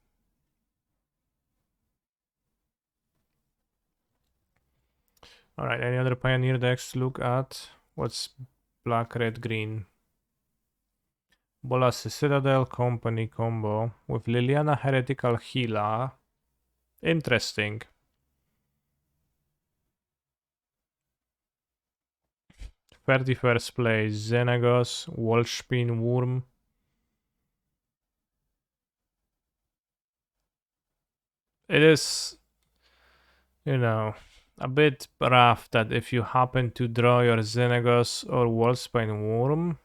Alright, any other Pioneer decks to look at? What's black, red, green? Bolas Citadel Company combo with Liliana Heretical Healer. Interesting. First place, Xenagos, Wolfspin Worm. It is, you know, a bit rough that if you happen to draw your Xenagos or Wolfspine Worm,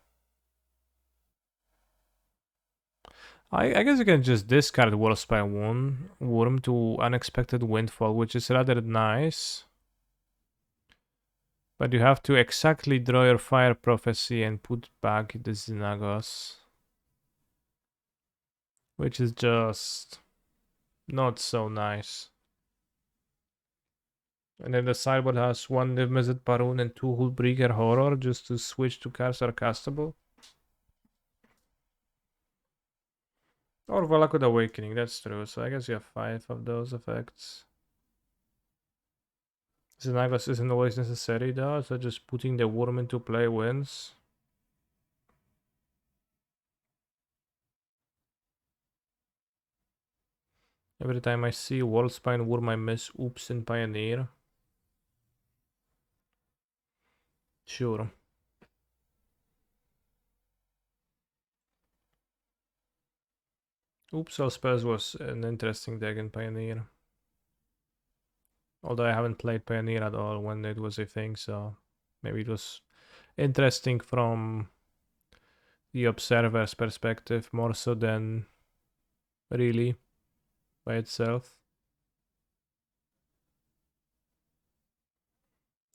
I guess you can just discard Wolfspine Worm to Unexpected Windfall, which is rather nice. But you have to exactly draw your Fire Prophecy and put back the Xenagos. Which is just not so nice. And then the sideboard has 1 Niv-Mizzet Parun and 2 Hullbreaker Horror just to switch to cards that are castable. Or Valakut Awakening, that's true. So I guess you have 5 of those effects. Xenagos isn't always necessary though, so just putting the worm into play wins. Every time I see Worldspine Worm I miss Oops in Pioneer. Sure. Oops All Spells was an interesting deck in Pioneer. Although I haven't played Pioneer at all when it was a thing, so maybe it was interesting from the observer's perspective more so than really by itself.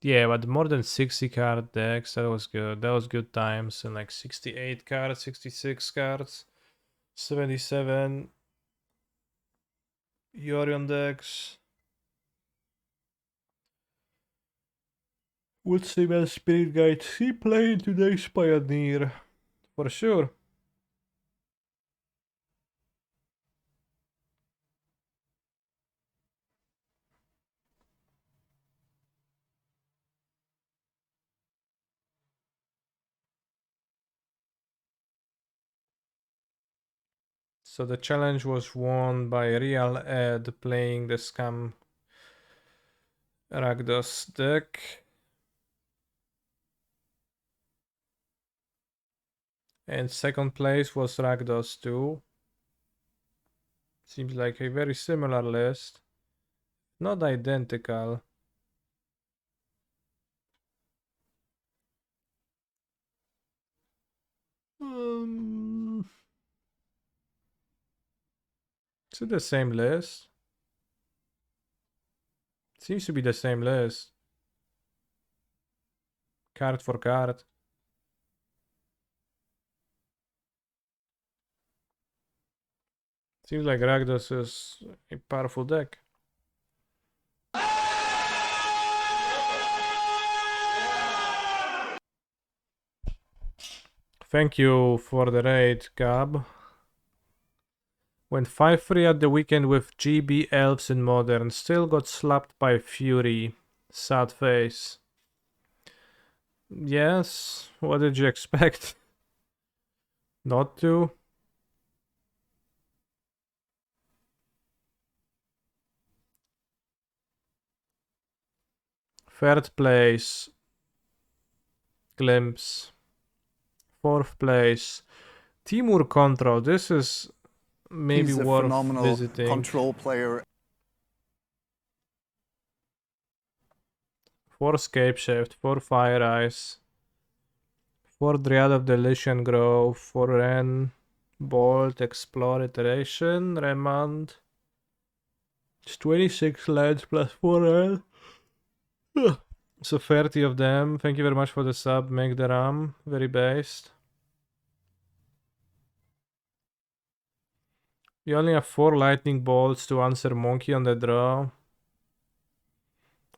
Yeah, but more than 60 card decks, that was good. That was good times. And like 68 cards, 66 cards, 77 Yorion decks. Would Seaman Spirit Guide see play in today's Pioneer? For sure. So the challenge was won by Real Ed playing the Scam Rakdos deck. And second place was Rakdos 2. Seems like a very similar list. Not identical. Is it the same list? Seems to be the same list. Card for card. Seems like Rakdos is a powerful deck. Thank you for the raid, Gab. Went 5-3 at the weekend with GB, Elves, and Modern. Still got slapped by Fury. Sad face. Yes, what did you expect? Not to? Third place, Glimpse. Fourth place, Timur Control. This is maybe He's a worth phenomenal visiting. control player. 4 Scape Shift, 4 Fire Eyes, 4 Dryad of the Lycian Grove, 4 Ren, Bolt, Explore, Iteration, Remand. It's 26 lands plus 4 Ren. So 30 of them. Thank you very much for the sub. Make the RAM. Very based. You only have 4 lightning bolts to answer monkey on the draw.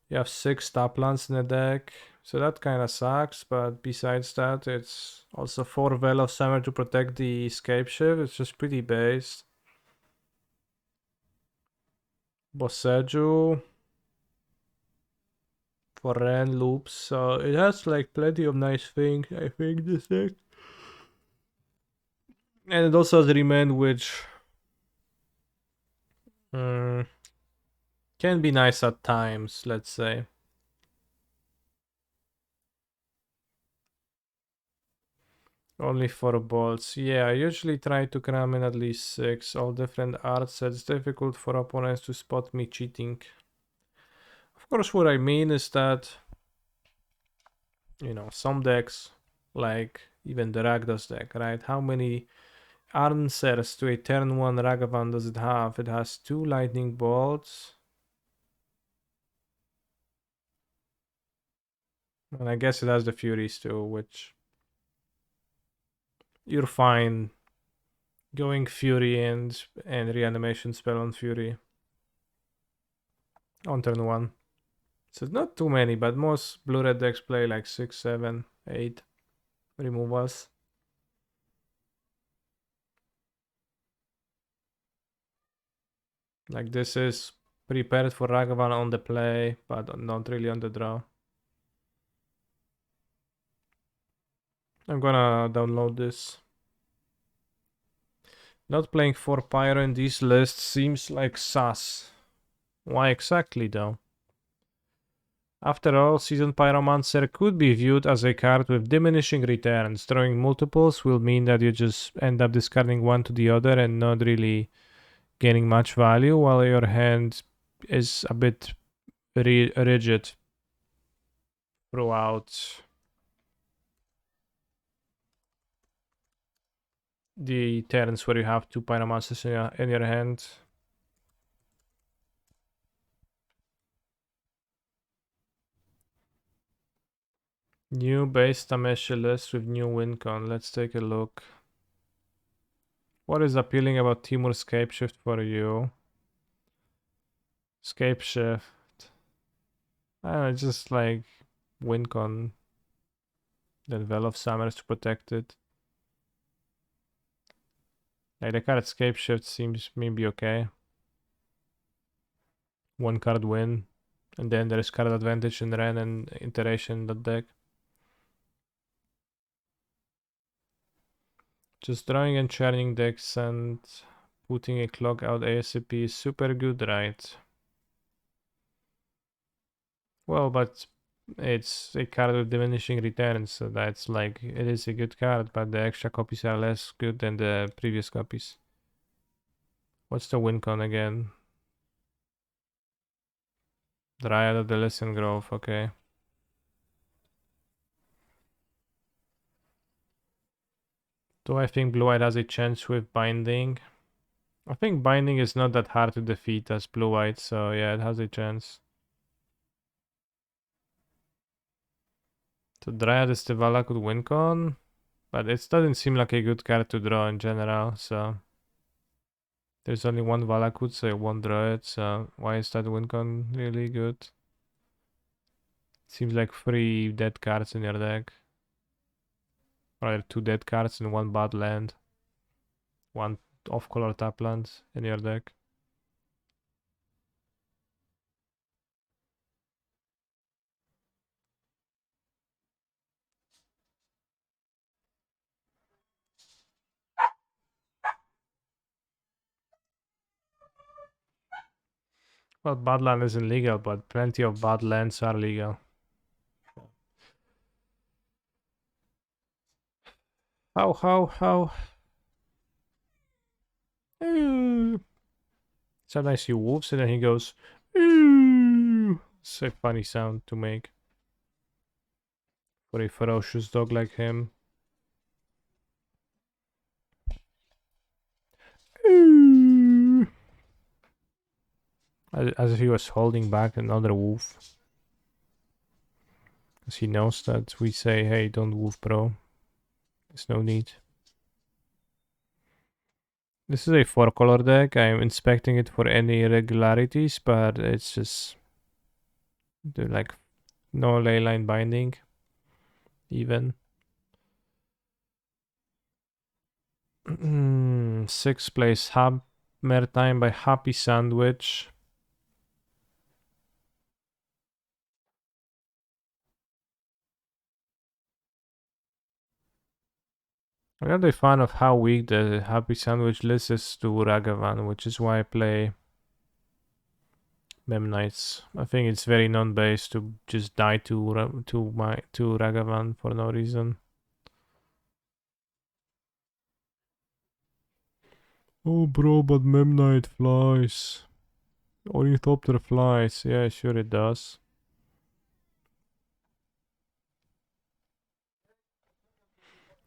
You have 6 top lands in the deck. So that kind of sucks, but besides that, it's also 4 Veil of Summer to protect the escape shift. It's just pretty based. Boseju for Ren loops. So it has like plenty of nice things, I think, this deck. And it also has Remand, which can be nice at times, let's say. Only 4 bolts. Yeah, I usually try to cram in at least 6. All different art sets. Difficult for opponents to spot me cheating. Of course, what I mean is that, you know, some decks, like even the Rakdos deck, right? How many answers to a turn 1 Ragavan does it have? It has 2 lightning bolts. And I guess it has the Furies too, which you're fine going Fury and reanimation spell on Fury on turn 1. So not too many, but most blue-red decks play like 6, 7, 8 removals. Like this is prepared for Ragavan on the play, but not really on the draw. I'm gonna download this. Not playing for Pyro in these lists seems like sus. Why exactly though? After all, Seasoned Pyromancer could be viewed as a card with diminishing returns. Drawing multiples will mean that you just end up discarding one to the other and not really gaining much value, while your hand is a bit rigid throughout the turns where you have 2 Pyromancers in your hand. New base Tameshi list with new WinCon. Let's take a look. What is appealing about Timur Scapeshift for you? Scapeshift. I don't know, just like WinCon. Then Veil of Summers to protect it. Like the card Scapeshift seems maybe okay. 1 card win. And then there is card advantage in Ren and iteration in that deck. Just drawing and churning decks and putting a clock out ASAP is super good, right? Well, but it's a card with diminishing returns, so that's like, it is a good card, but the extra copies are less good than the previous copies. What's the win con again? Dryad of the Listen Grove, okay. Do I think Blue-White has a chance with Binding? I think Binding is not that hard to defeat as Blue-White, so yeah, it has a chance. So Dryad is the Valakut win con, but it doesn't seem like a good card to draw in general, so... There's only one Valakut, so it won't draw it, so why is that win con really good? Seems like 3 dead cards in your deck. Rather 2 dead cards and 1 bad land. 1 off-color tap land in your deck. Well, bad land isn't legal, but plenty of bad lands are legal. How? Sometimes he wolves and then he goes. It's a funny sound to make for a ferocious dog like him. As if he was holding back another wolf. Because he knows that we say, hey, don't wolf pro. There's no need. This is a 4-color deck. I'm inspecting it for any irregularities, but it's just like no leyline binding even. 6th place, Hammer Time by Happy Sandwich. I'm not a fan of how weak the Happy Sandwich list is to Ragavan, which is why I play Mem Knights. I think it's very non-based to just die to Ragavan for no reason. Oh bro, but Mem Knight flies. Ornithopter flies. Yeah, sure it does.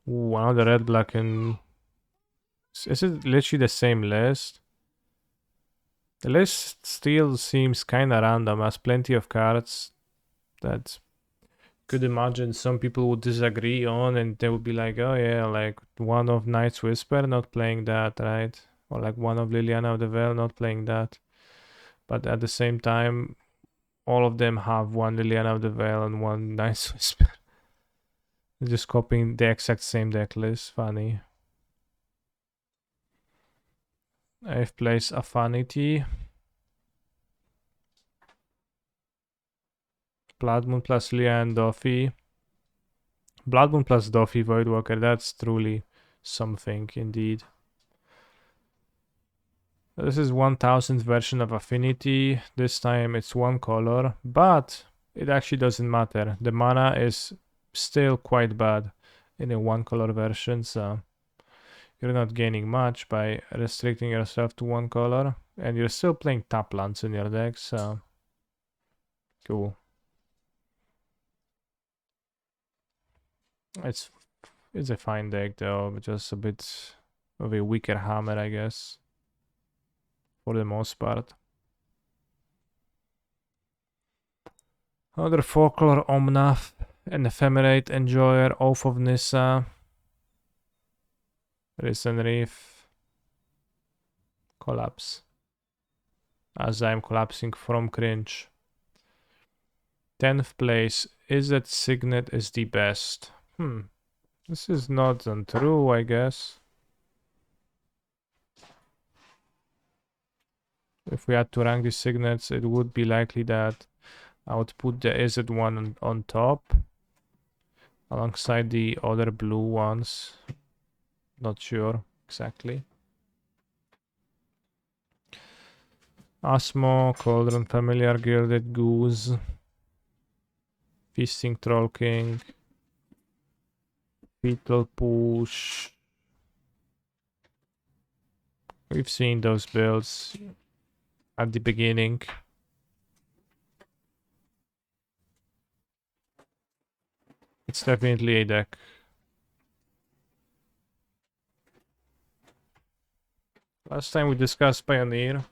Ooh, another red, black, and... Is it literally the same list? The list still seems kinda random, has plenty of cards that could imagine some people would disagree on, and they would be like, oh yeah, like one of Night's Whisper, not playing that, right? Or like one of Liliana of the Veil, not playing that. But at the same time, all of them have one Liliana of the Veil and one Night's Whisper. Just copying the exact same deck list. Funny. 8th place, Affinity. Blood Moon plus Leah and Doffy. Blood Moon plus Doffy Voidwalker. That's truly something indeed. This is 1000th version of Affinity. This time it's 1 color, but it actually doesn't matter. The mana is still quite bad in a 1 color version, so you're not gaining much by restricting yourself to 1 color, and you're still playing tap lands in your deck, so cool. It's a fine deck though, but just a bit of a weaker hammer, I guess, for the most part. Another 4-color Omnath, an Ephemerate Enjoyer, Oath of Nissa, Risen Reef, Collapse. As I'm collapsing from cringe. 10th place, is that Signet is the best? This is not untrue, I guess. If we had to rank the Signets, it would be likely that I would put the Izzet one on top, alongside the other blue ones. Not sure exactly. Asmo, Cauldron Familiar, Gilded Goose, Feasting Troll King, Fetal Push. We've seen those builds at the beginning. It's definitely a deck. Last time we discussed Pioneer,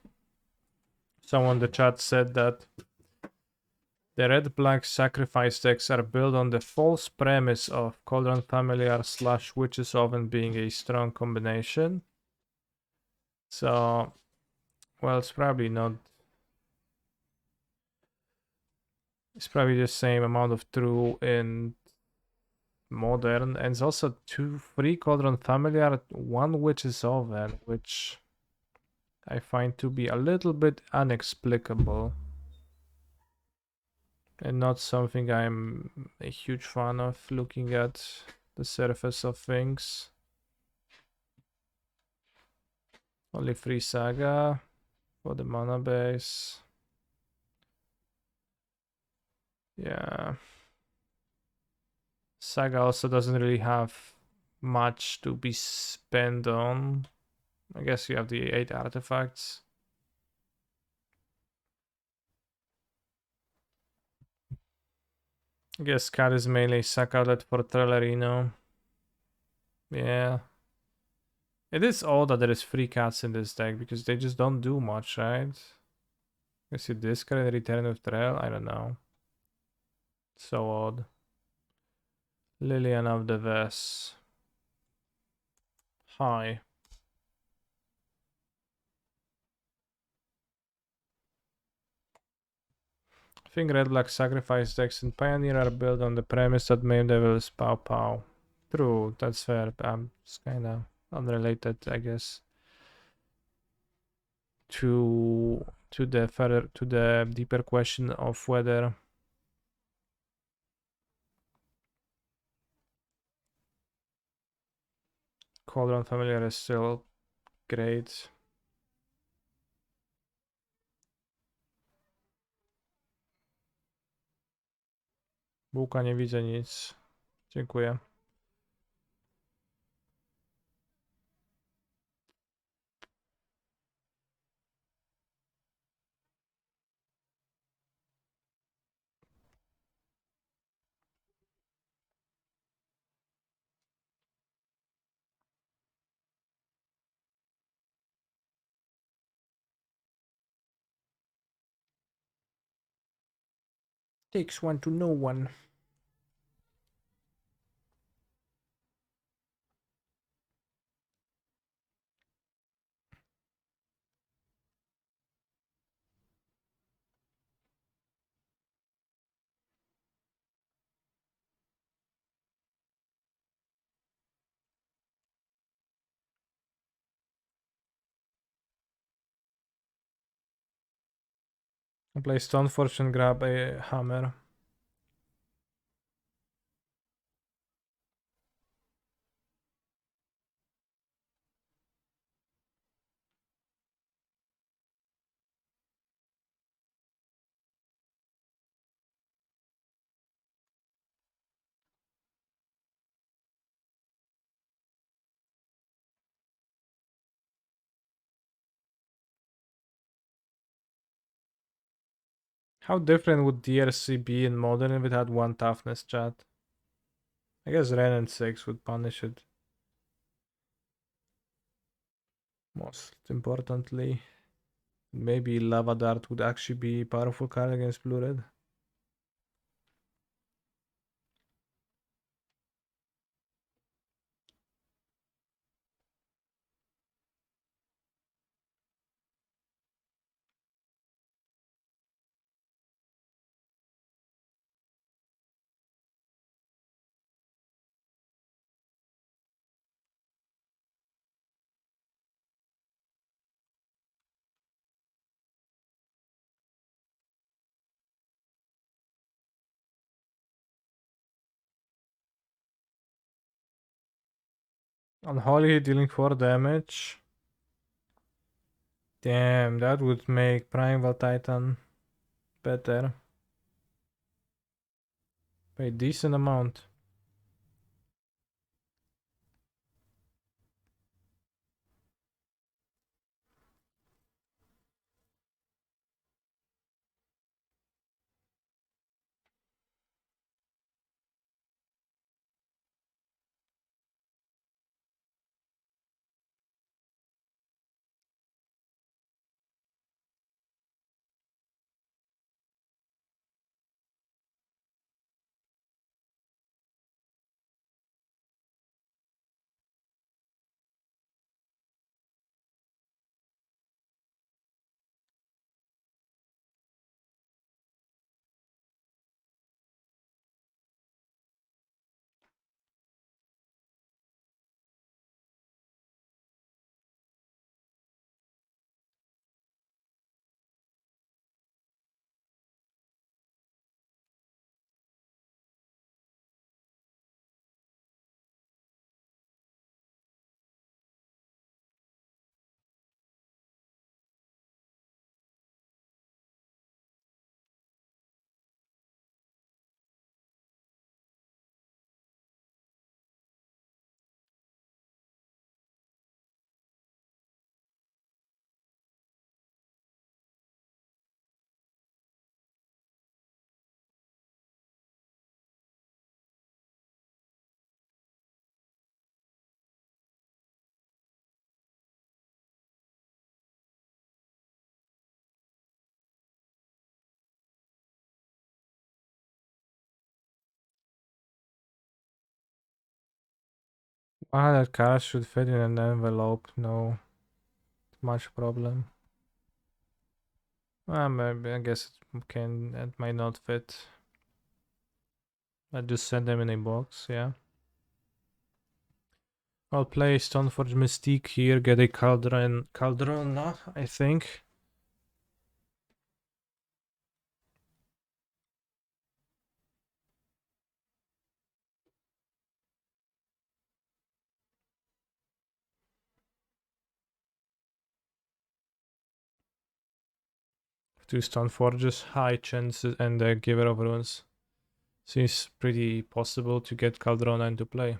someone in the chat said that the red-black sacrifice decks are built on the false premise of Cauldron Familiar / Witch's Oven being a strong combination. So, well, it's probably not. It's probably the same amount of true in modern, and it's also 3 Cauldron Familiar, 1 Witch's Oven, which I find to be a little bit inexplicable. And not something I'm a huge fan of looking at the surface of things. Only 3 Saga for the mana base. Yeah. Saga also doesn't really have much to be spent on. I guess you have the 8 artifacts. I guess Cat is mainly sack outlet for Trellerino. Yeah. It is odd that there is 3 cats in this deck because they just don't do much, right? Guess you discard and return with Trell? I don't know. So odd. Lillian of the West. Hi. I think Red Black Sacrifice decks in Pioneer are built on the premise that Main Devil is Pow Pow. True, that's fair. It's kinda unrelated, I guess. To the deeper question of whether Cauldron Familiar is still great. Bułka, nie widzę nic. Dziękuję. Takes one to know one. I play Stoneforge and grab a hammer. How different would DRC be in Modern if it had one toughness, chat? I guess Ren and 6 would punish it. Most importantly, maybe Lava Dart would actually be a powerful card against Blue Red. Unholy dealing 4 damage. Damn, that would make Primeval Titan better. By a decent amount. That card should fit in an envelope, no much problem. Maybe, I guess it might not fit. I just send them in a box, yeah. I'll play Stoneforge Mystique here, get a Caldrona, I think. Two Stoneforges, high chances, and a Giver of Runes. Seems pretty possible to get Caldrona into play.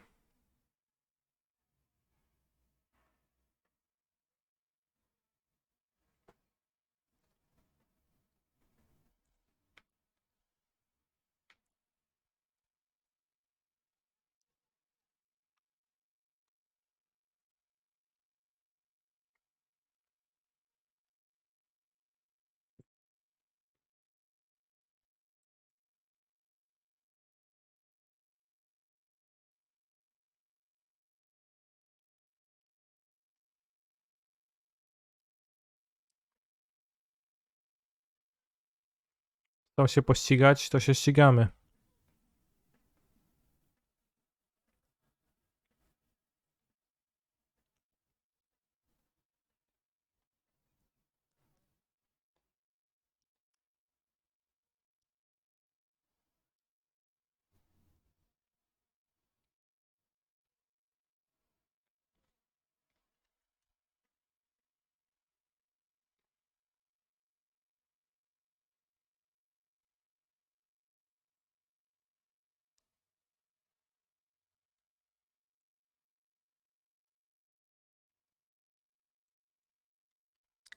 Chcą się pościgać, to się ścigamy.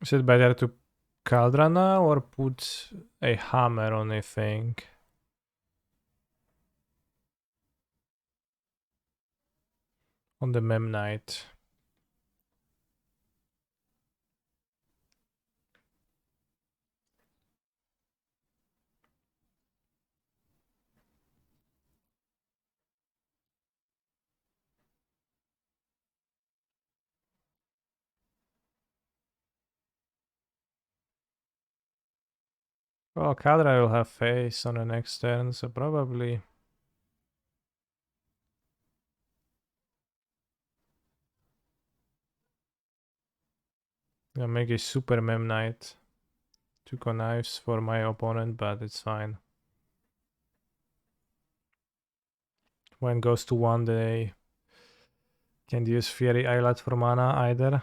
Is it better to Caldrona or put a hammer on a thing? On the Memnite. Well, Caldra will have face on the next turn, so probably... I'll make a super Memnite. Two connives for my opponent, but it's fine. When it goes to 1, they can't use Fiery Islet for mana either.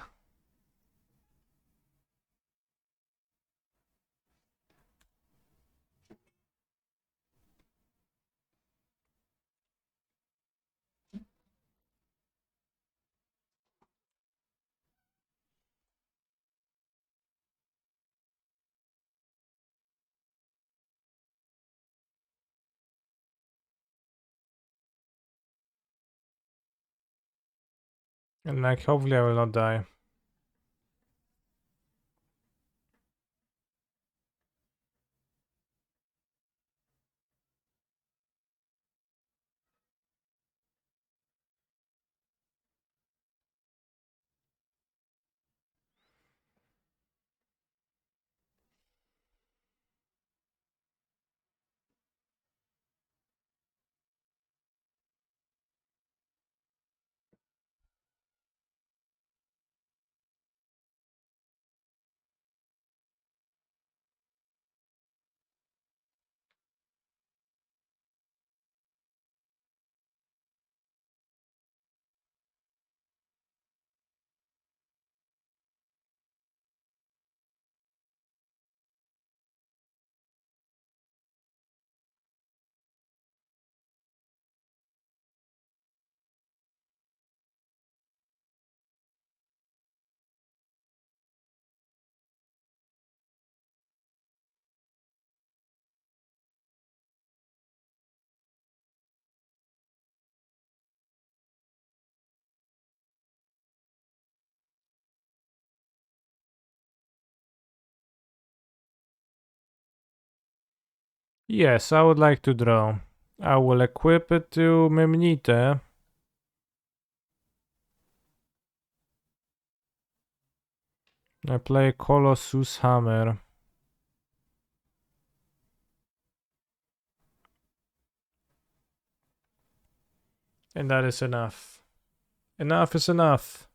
And like, hopefully I will not die. Yes, I would like to draw. I will equip it to Memnite. I play Colossus Hammer. And that is enough. Enough is enough.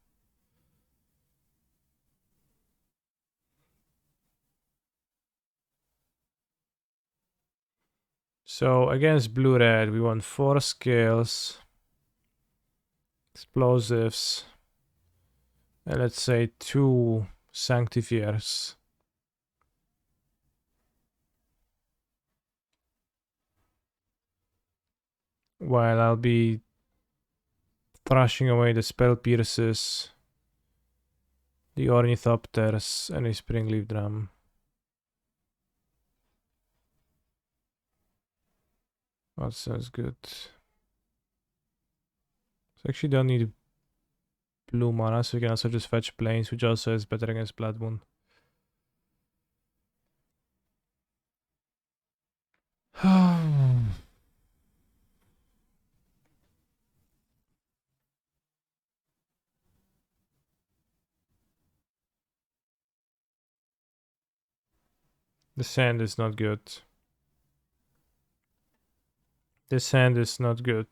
So against blue-red, we want 4 skills, explosives, and let's say 2 sanctifiers. While I'll be thrashing away the spell pierces, the ornithopters, and a springleaf drum. That sounds good. So actually don't need blue mana, so we can also just fetch planes, which also is better against Blood Moon. The sand is not good. The sand is not good.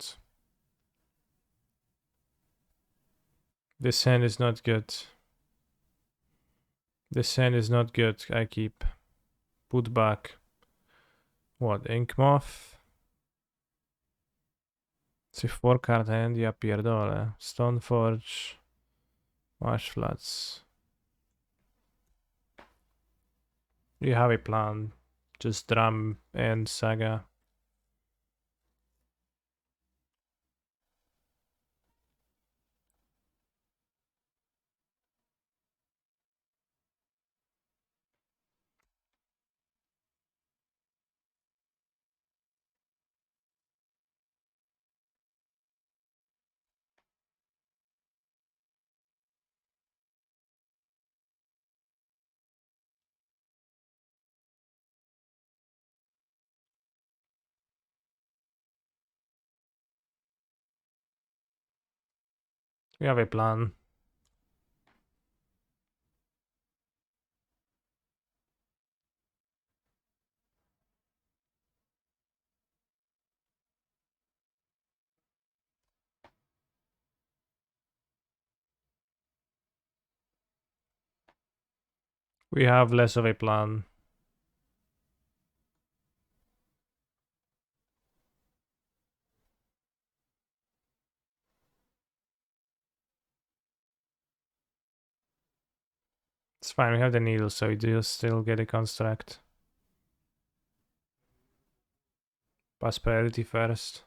The sand is not good. The sand is not good. I keep. Put back. What? Ink Moth? It's a 4-card hand, ja pierdolę. Stoneforge. Ash Flats. You have a plan. Just drum and saga. We have a plan. We have less of a plan. It's fine, we have the needle, so we do still get a construct. Prosperity first.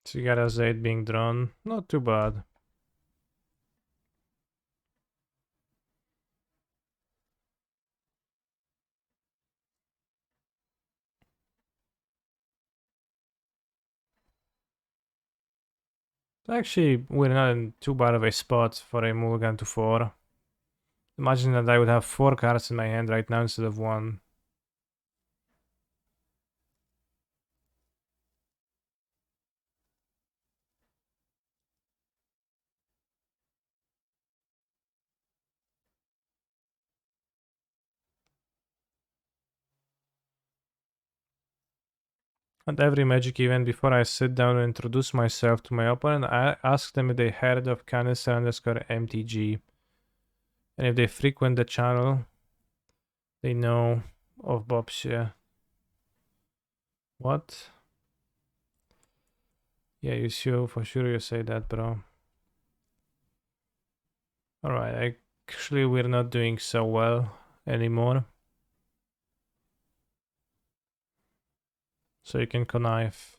So you got a Z being drawn. Not too bad. Actually, we're not in too bad of a spot for a mulligan to 4. Imagine that I would have 4 cards in my hand right now instead of 1. At every Magic event, before I sit down and introduce myself to my opponent, I ask them if they heard of canister_MTG. And if they frequent the channel, they know of Bob's. Yeah. What? Yeah, you sure, for sure you say that, bro. Alright, actually we're not doing so well anymore. So you can connive.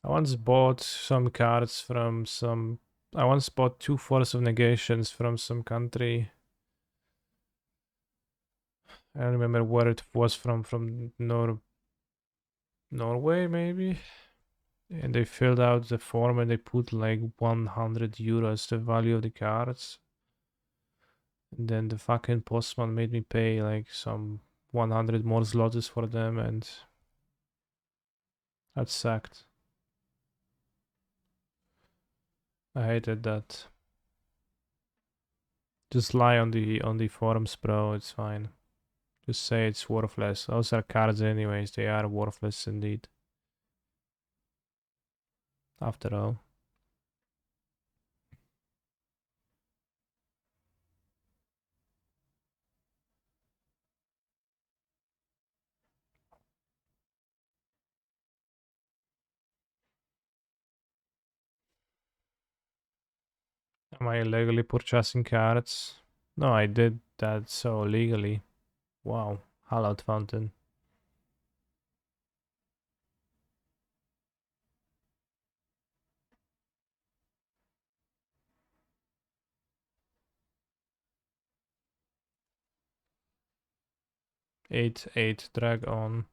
I once bought some cards from some... I once bought 2 Force of Negations from some country. I don't remember where it was from Norway maybe? And they filled out the form and they put like 100 euros, the value of the cards. And then the fucking postman made me pay like some 100 more zlotys for them, and that sucked. I hated that. Just lie on the forums, bro, it's fine. Just say it's worthless. Those are cards anyways, they are worthless indeed. After all. Am I illegally purchasing cards? No, I did that so legally. Wow, Hallowed Fountain. Eight drag on.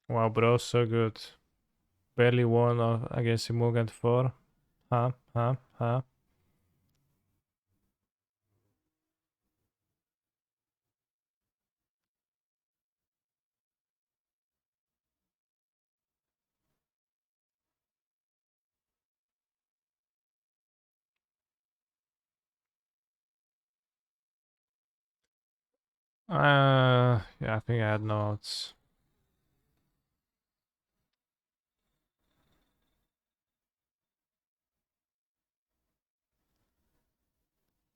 Wow, bro, so good. Barely won against Imogan 4. Huh? Yeah, I think I had notes.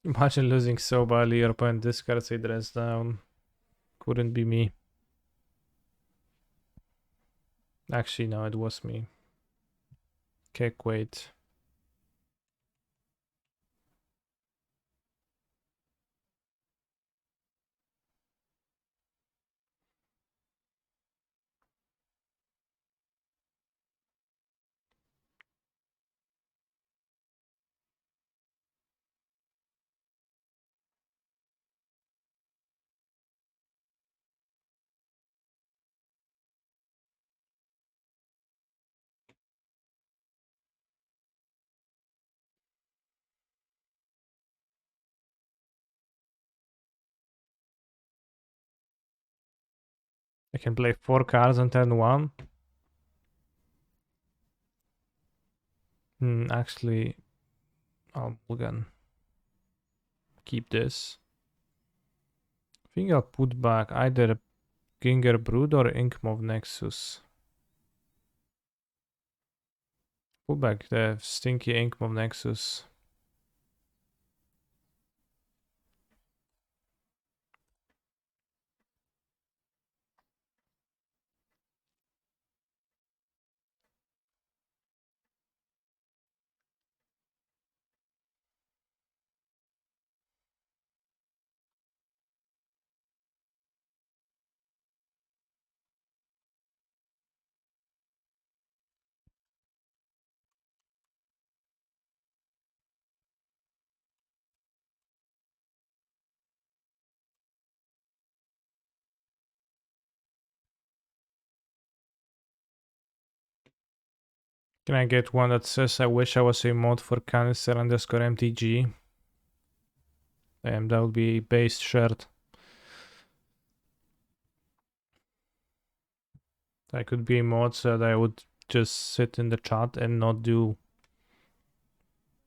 Imagine losing so badly your opponent discards a dress down. Couldn't be me. Actually, no, it was me. Kick weight. I can play 4 cards on turn 1. Actually, I'll mulligan. Keep this. I think I'll put back either Ginger Brood or Inkmoth Nexus. Put back the stinky Inkmoth Nexus. Can I get one that says I wish I was a mod for canister underscore MTG? That would be based shirt. I could be a mod so that I would just sit in the chat and not do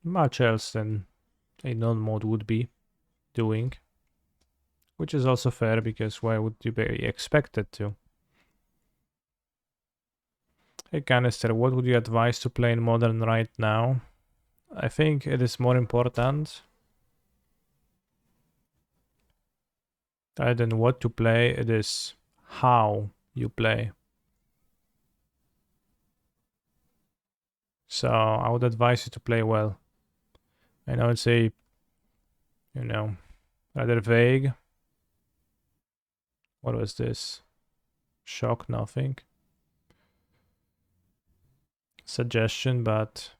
much else than a non-mod would be doing. Which is also fair, because why would you be expected to? Hey Canister, what would you advise to play in Modern right now? I think it is more important than what to play, it is how you play. So I would advise you to play well. I know it's a, rather vague. What was this? Shock, nothing. Suggestion, but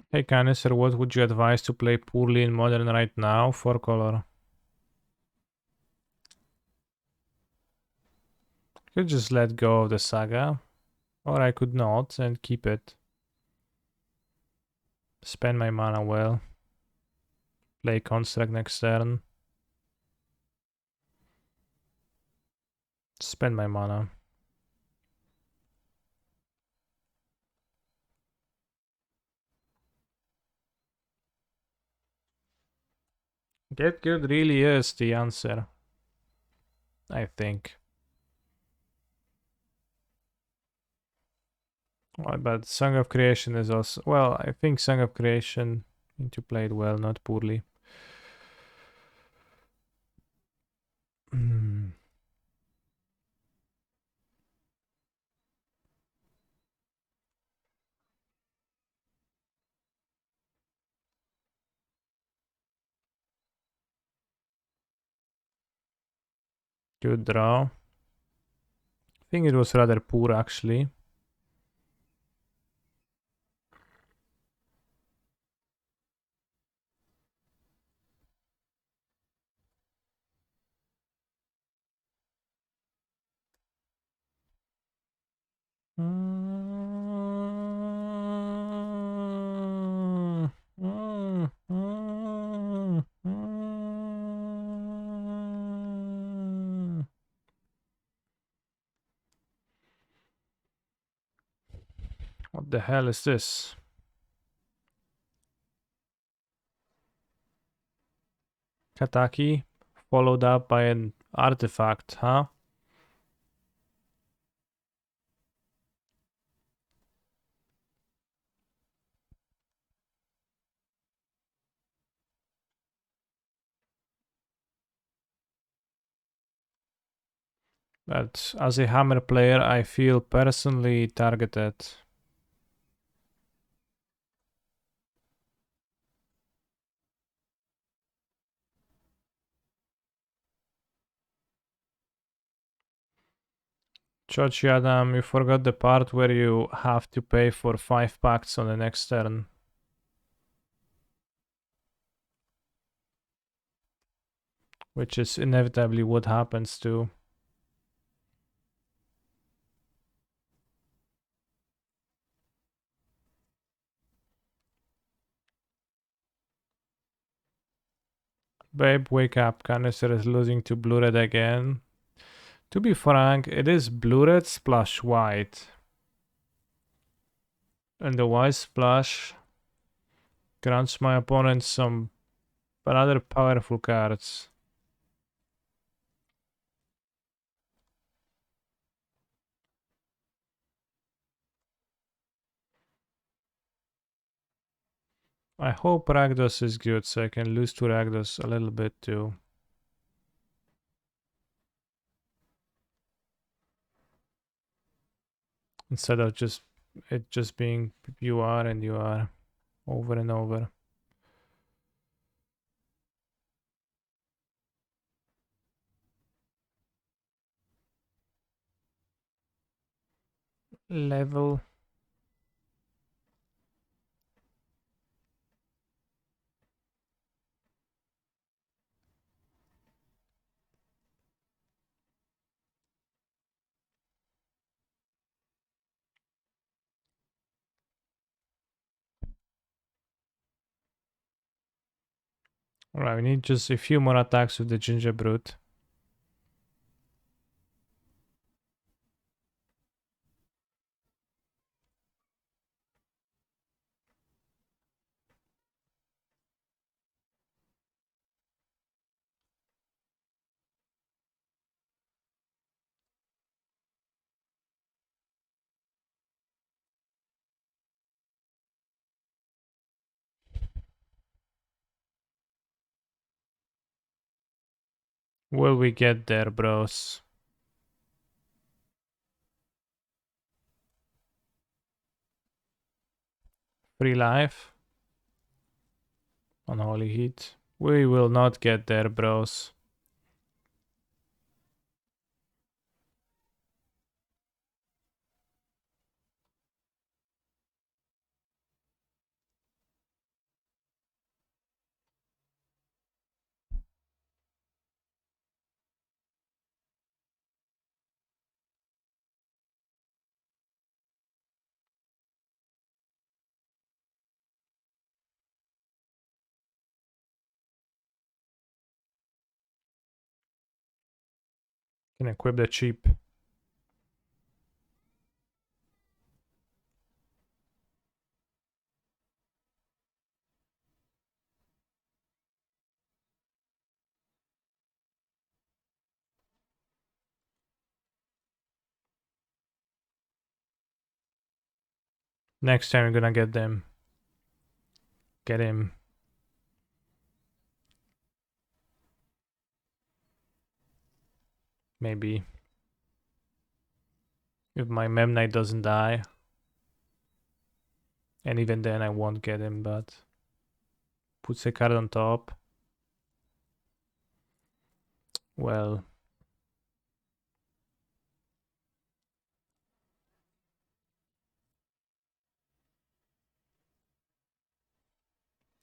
hey Canister, what would you advise to play poorly in Modern right now? 4-color. Could just let go of the saga, or I could not and keep it. Spend my mana well. Play construct next turn. Spend my mana. Get good really is the answer, I think. Well, but Song of Creation is also... Well, I think Song of Creation need to play it well, not poorly. Good draw. I think it was rather poor actually. What the hell is this? Kataki followed up by an artifact, huh? But as a hammer player, I feel personally targeted. Chochi Adam, you forgot the part where you have to pay for 5 packs on the next turn. Which is inevitably what happens to. Babe, wake up. Canister is losing to Blue Red again. To be frank, it is Blue Red splash white. And the white splash grants my opponent some rather powerful cards. I hope Rakdos is good so I can lose to Rakdos a little bit too. Instead of it just being you are and you are over and over. Level. Alright, we need just a few more attacks with the Ginger Brute. Will we get there, bros? Free life. Unholy heat. We will not get there, bros. Can equip the cheap. Next time we're gonna get them. Get him. Maybe. If my Mem Knight doesn't die. And even then I won't get him, but... Puts a card on top. Well...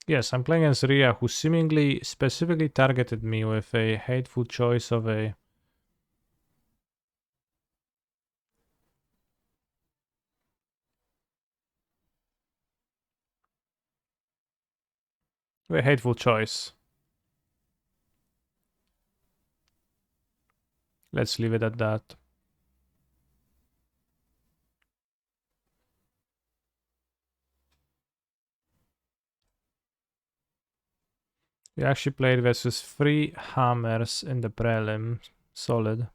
Yes, I'm playing as Ria, who seemingly specifically targeted me with a hateful choice of a... A hateful choice. Let's leave it at that. We actually played versus 3 hammers in the prelim. Solid.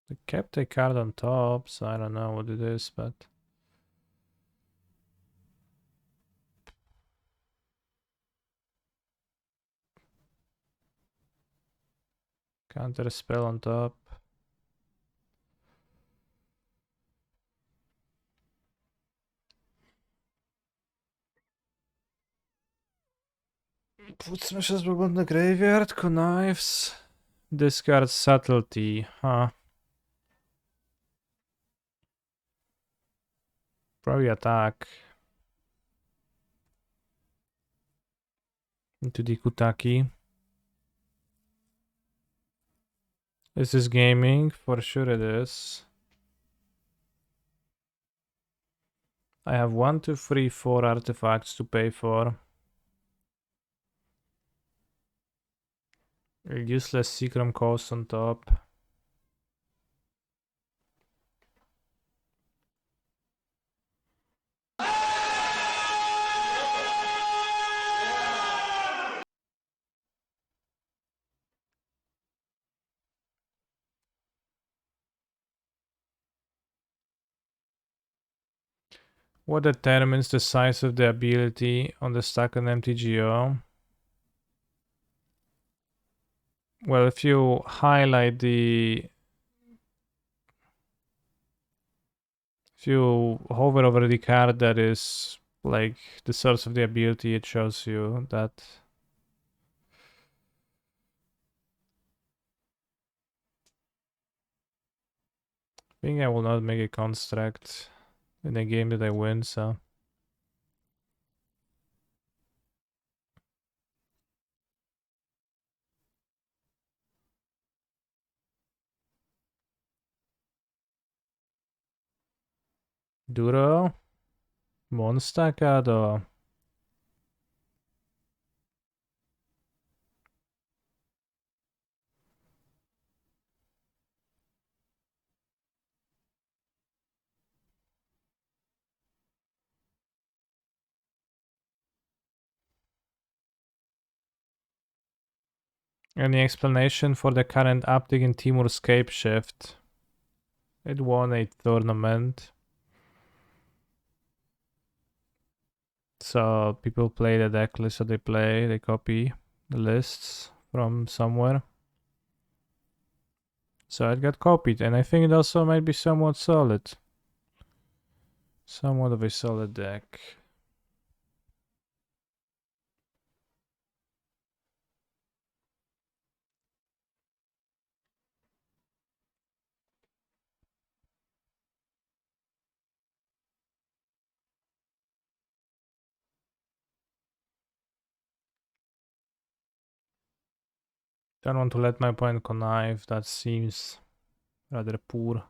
They kept a card on top, so I don't know what it is, but... Counter spell on top. Put Smashes Book on the graveyard, connives. Discard subtlety, huh? Probably attack. Into the Kutaki. Is this gaming? For sure it is. I have 1, 2, 3, 4 artifacts to pay for. A useless Seacrom cost on top. What determines the size of the ability on the stack on MTGO? Well, if you highlight the... If you hover over the card that is like the source of the ability, it shows you that. I think I will not make a construct in a game that I win, so... Duro. Monstacado. Any explanation for the current uptick in Timur's scape shift? It won a tournament. So people play the deck list that they copy the lists from somewhere. So it got copied, and I think it also might be somewhat solid. Somewhat of a solid deck. Don't want to let my opponent connive, that seems rather poor.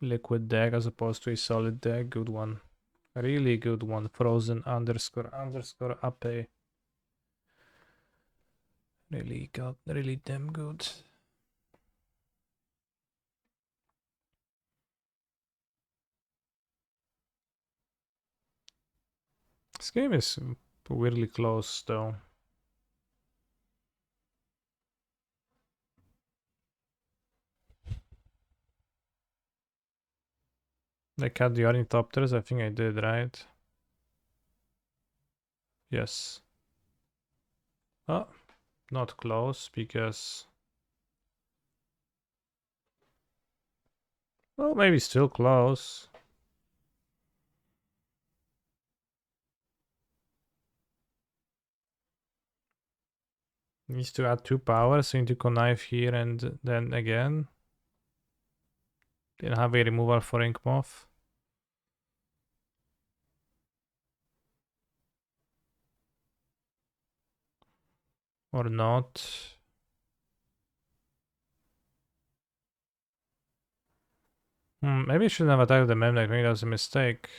Liquid deck as opposed to a solid deck, good one. Really good one, frozen underscore ape. Really damn good. This game is weirdly close though. I cut the ornithopters, I think I did, right? Yes. Oh, not close because... Well, maybe still close. Needs to add 2 power, so into connive here and then again. Then have a removal for Inkmoth. Or not. Maybe I shouldn't have attacked the Memnite, maybe that was a mistake.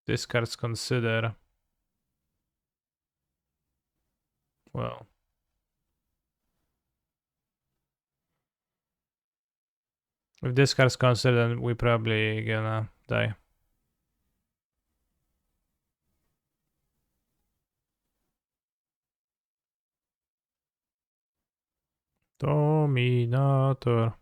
Discards consider. Well. If discards consider, then we probably gonna die. Dominator.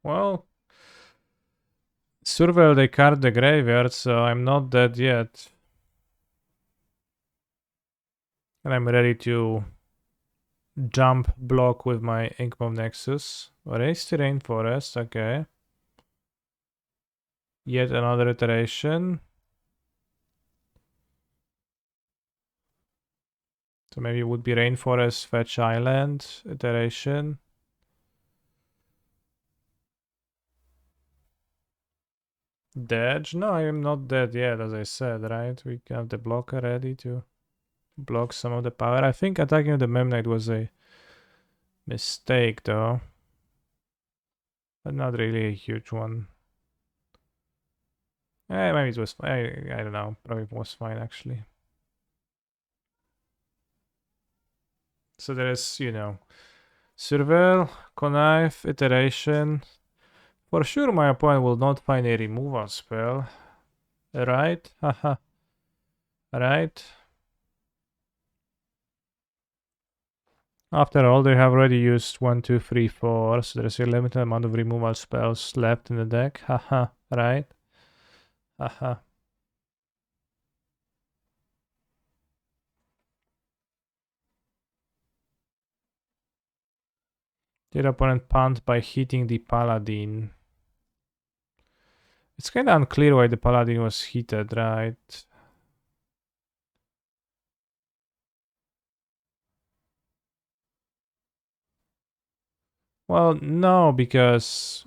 Well, Surveil they card the graveyard, so I'm not dead yet. And I'm ready to jump block with my Inkmoth Nexus. Raise to Rainforest, okay. Yet another iteration. So maybe it would be Rainforest, Fetch Island iteration. Dead? No, I am not dead yet, as I said, right? We have the blocker ready to block some of the power. I think attacking the Memnite was a mistake, though. But not really a huge one. Maybe it was fine. I don't know. Probably it was fine, actually. So there is, you know, Surveil, Connive, Iteration. For sure my opponent will not find a removal spell. Right? Haha. Right? After all, they have already used 1, 2, 3, 4, so there's a limited amount of removal spells left in the deck. Haha. Right? Haha. Your opponent punt by hitting the paladin. It's kind of unclear why the paladin was heated, right? Well, no, because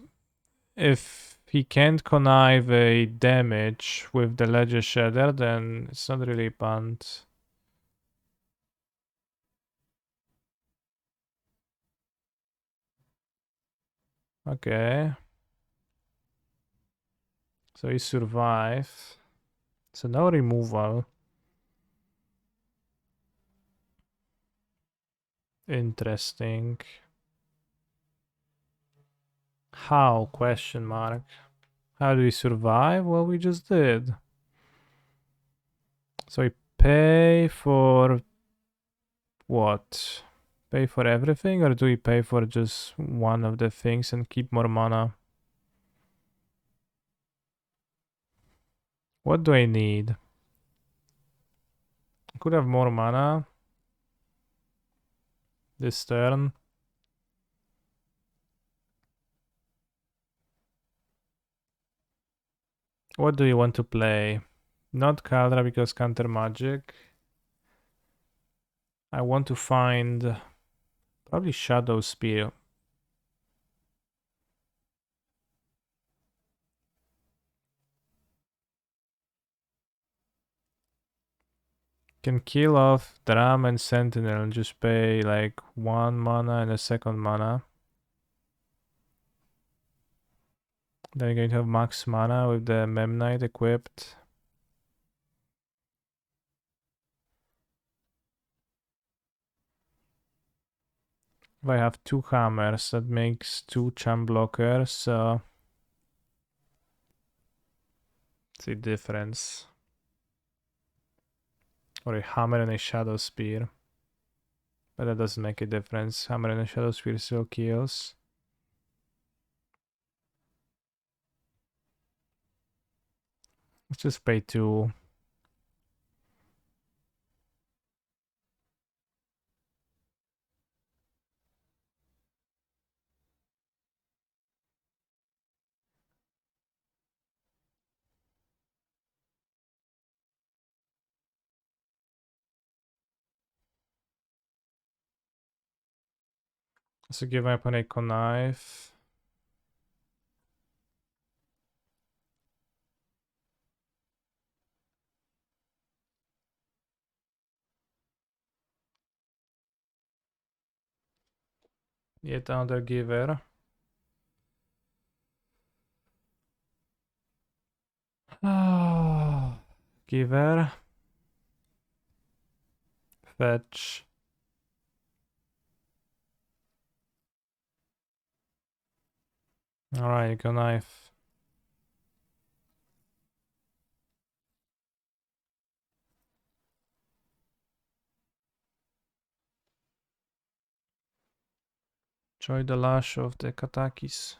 if he can't connive a damage with the Ledger Shredder, then it's not really a punt. Okay. So he survived. So no removal. Interesting. How? Question mark. How do we survive? Well, we just did. So we pay for what? Pay for everything, or do we pay for just one of the things and keep more mana? What do I need? I could have more mana this turn. What do you want to play? Not Kaldra because counter magic. I want to find probably Shadow Spear. Can kill off Dram and Sentinel and just pay like 1 mana and a second mana. Then you're going to have max mana with the Memnite equipped. If I have 2 hammers, that makes 2 champ blockers, so it's a difference. Or a hammer and a shadow spear. But that doesn't make a difference. Hammer and a shadow spear still kills. Let's just pay 2. So give my opponent a knife. Yet another giver. Giver. Fetch. Alright, you got knife. Enjoy the lash of the Katakis.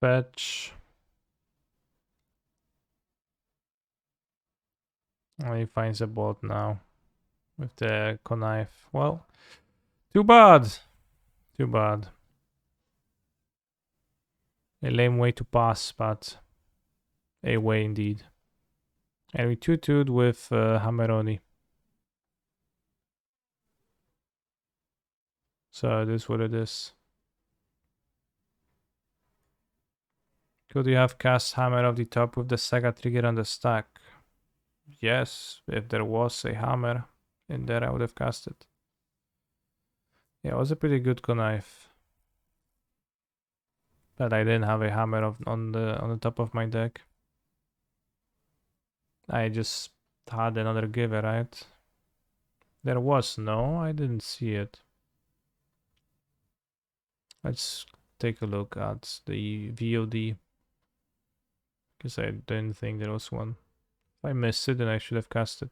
Fetch. Oh, he finds a bolt now with the knife. Well, too bad. Too bad. A lame way to pass, but a way indeed. And we 2-2'd with Hammeroni. So this is what it is. Could you have cast Hammer off the top with the Saga trigger on the stack? Yes, if there was a hammer in there, I would have cast it. Yeah, it was a pretty good knife. But I didn't have a hammer on the top of my deck. I just had another giver, right? There was no, I didn't see it. Let's take a look at the VOD. Because I didn't think there was one. If I missed it, then I should have cast it.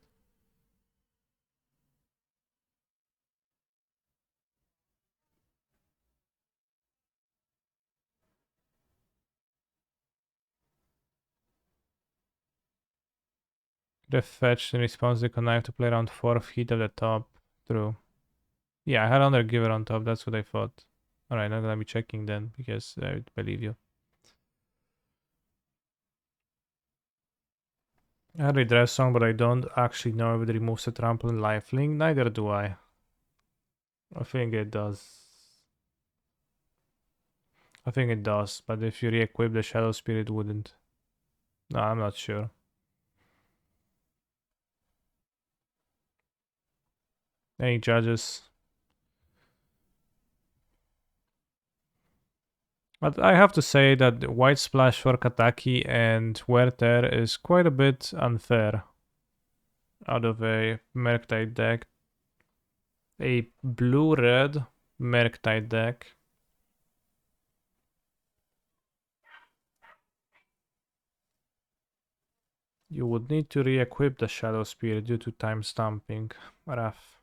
The fetched in response to connive to play around 4th heat of the top. True. Yeah, I had another giver on top, that's what I thought. Alright, not gonna be checking then, because I believe you. I had a dress song, but I don't actually know if it removes the trample and lifelink. Neither do I. I think it does. I think it does, but if you re-equip the Shadow Spirit, it wouldn't. No, I'm not sure. Any judges? But I have to say that White Splash for Kataki and Werther is quite a bit unfair out of a Merktide deck. A blue-red Merktide deck. You would need to re-equip the Shadow Spirit due to time stamping. Rough.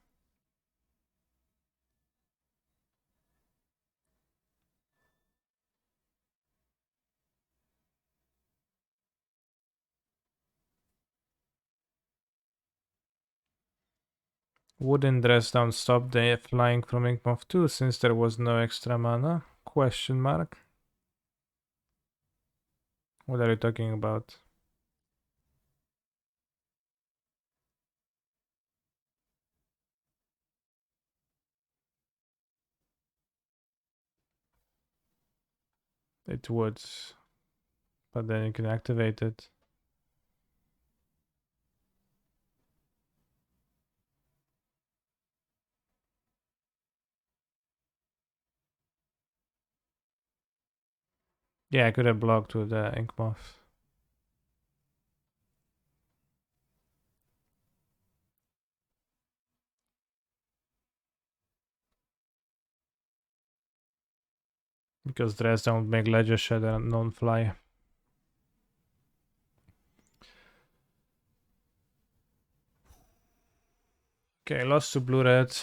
Wouldn't dress down stop the flying from Inkmoth 2 since there was no extra mana? Question mark. What are you talking about? It would, but then you can activate it. Yeah, I could have blocked with the Inkmoth. Because dress don't make Ledger Shadow and non-fly. Okay, lost to blue-red.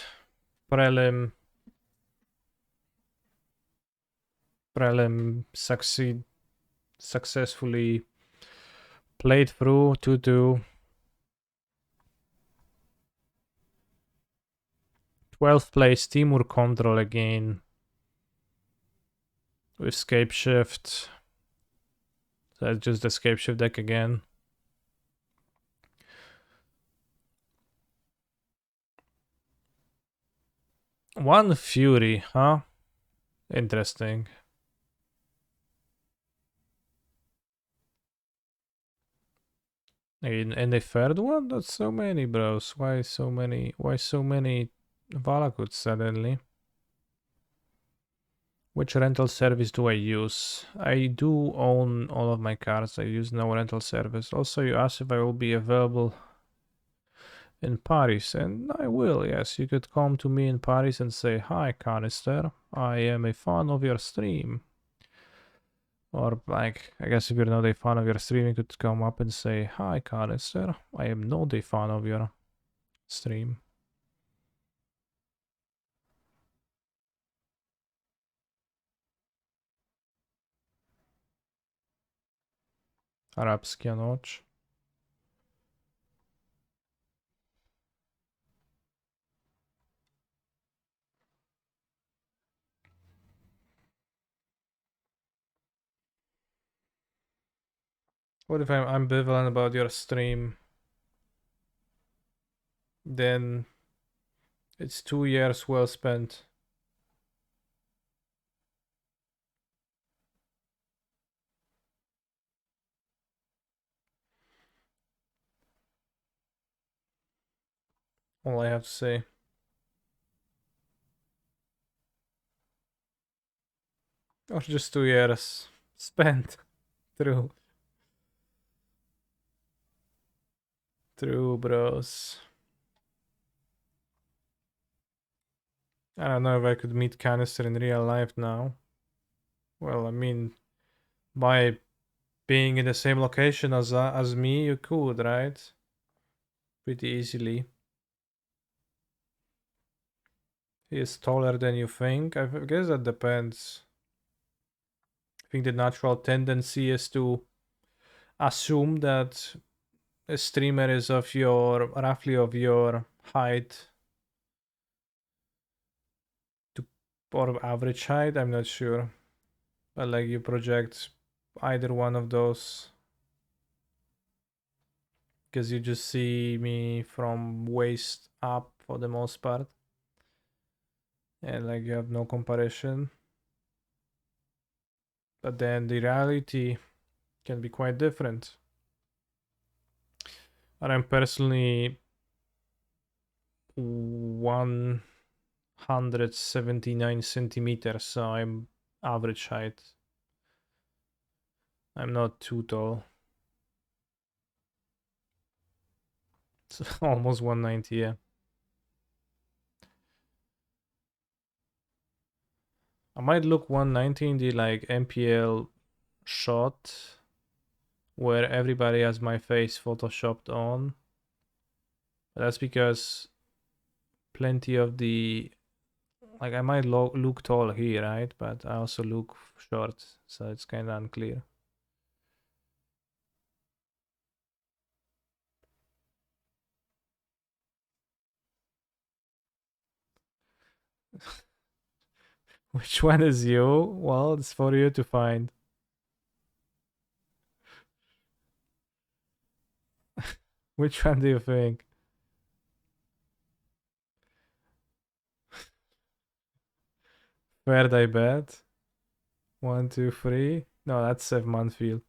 Prelim. Prelim successfully played through 2-2. 12th place, Timur Control again. With Scape Shift. That's just the Scape Shift deck again. One Fury, huh? Interesting. And a third one? That's so many, bros. Why so many Valakuts suddenly? Which rental service do I use? I do own all of my cars. I use no rental service. Also, you asked if I will be available in Paris, and I will, yes. You could come to me in Paris and say, "Hi, Canister. I am a fan of your stream." Or, like, I guess if you're not a fan of your stream, you could come up and say, "Hi, Canister. I am not a fan of your stream." Arabskia noč. What if I'm ambivalent about your stream? Then it's 2 years well spent. All I have to say. Or just 2 years spent. True. True, bros. I don't know if I could meet Canister in real life now. Well, I mean, by being in the same location as me, you could, right? Pretty easily. He is taller than you think. I guess that depends. I think the natural tendency is to assume that a streamer is of your roughly of your height to or average height, I'm not sure. But like you project either one of those because you just see me from waist up for the most part. And like you have no comparison. But then the reality can be quite different. And I'm personally 179 centimeters, so I'm average height. I'm not too tall. It's almost 190, yeah. I might look 190 in the like MPL shot where everybody has my face photoshopped on. But that's because plenty of the like I might look tall here, right? But I also look short, so it's kind of unclear. Which one is you? Well, it's for you to find. Which one do you think? Where'd I bet? 1, 2, 3. No, that's Sev Manfield.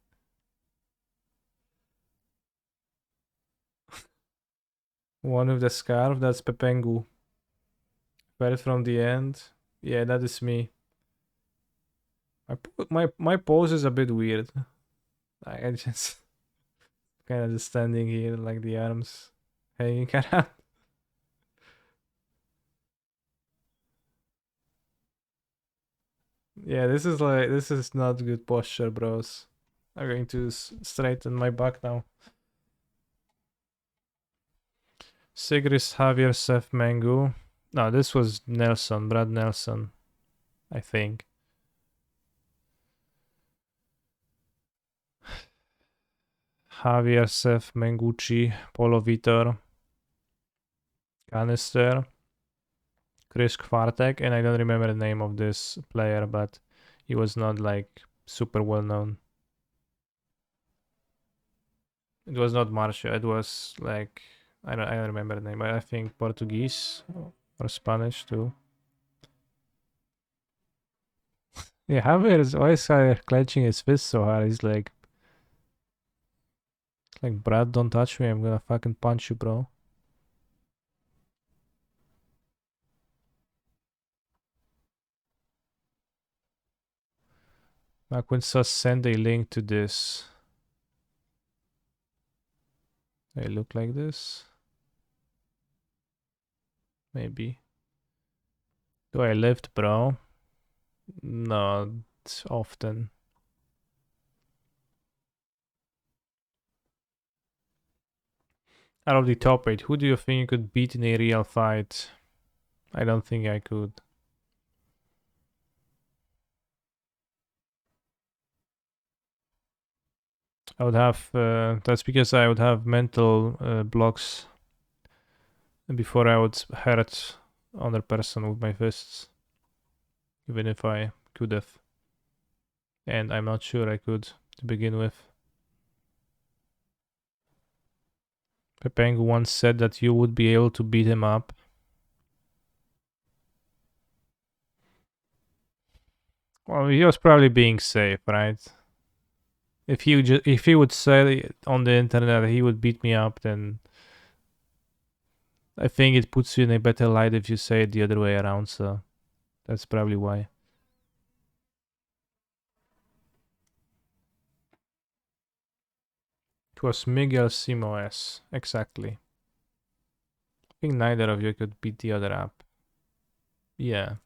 One with the scarf, that's Pepengu. Right from the end. Yeah, that is me. My pose is a bit weird. I just kind of just standing here like the arms hanging around. Yeah, this is not good posture, bros. I'm going to straighten my back now. Sigris Javier Sef Mengu. No, this was Nelson, Brad Nelson, I think. Javier Sef Mengucci, Polo Vitor, Canister, Chris Kvartek, and I don't remember the name of this player, but he was not like super well known. It was not Marcia, it was like I don't remember the name, but I think Portuguese or Spanish too. Yeah, Javier is always clenching his fist so hard. He's like, Brad, don't touch me. I'm gonna fucking punch you, bro. Maquin says send a link to this. They look like this. Maybe. Do I lift, bro? Not often. Out of the top 8, who do you think you could beat in a real fight? I don't think I could. I would have, that's because I would have mental blocks before I would hurt other person with my fists. Even if I could have. And I'm not sure I could to begin with. Pepeng once said that you would be able to beat him up. Well, he was probably being safe, right? If he would say on the internet he would beat me up, then I think it puts you in a better light if you say it the other way around. So that's probably why. It was Miguel Simoes, exactly. I think neither of you could beat the other up. Yeah.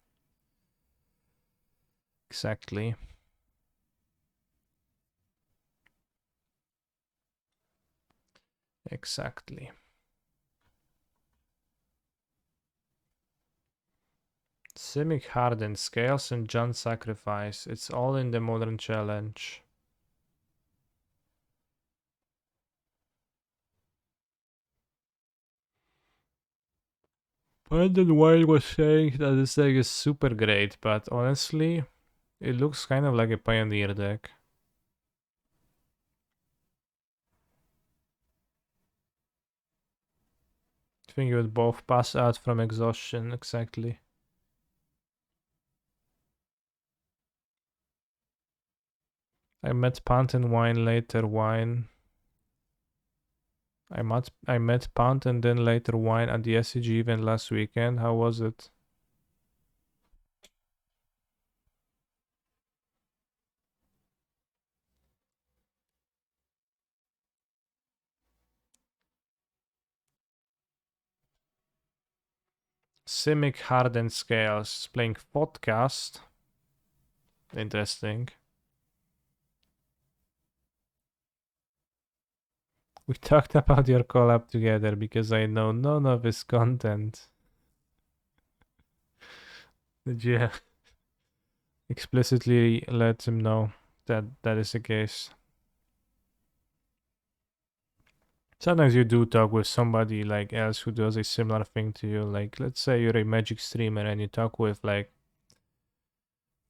Exactly. Exactly. Simic Harden, Scales and John Sacrifice. It's all in the modern challenge. Brandon White was saying that this deck is super great, but honestly, it looks kind of like a Pioneer deck. I think you would both pass out from exhaustion, exactly. I met Pant and Wine later Wine. I met Pant and then later Wine at the SCG event last weekend. How was it? Simic Hardened Scales playing podcast. Interesting. We talked about your collab together because I know none of his content. Did you explicitly let him know that that is the case? Sometimes you do talk with somebody like else who does a similar thing to you. Like, let's say you're a Magic streamer and you talk with like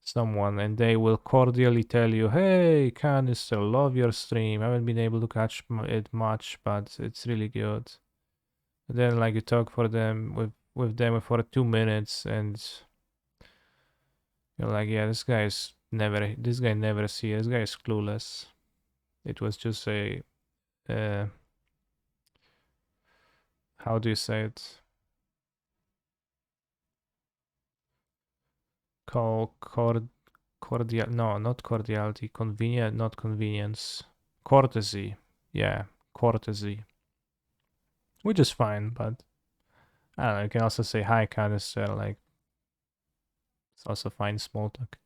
someone and they will cordially tell you, hey, Canister, love your stream. I haven't been able to catch it much, but it's really good. And then like you talk for them with them for 2 minutes and you're like, yeah, this guy never see, this guy is clueless. It was just a, how do you say it? Cordial, no, not cordiality, convenient, not convenience, courtesy. Yeah, courtesy, which is fine, but I don't know. You can also say hi, canister, like it's also fine small talk.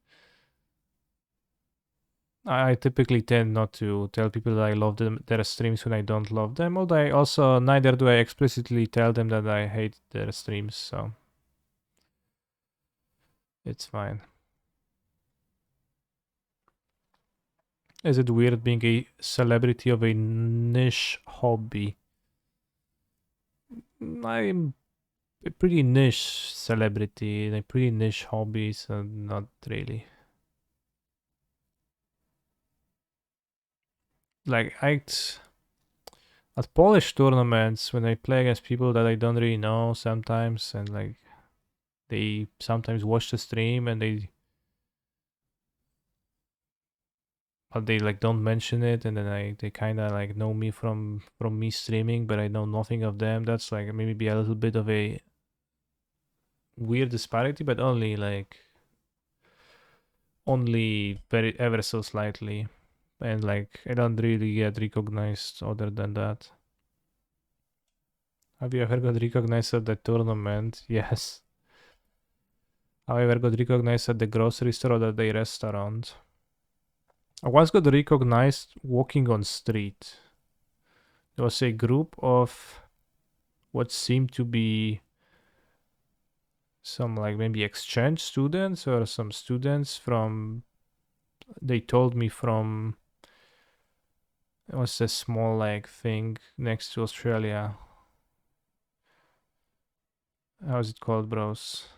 I typically tend not to tell people that I love their streams when I don't love them, although I also neither do I explicitly tell them that I hate their streams, so it's fine. Is it weird being a celebrity of a niche hobby? I'm a pretty niche celebrity, a pretty niche hobby, so not really. Like at Polish tournaments when I play against people that I don't really know sometimes, and like they sometimes watch the stream and they like don't mention it, and then they kind of like know me from me streaming, but I know nothing of them. That's like maybe a little bit of a weird disparity, but only very ever so slightly, and like I don't really get recognized other than that. Have you ever got recognized at the tournament? Yes. Have you ever got recognized at the grocery store or at the restaurant? I once got recognized walking on street. There was a group of what seemed to be some like maybe exchange students or some students from, they told me from, it was a small like thing next to Australia. How's it called, bros?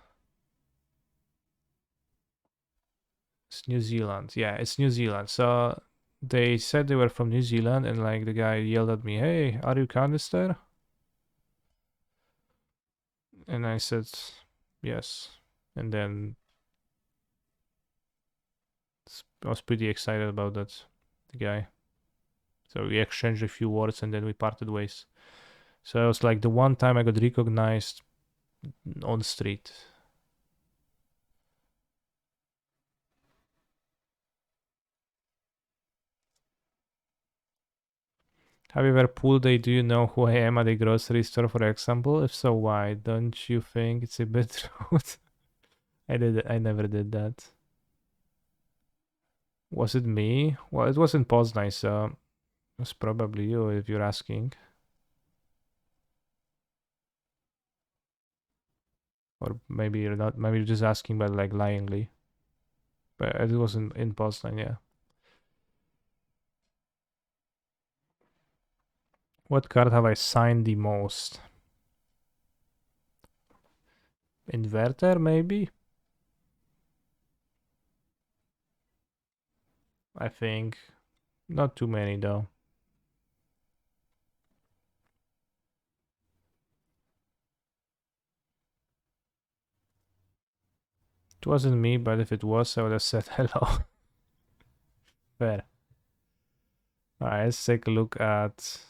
It's New Zealand. Yeah, it's New Zealand. So they said they were from New Zealand, and like the guy yelled at me, "Hey, are you canister?" And I said, "Yes." And then I was pretty excited about that, the guy. So we exchanged a few words, and then we parted ways. So it was like the one time I got recognized on the street. Have you ever pulled a "Do you know who I am" at a grocery store, for example? If so, why? Don't you think it's a bit rude? I never did that. Was it me? Well, it wasn't Poznań, so it was probably you if you're asking. Or maybe you're not, maybe you're just asking but like lyingly. But it wasn't in Poznań, yeah. What card have I signed the most? Inverter, maybe? I think. Not too many, though. It wasn't me, but if it was, I would have said hello. Fair. Alright, let's take a look at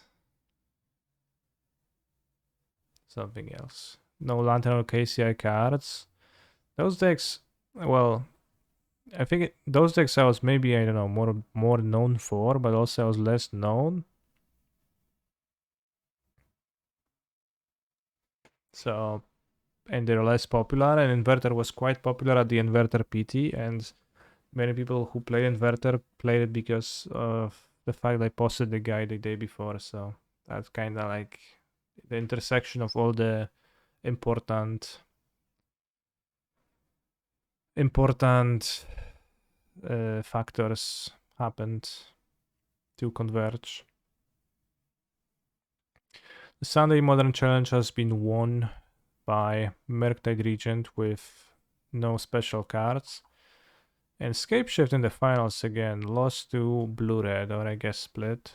something else. No Lantern or KCI cards. Those decks, well, I think those decks I was maybe, I don't know, more known for, but also I was less known. So, and they're less popular, and Inverter was quite popular at the Inverter PT, and many people who play Inverter played it because of the fact I posted the guide the day before, so that's kind of like the intersection of all the important factors happened to converge. The Sunday Modern Challenge has been won by Murktide Regent with no special cards. And Scapeshift in the finals again, lost to Blue Red, or I guess split.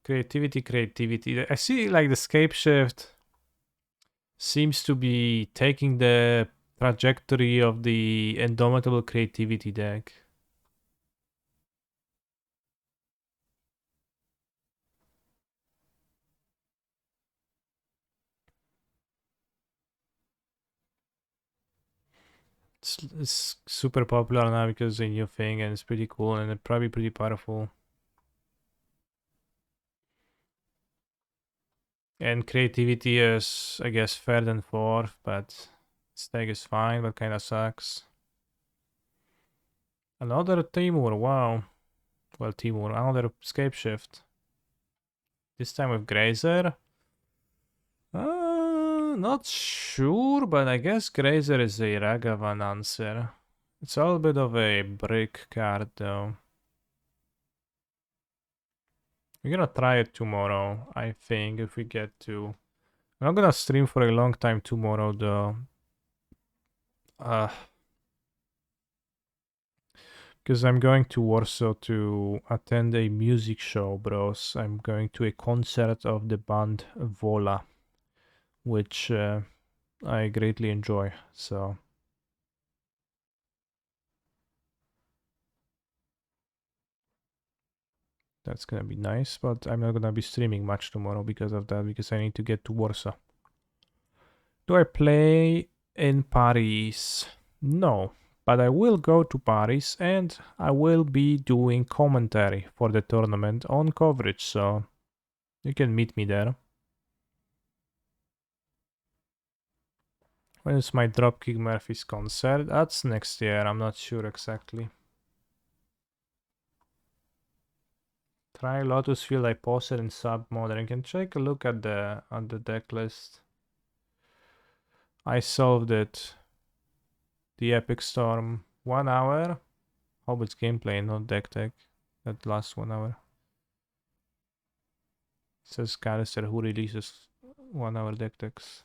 Creativity. I see like the Scapeshift seems to be taking the trajectory of the Indomitable Creativity deck. It's super popular now because it's a new thing and it's pretty cool and it's probably pretty powerful. And creativity is, I guess, third and fourth, but Stag is fine, but kind of sucks. Another Timur, wow. Well, Timur, another Scapeshift. This time with Grazer. Not sure, but I guess Grazer is a Ragavan answer. It's a little bit of a brick card, though. We're gonna try it tomorrow, I think, if we get to. I'm not gonna stream for a long time tomorrow, though. Because I'm going to Warsaw to attend a music show, bros. I'm going to a concert of the band Vola, which I greatly enjoy. So that's gonna be nice, but I'm not gonna be streaming much tomorrow because of that, because I need to get to Warsaw. Do I play in Paris? No, but I will go to Paris and I will be doing commentary for the tournament on coverage, so you can meet me there. When is my Dropkick Murphys concert? That's next year, I'm not sure exactly. Try Lotus Field, I posted in sub mode, and you can take a look at the deck list. I solved it. The Epic Storm, 1 hour. Hope it's gameplay, not deck tech. That lasts 1 hour. It says Canister who releases 1 hour deck techs.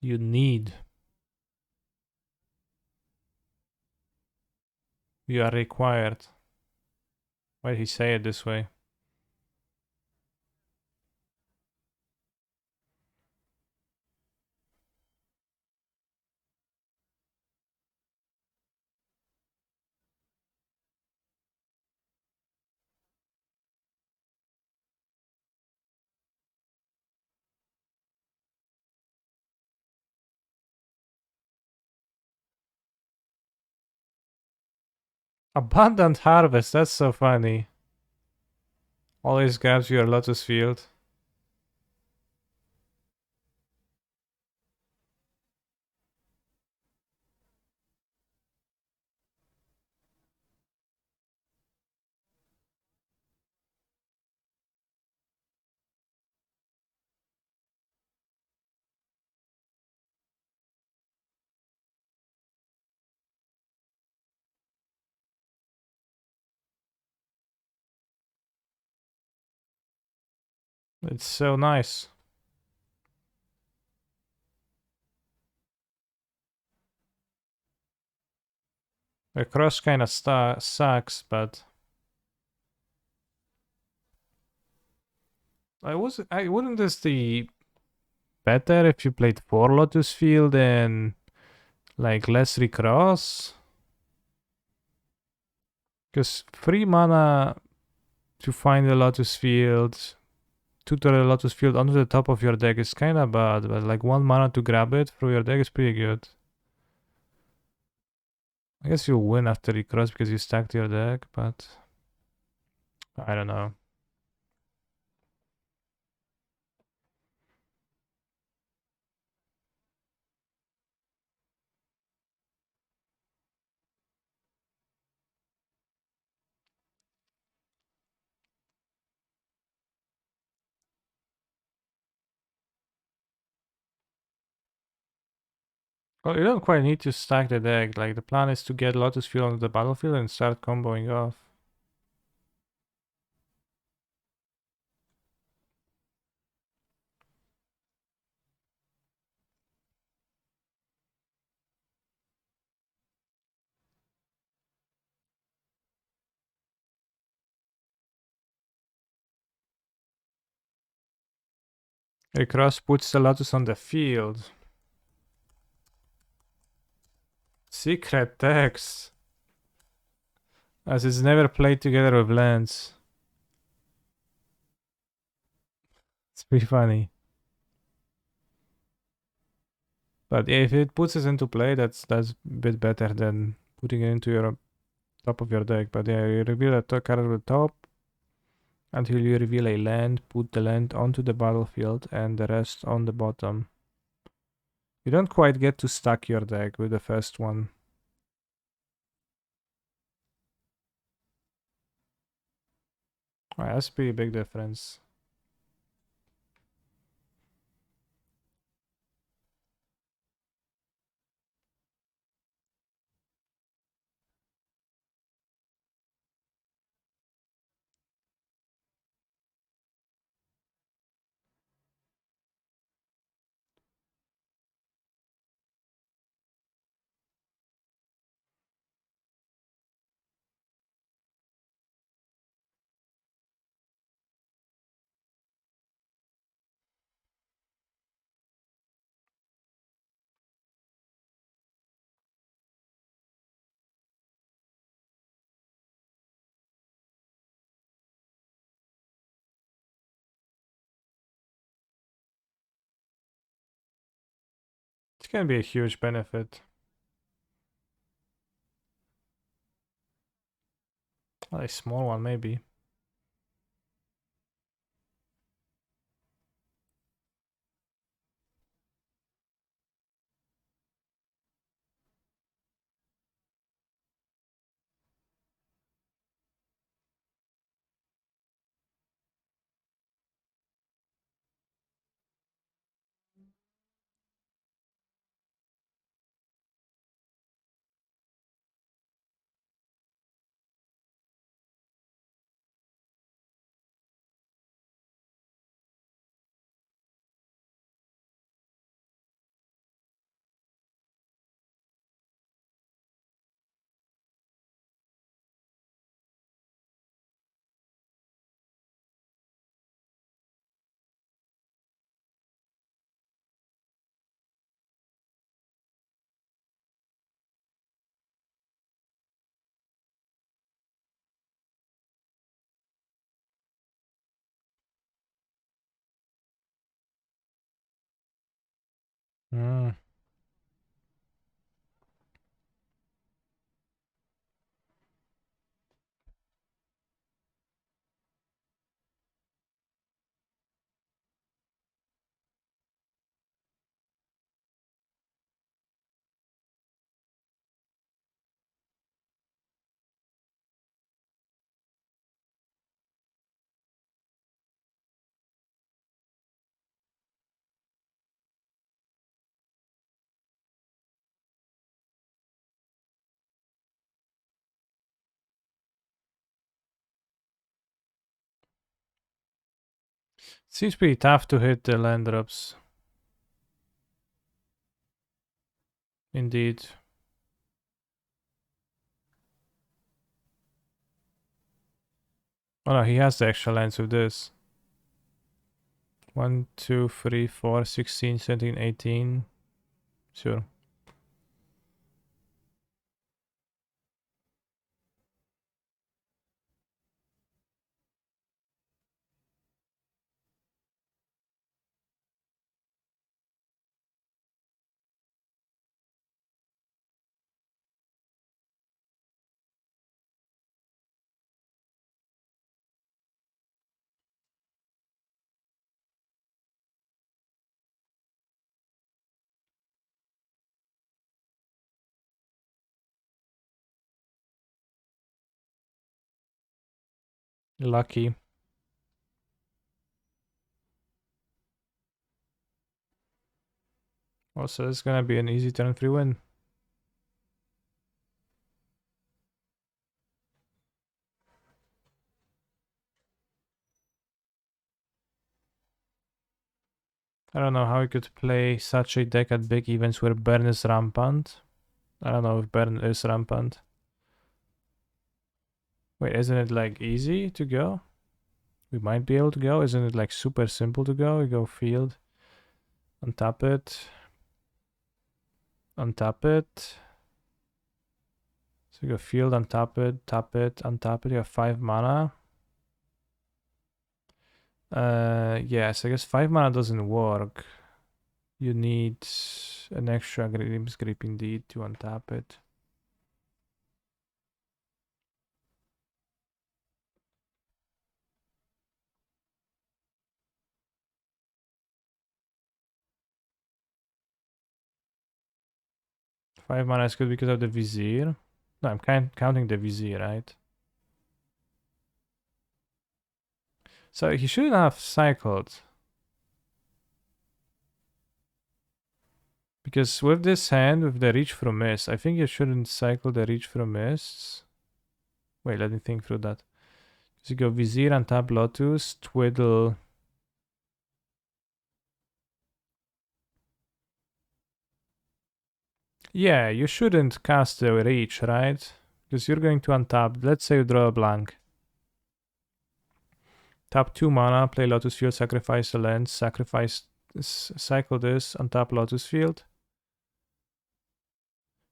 You need. You are required. Why did he say it this way? Abundant Harvest, that's so funny. Always grabs your Lotus Field. It's so nice. The cross kinda sucks, but I wouldn't this the better if you played 4 Lotus Field and like less recross? Because 3 mana to find the Lotus Field, tutor the Lotus Field onto the top of your deck is kinda bad, but like 1 mana to grab it through your deck is pretty good. I guess you'll win after recross because you stacked your deck, but I don't know. Well, you don't quite need to stack the deck. Like, the plan is to get Lotus Field onto the battlefield and start comboing off. Recross puts the Lotus on the field. Secret text. As it's never played together with lands. It's pretty funny. But if it puts it into play, that's a bit better than putting it into your top of your deck. But yeah, you reveal a card at the top until you reveal a land, put the land onto the battlefield and the rest on the bottom. You don't quite get to stack your deck with the first one. That's a pretty big difference. It can be a huge benefit. A small one, maybe. Mm. Seems pretty tough to hit the land drops. Indeed. Oh no, he has the extra lands with this. 1, 2, 3, 4, 16, 17, 18. Sure. Lucky. Also, it's gonna be an easy turn 3 win. I don't know how he could play such a deck at big events where Burn is rampant. I don't know if Burn is rampant. Wait, isn't it like easy to go? We might be able to go. Isn't it like super simple to go? We go field, untap it, untap it. So you go field, untap it, tap it, untap it. You have 5 mana. Yes, I guess 5 mana doesn't work. You need an extra Grim's Grip indeed to untap it. Five mana is good because of the Vizier. No, I'm counting the Vizier, right? So he shouldn't have cycled. Because with this hand, with the Reach from Mist, I think you shouldn't cycle the Reach from Mists. Wait, let me think through that. So you go Vizier, untap Lotus, Twiddle. Yeah, you shouldn't cast the Reach, right? Because you're going to untap. Let's say you draw a blank. Tap 2 mana, play Lotus Field, sacrifice a land, cycle this, untap Lotus Field.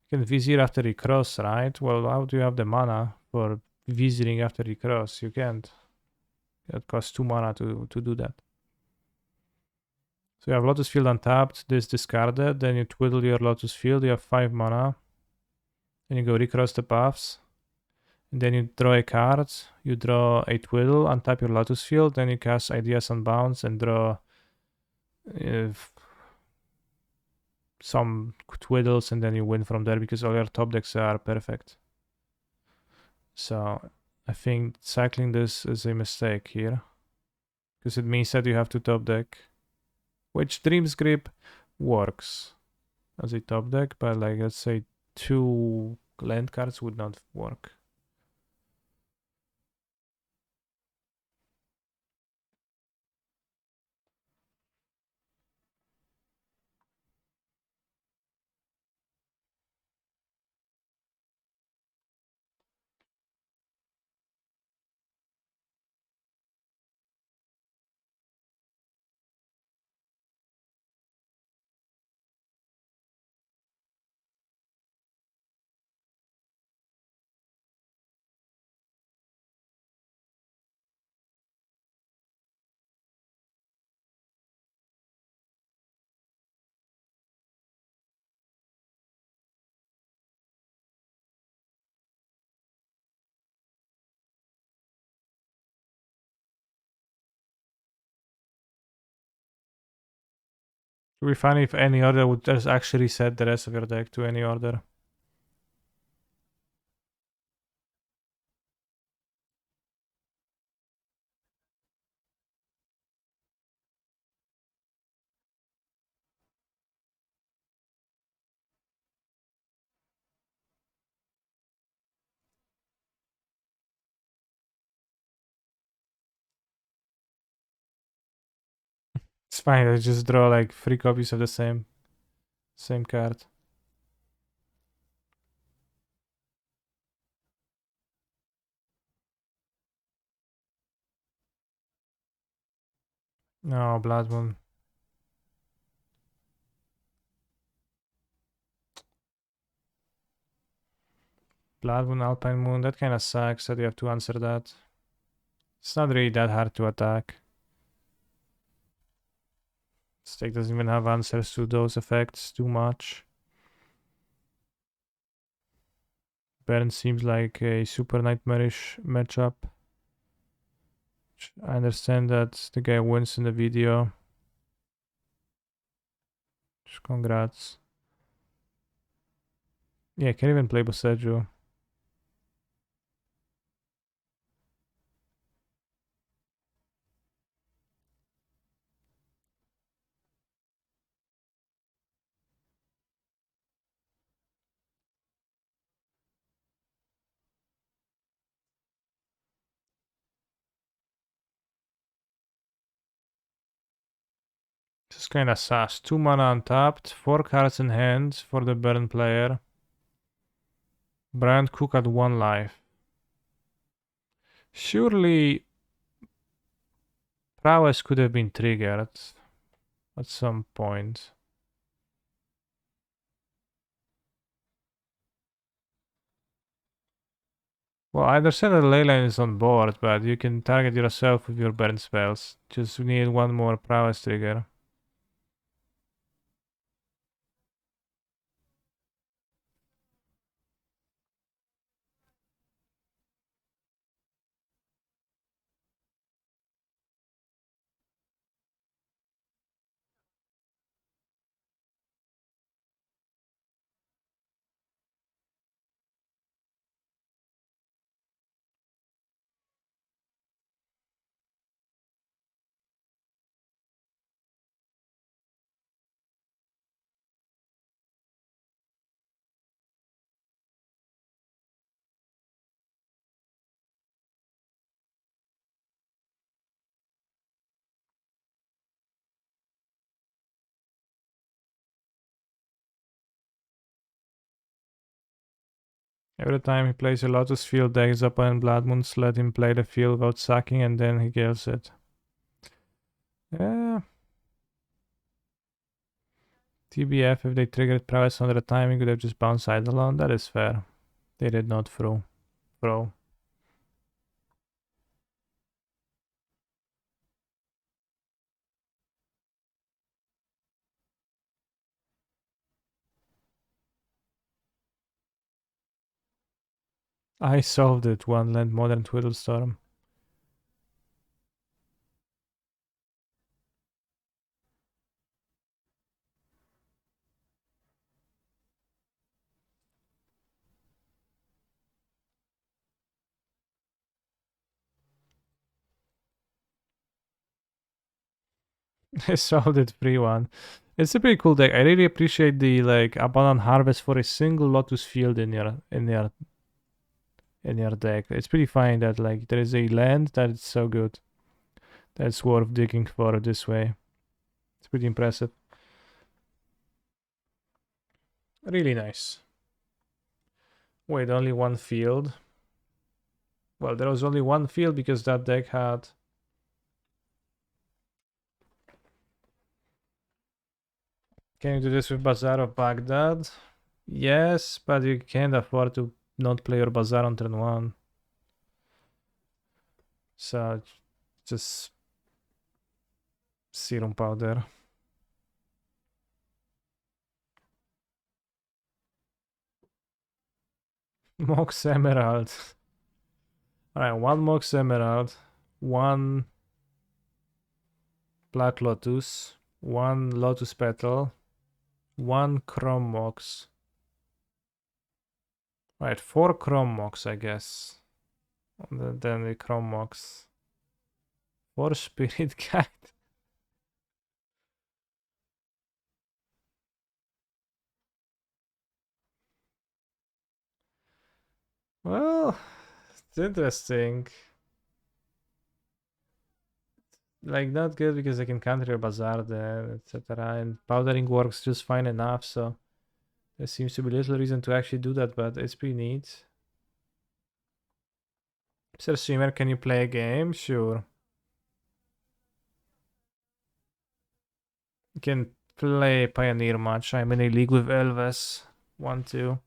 You can Vizier after recross, right? Well, how do you have the mana for Viziering after recross? You can't. It costs 2 mana to do that. So you have Lotus Field untapped, this discarded, then you twiddle your Lotus Field, you have 5 mana. Then you go recross the paths. And then you draw a card, you draw a twiddle, untap your Lotus Field, then you cast Ideas Unbounce and draw some twiddles, and then you win from there because all your top decks are perfect. So I think cycling this is a mistake here. Because it means that you have to top deck. Which Dream's Grip works as a top deck, but like let's say 2 land cards would not work. It would be funny if any order would just actually set the rest of your deck to any order. It's fine, I just draw like 3 copies of the same card. No, Blood Moon. Blood Moon, Alpine Moon, that kind of sucks that you have to answer that. It's not really that hard to attack. This deck doesn't even have answers to those effects too much. Baron seems like a super nightmarish matchup. I understand that the guy wins in the video. Congrats. Yeah, can't even play Boseiju. This is kinda sus. 2 mana untapped, 4 cards in hand for the Baron player. Brand Cook at 1 life. Surely prowess could have been triggered at some point. Well, I understand that Leyline is on board, but you can target yourself with your burn spells. Just need one more prowess trigger. Every time he plays a Lotus Field deck, his opponent Blood Moons let him play the field without sacking and then he kills it. Yeah. TBF, if they triggered prowess under the time, he could have just bounced Eidolon. That is fair. They did not throw. I solved it. 1 land Modern Twiddlestorm. I solved it 3-1. It's a pretty cool deck. I really appreciate the like abundant harvest for a single Lotus Field in your deck. It's pretty fine that like there is a land that is so good. That's worth digging for this way. It's pretty impressive. Really nice. Wait, only 1 field? Well, there was only 1 field because that deck had... Can you do this with Bazaar of Baghdad? Yes, but you can't afford to not play your Bazaar on turn 1. So, just... Serum Powder. Mox Emerald. Alright, 1 Mox Emerald, 1 Black Lotus, 1 Lotus Petal, 1 Chrome Mox. Right, 4 Chrome Mox, I guess. And then the Chrome Mox. 4 Spirit Guide. Well, it's interesting. like not good because I can counter your bazaar there, etc. And powdering works just fine enough, so there seems to be little reason to actually do that, but it's pretty neat. Mr. Swimmer, can you play a game? Sure. You can play Pioneer match. I'm in a league with Elves. 1-2.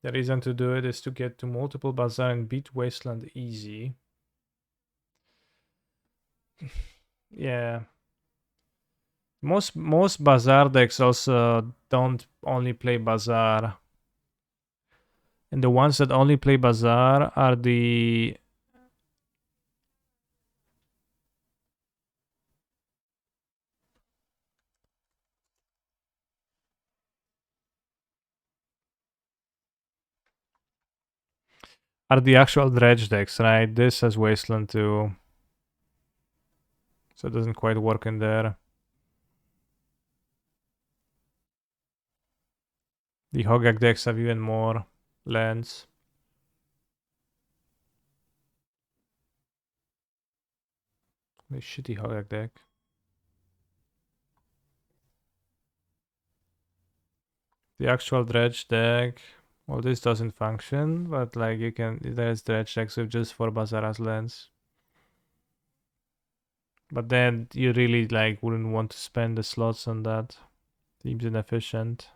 The reason to do it is to get to multiple bazaar and beat Wasteland easy. Yeah. Most bazaar decks also don't only play bazaar. And the ones that only play bazaar are the actual dredge decks, right? This has Wasteland too. So it doesn't quite work in there. The Hogak decks have even more lands. The shitty Hogak deck. The actual dredge deck, well, this doesn't function, but like you can, there's dredge decks with just 4 Bazaras lands. But then you really like wouldn't want to spend the slots on that. Seems inefficient.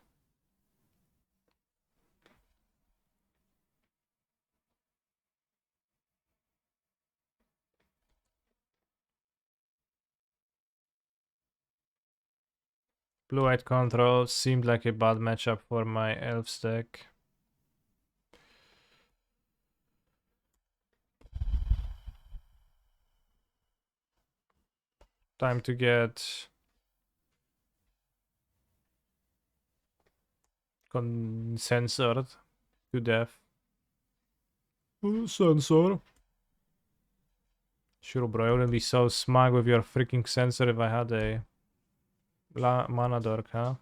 Blue-white control seemed like a bad matchup for my Elves deck. Time to get censored to death. Censor. Sure, bro, I wouldn't be so smug with your freaking censor if I had a mana dork, huh?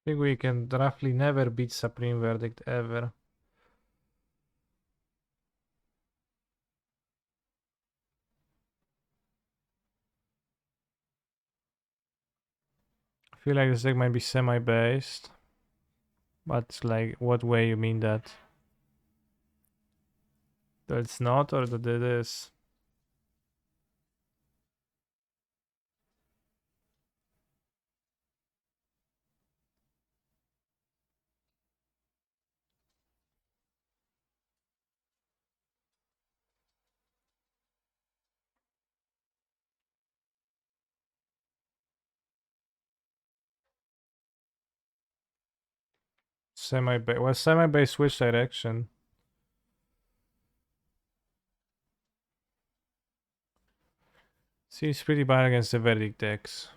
I think we can roughly never beat Supreme Verdict ever. I feel like this deck might be semi-based. But like, what way you mean that? That it's not, or that it is? Semi-base. Well, semi-base switch direction. Seems pretty bad against the Verdict decks.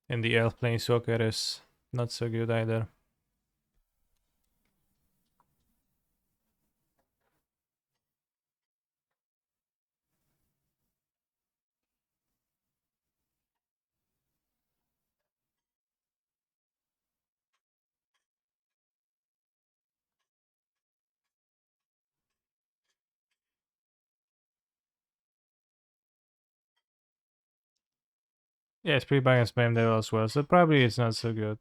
And the Elf Planeswalker is not so good either. Yeah, it's pretty bad against Spam Devil as well, so probably it's not so good.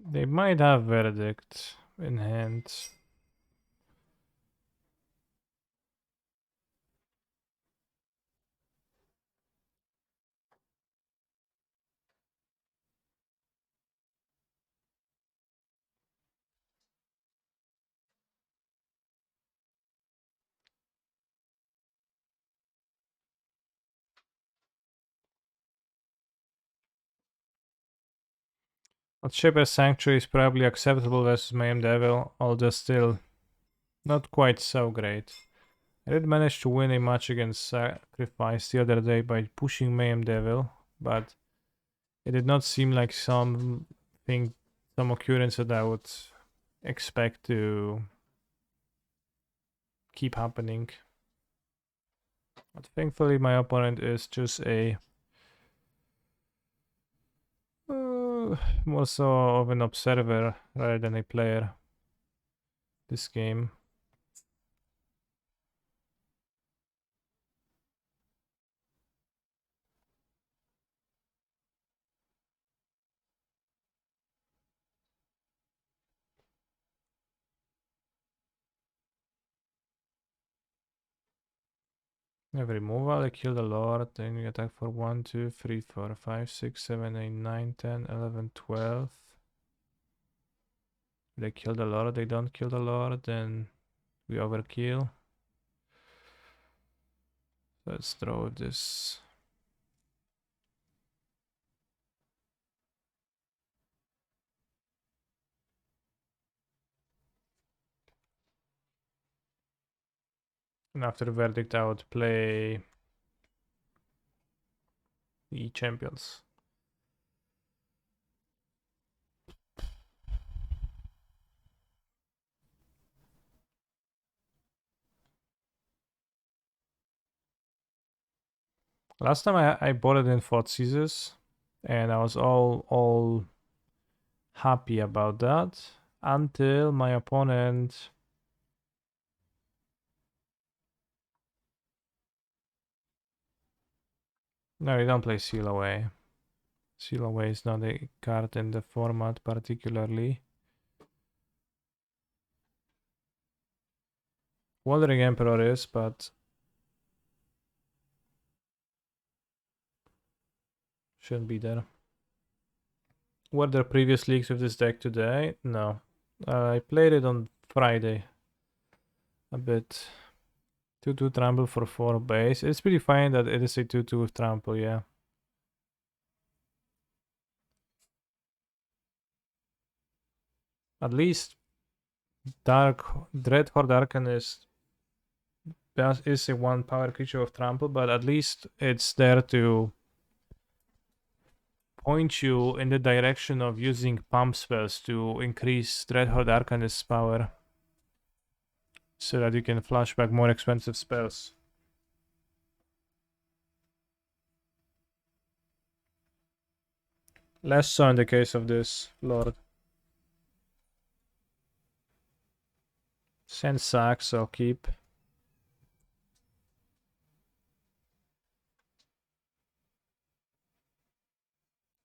They might have Verdict in hand. But Shepherd's Sanctuary is probably acceptable versus Mayhem Devil, although still not quite so great. I did manage to win a match against Sacrifice the other day by pushing Mayhem Devil, but it did not seem like some occurrence that I would expect to keep happening. But thankfully my opponent is just a more so of an observer rather than a player this game. Every removal, I kill the Lord, then you attack for 1, 2, 3, 4, 5, 6, 7, 8, 9, 10, 11, 12. They kill the Lord, they don't kill the Lord, then we overkill. Let's throw this. And after the Verdict, I would play the Champions. Last time I bought it in Fort Caesars, and I was all happy about that until my opponent no, you don't play Seal Away. Seal Away is not a card in the format particularly. Wandering Emperor is, but shouldn't be there. Were there previous leaks with this deck today? No. I played it on Friday a bit. 2-2 trample for 4 base. It's pretty fine that it is a 2-2 with trample, yeah. At least Dreadhorde Arcanist is a 1 power creature of trample, but at least it's there to point you in the direction of using pump spells to increase Dreadhorde Arcanist's power, so that you can flash back more expensive spells. Less so in the case of this Lord. Send sacks, I'll keep.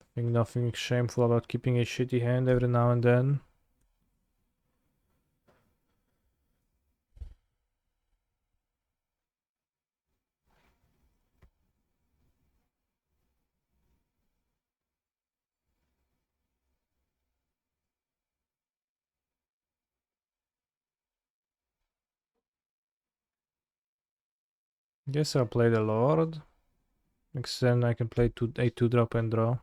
I think nothing shameful about keeping a shitty hand every now and then. Guess I'll play the Lord. Next then I can play a 2-drop and draw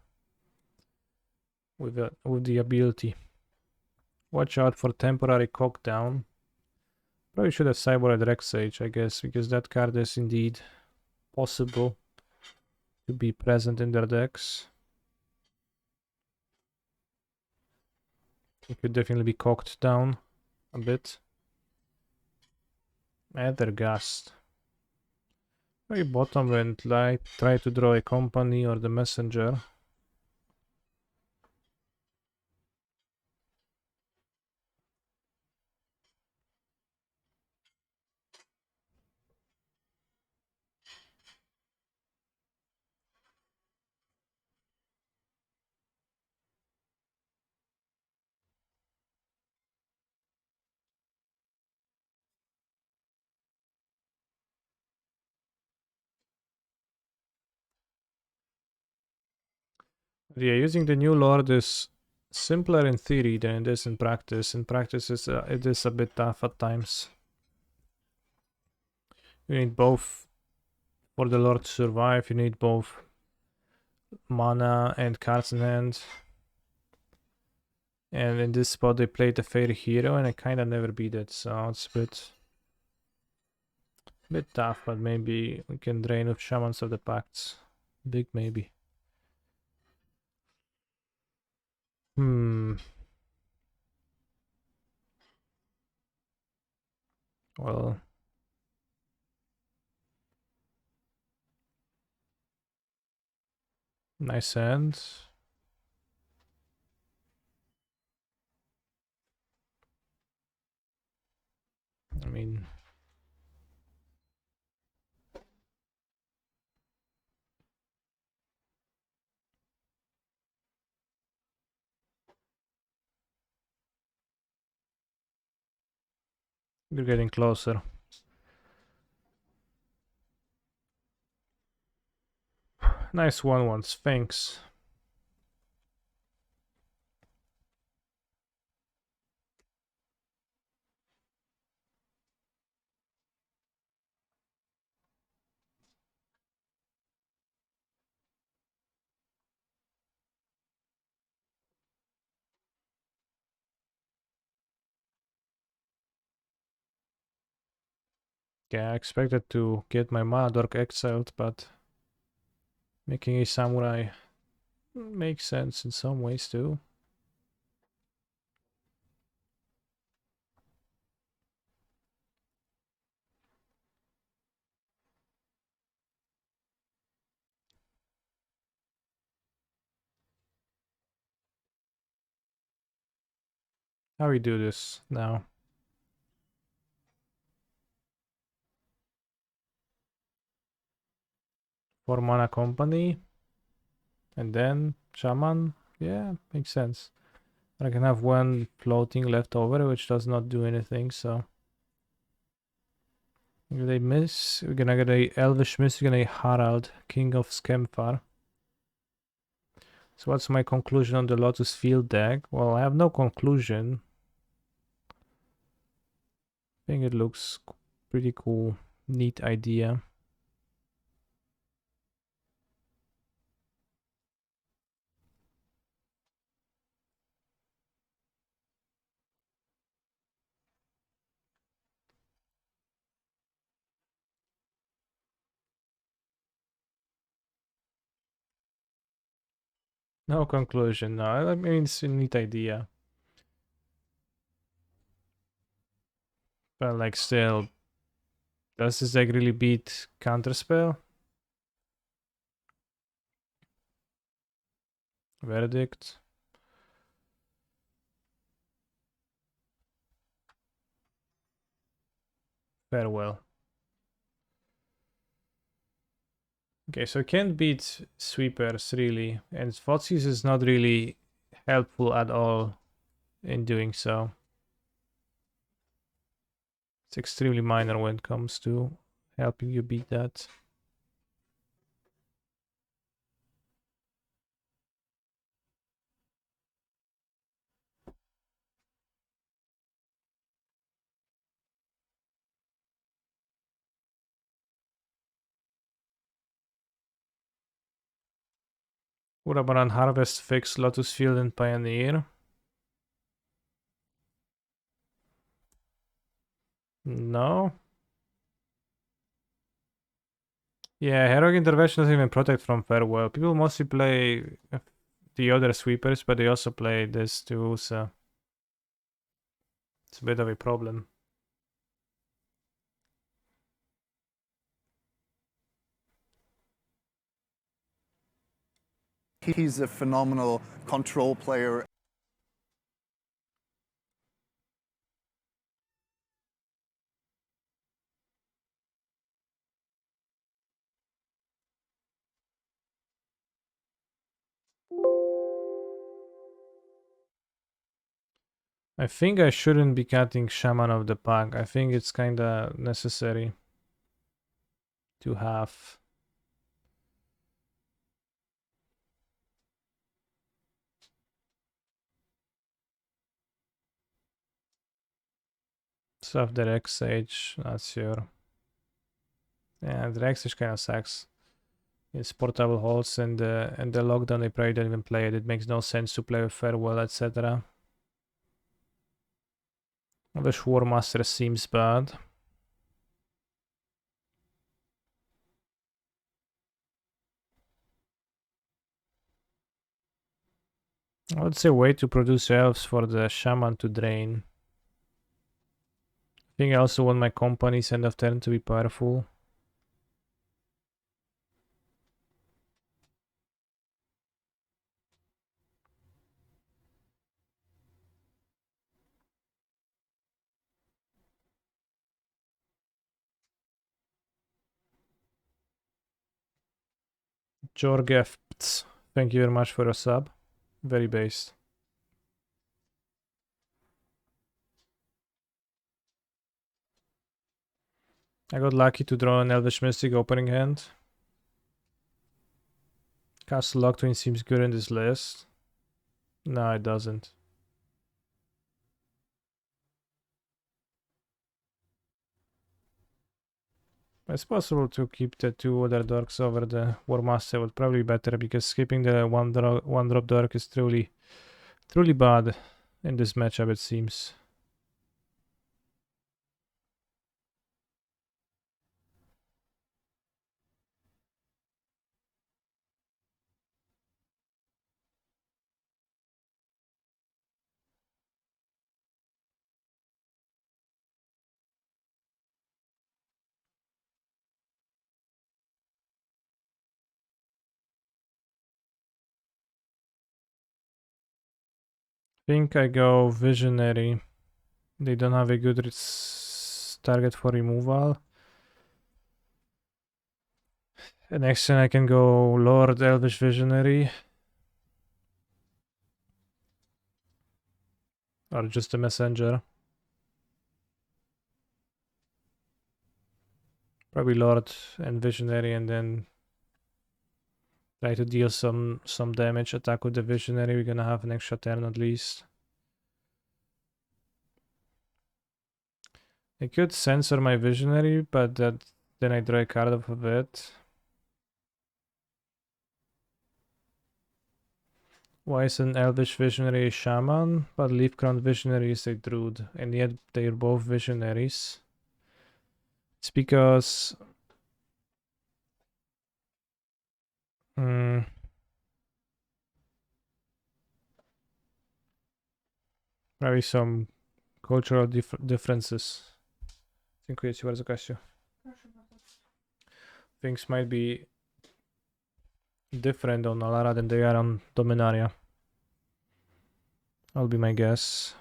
with the ability. Watch out for temporary cockdown. Probably should have cyborged Rex Sage, I guess, because that card is indeed possible to be present in their decks. It could definitely be cocked down a bit. Ethergast. Maybe bottom and light, try to draw a company or the messenger. Yeah, using the new lord is simpler in theory than it is in practice. In practice, it is a bit tough at times. You need both for the lord to survive. You need both mana and cards in hand. And in this spot, they played the fairy hero, and I kind of never beat it, so it's a bit tough. But maybe we can drain with shamans of the pacts. Big maybe. Well, nice hand. I mean, we're getting closer. Nice 1/1 Sphinx. Yeah, I expected to get my Mana Dork exiled, but making a samurai makes sense in some ways too. How we do this now? For Mana Company, and then Shaman. Yeah, makes sense. I can have one floating left over, which does not do anything, so. If they miss, we're gonna get a Elvish miss, we're gonna get a Harald, King of Skemfar. So what's my conclusion on the Lotus Field deck? Well, I have no conclusion. I think it looks pretty cool, neat idea. No conclusion, no. I mean, it's a neat idea. But like still, does this deck really beat Counterspell? Verdict. Farewell. Okay, so can't beat sweepers really, and Thoughtseize is not really helpful at all in doing so. It's extremely minor when it comes to helping you beat that. What about on Harvest, Fix, Lotus Field, and Pioneer? No. Yeah, Heroic Intervention doesn't even protect from Farewell. People mostly play the other sweepers, but they also play this too, so it's a bit of a problem. He's a phenomenal control player. I think I shouldn't be cutting Shaman of the pack. I think it's kinda necessary to have. Stuff the Rex Sage, not sure. Yeah, the Rex Sage kind of sucks. It's portable holds and the lockdown they probably don't even play it. It makes no sense to play with Farewell, etc. The War Master seems bad. I would say wait to produce elves for the shaman to drain. I think I also want my companies end of turn to be powerful. Jorgef, thank you very much for your sub. Very based. I got lucky to draw an Elvish Mystic opening hand. Castle Locktwin seems good in this list. No, it doesn't. It's possible to keep the two other dorks over the War Master would probably be better because skipping the one drop dork is truly bad in this matchup, it seems. Think I go Visionary. They don't have a good target for removal. And next turn I can go Lord Elvish Visionary. Or just a Messenger. Probably Lord and Visionary and then try to deal some damage, attack with the Visionary. We're gonna have an extra turn at least. I could censor my Visionary, but then I draw a card off of it. Why is an Elvish Visionary a Shaman, but Leafcrown Visionary is a Druid, and yet they're both Visionaries? It's because... probably some cultural differences. Dziękuję ci bardzo, Kasiu. Things might be different on Alara than they are on Dominaria. I'll be my guess.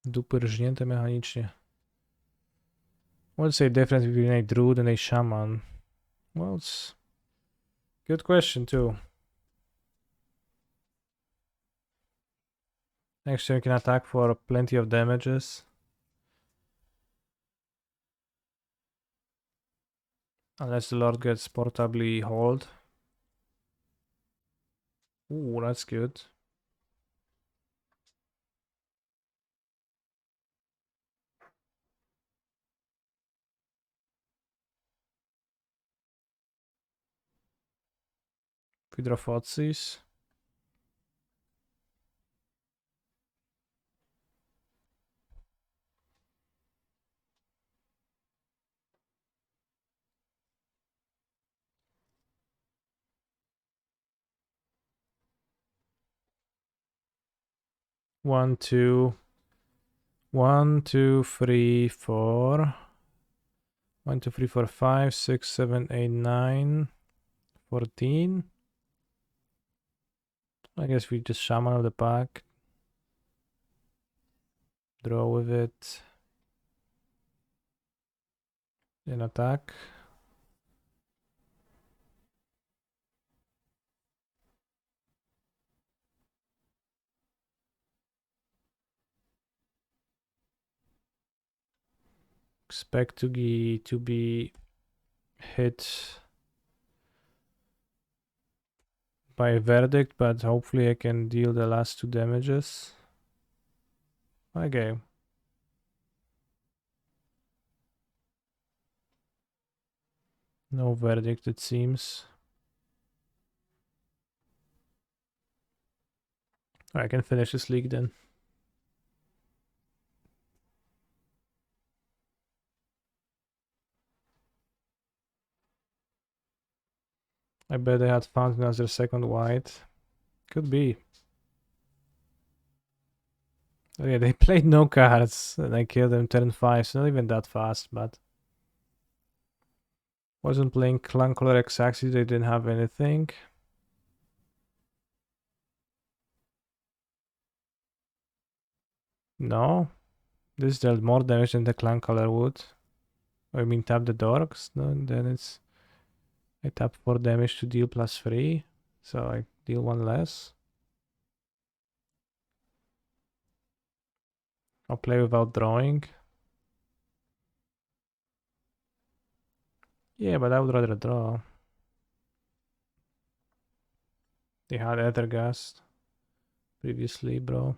Dupy rżnięte mechanicznie. What's the difference between a druid and a shaman? Well, it's good question too. Next turn you can attack for plenty of damages. Unless the Lord gets portably hauled. Ooh, that's good. Hydrophosis. One, two, 1, 2, 3, 4. 1, 2, 3, 4, 5, 6, 7, 8, 9, 14. I guess we just shaman of the pack. Draw with it. Then attack. Expect to be hit by verdict, but hopefully I can deal the last 2 damages. Okay. No verdict, it seems. I can finish this league then. I bet they had found as their second white. Could be. Oh yeah, they played no cards and I killed them turn 5, so not even that fast, but... Wasn't playing clan color X-axis, they didn't have anything. No. This dealt more damage than the clan color would. I mean tap the dorks, no, and then it's... I tap 4 damage to deal +3, so I deal 1 less. I'll play without drawing. Yeah, but I would rather draw. They had Ethergast previously, bro.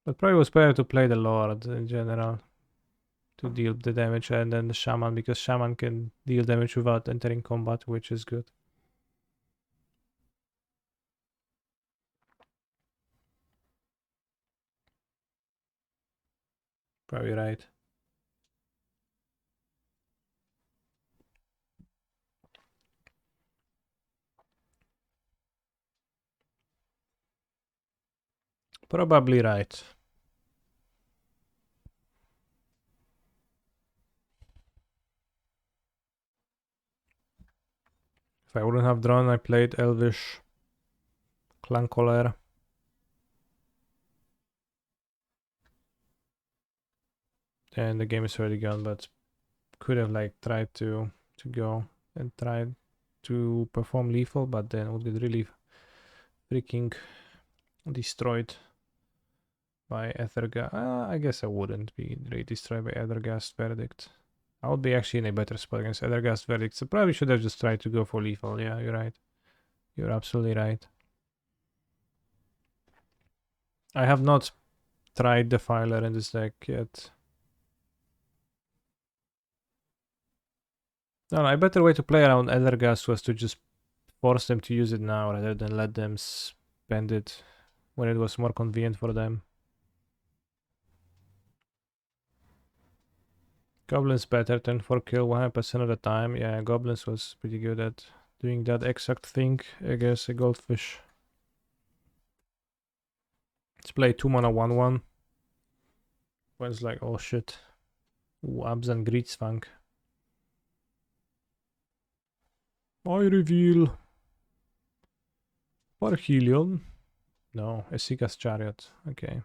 But probably was better to play the Lord in general to deal the damage, and then the Shaman, because Shaman can deal damage without entering combat, which is good. Probably right. Probably right. If I wouldn't have drawn, I played Elvish Clan Collar. And the game is already gone, but could have like tried to go and tried to perform lethal, but then would get really freaking destroyed by Ethergast. I guess I wouldn't be really destroyed by Ethergast Verdict. I would be actually in a better spot against Ethergast Verdict, so probably should have just tried to go for lethal. Yeah, you're right. You're absolutely right. I have not tried Defiler in this deck yet. No, a better way to play around Ethergast was to just force them to use it now rather than let them spend it when it was more convenient for them. Goblins better, 10 for kill 100% of the time. Yeah, Goblins was pretty good at doing that exact thing against a Goldfish. Let's play 2 mana 1/1. One's like, oh shit. Ooh, Abs and Greedsfang. I reveal Parhelion. No, Esika's Chariot. Okay.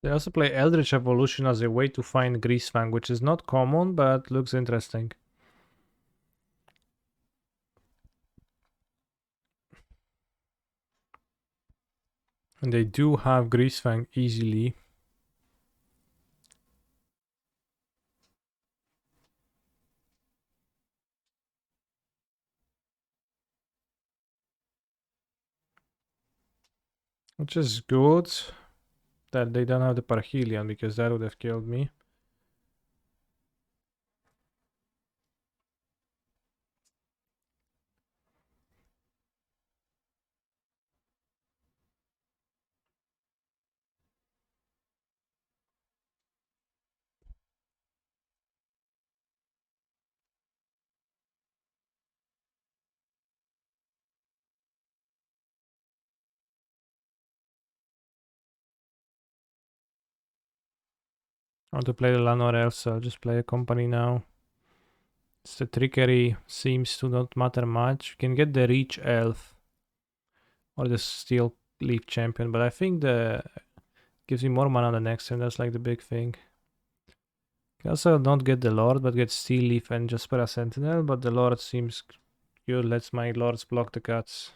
They also play Eldritch Evolution as a way to find Greasefang, which is not common, but looks interesting. And they do have Greasefang easily. Which is good that they don't have the Parhelion, because that would have killed me. I want to play the Lanor Elves, so I'll just play a company now. The trickery seems to not matter much. You can get the Reach Elf or the Steel Leaf Champion, but I think the gives me more mana the next turn. That's like the big thing. Can also not get the Lord, but get Steel Leaf and just put a Sentinel, but the Lord seems good. Lets my Lords block the cuts.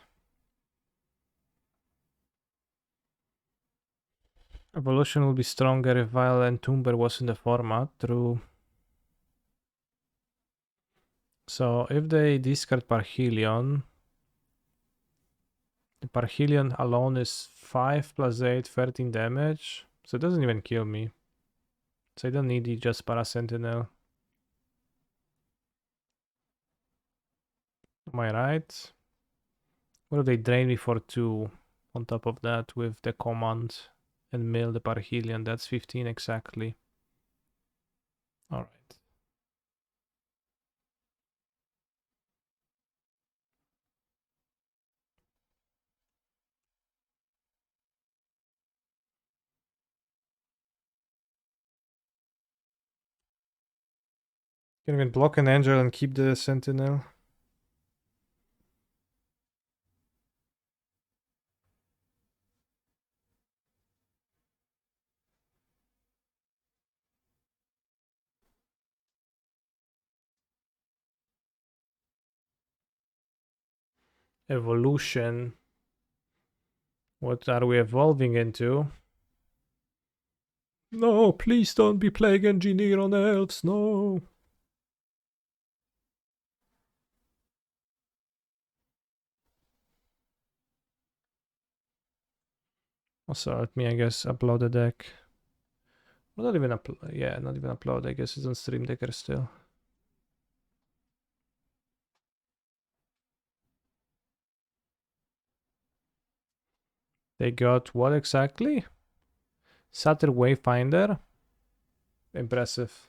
Evolution will be stronger if Violent Tomber was in the format, true. So if they discard Parhelion, the Parhelion alone is 5 plus 8, 13 damage. So it doesn't even kill me. So I don't need it, just Para Sentinel. Am I right? What if they drain me for 2 on top of that with the command and mill the Parhelion? That's 15 exactly. Alright. Can even block an angel and keep the Sentinel. Evolution. What are we evolving into? No, please don't be Plague Engineer on Elves, no. Also, let me, I guess, upload the deck. Well, not even upload, yeah, not even upload, I guess it's on Stream Decker still. They got what exactly? Satyr Wayfinder? Impressive.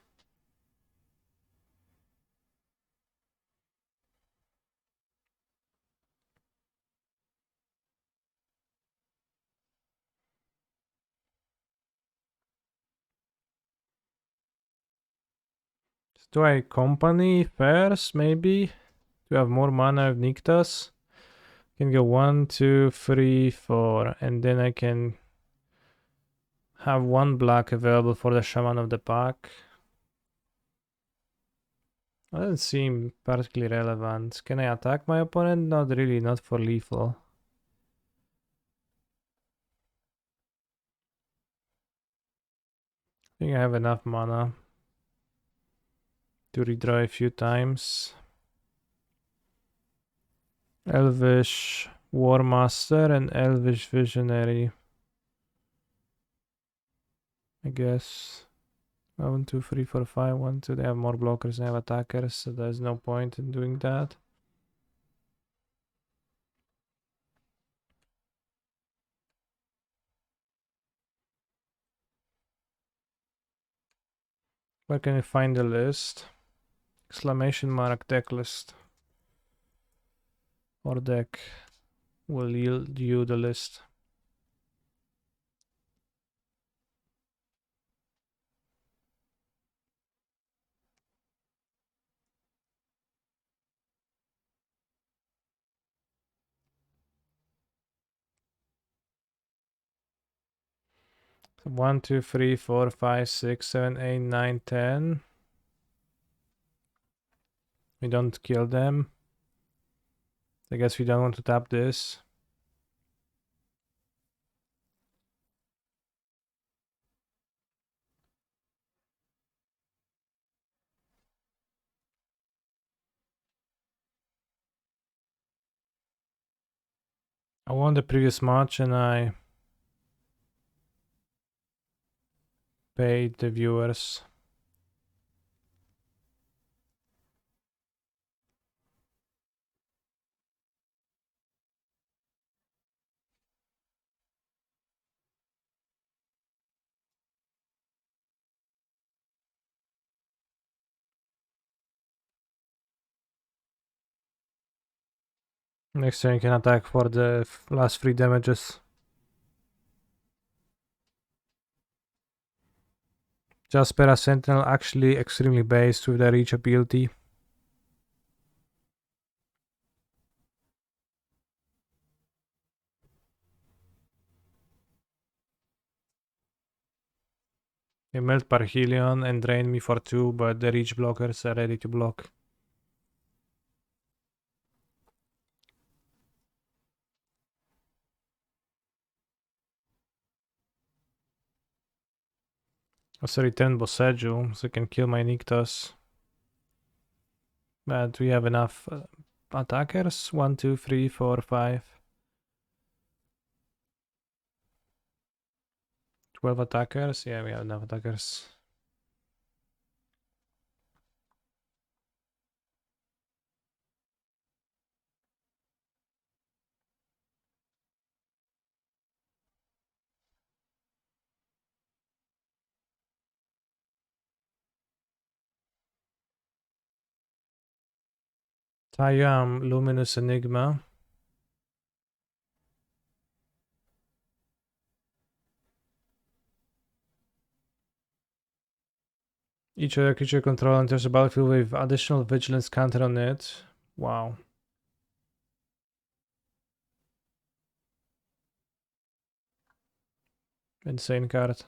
Do I company first, maybe? Do I have more mana of Nyctas? Can go 1, 2, 3, 4, and then I can have 1 black available for the Shaman of the pack. That doesn't seem particularly relevant. Can I attack my opponent? Not really, not for lethal. I think I have enough mana to redraw a few times. Elvish War Master and Elvish Visionary. I guess. 1, 2, 3, 4, 5, 1, 2. They have more blockers than I have attackers, so there's no point in doing that. Where can I find the list? Exclamation mark deck list. Or deck will yield you the list. So 1, 2, 3, 4, 5, 6, 7, 8, 9, 10. We don't kill them. I guess we don't want to tap this. I won the previous match and I paid the viewers. Next turn you can attack for the last 3 damages. Jaspera Sentinel actually extremely based with the reach ability. They melt Parhelion and drain me for 2, but the reach blockers are ready to block. Also return Boseju, so I can kill my Nyctos. But we have enough attackers. 1, 2, 3, 4, 5. 12 attackers. Yeah, we have enough attackers. Tayam, Luminous Enigma. Each other creature control enters the battlefield with additional vigilance counter on it. Wow. Insane card.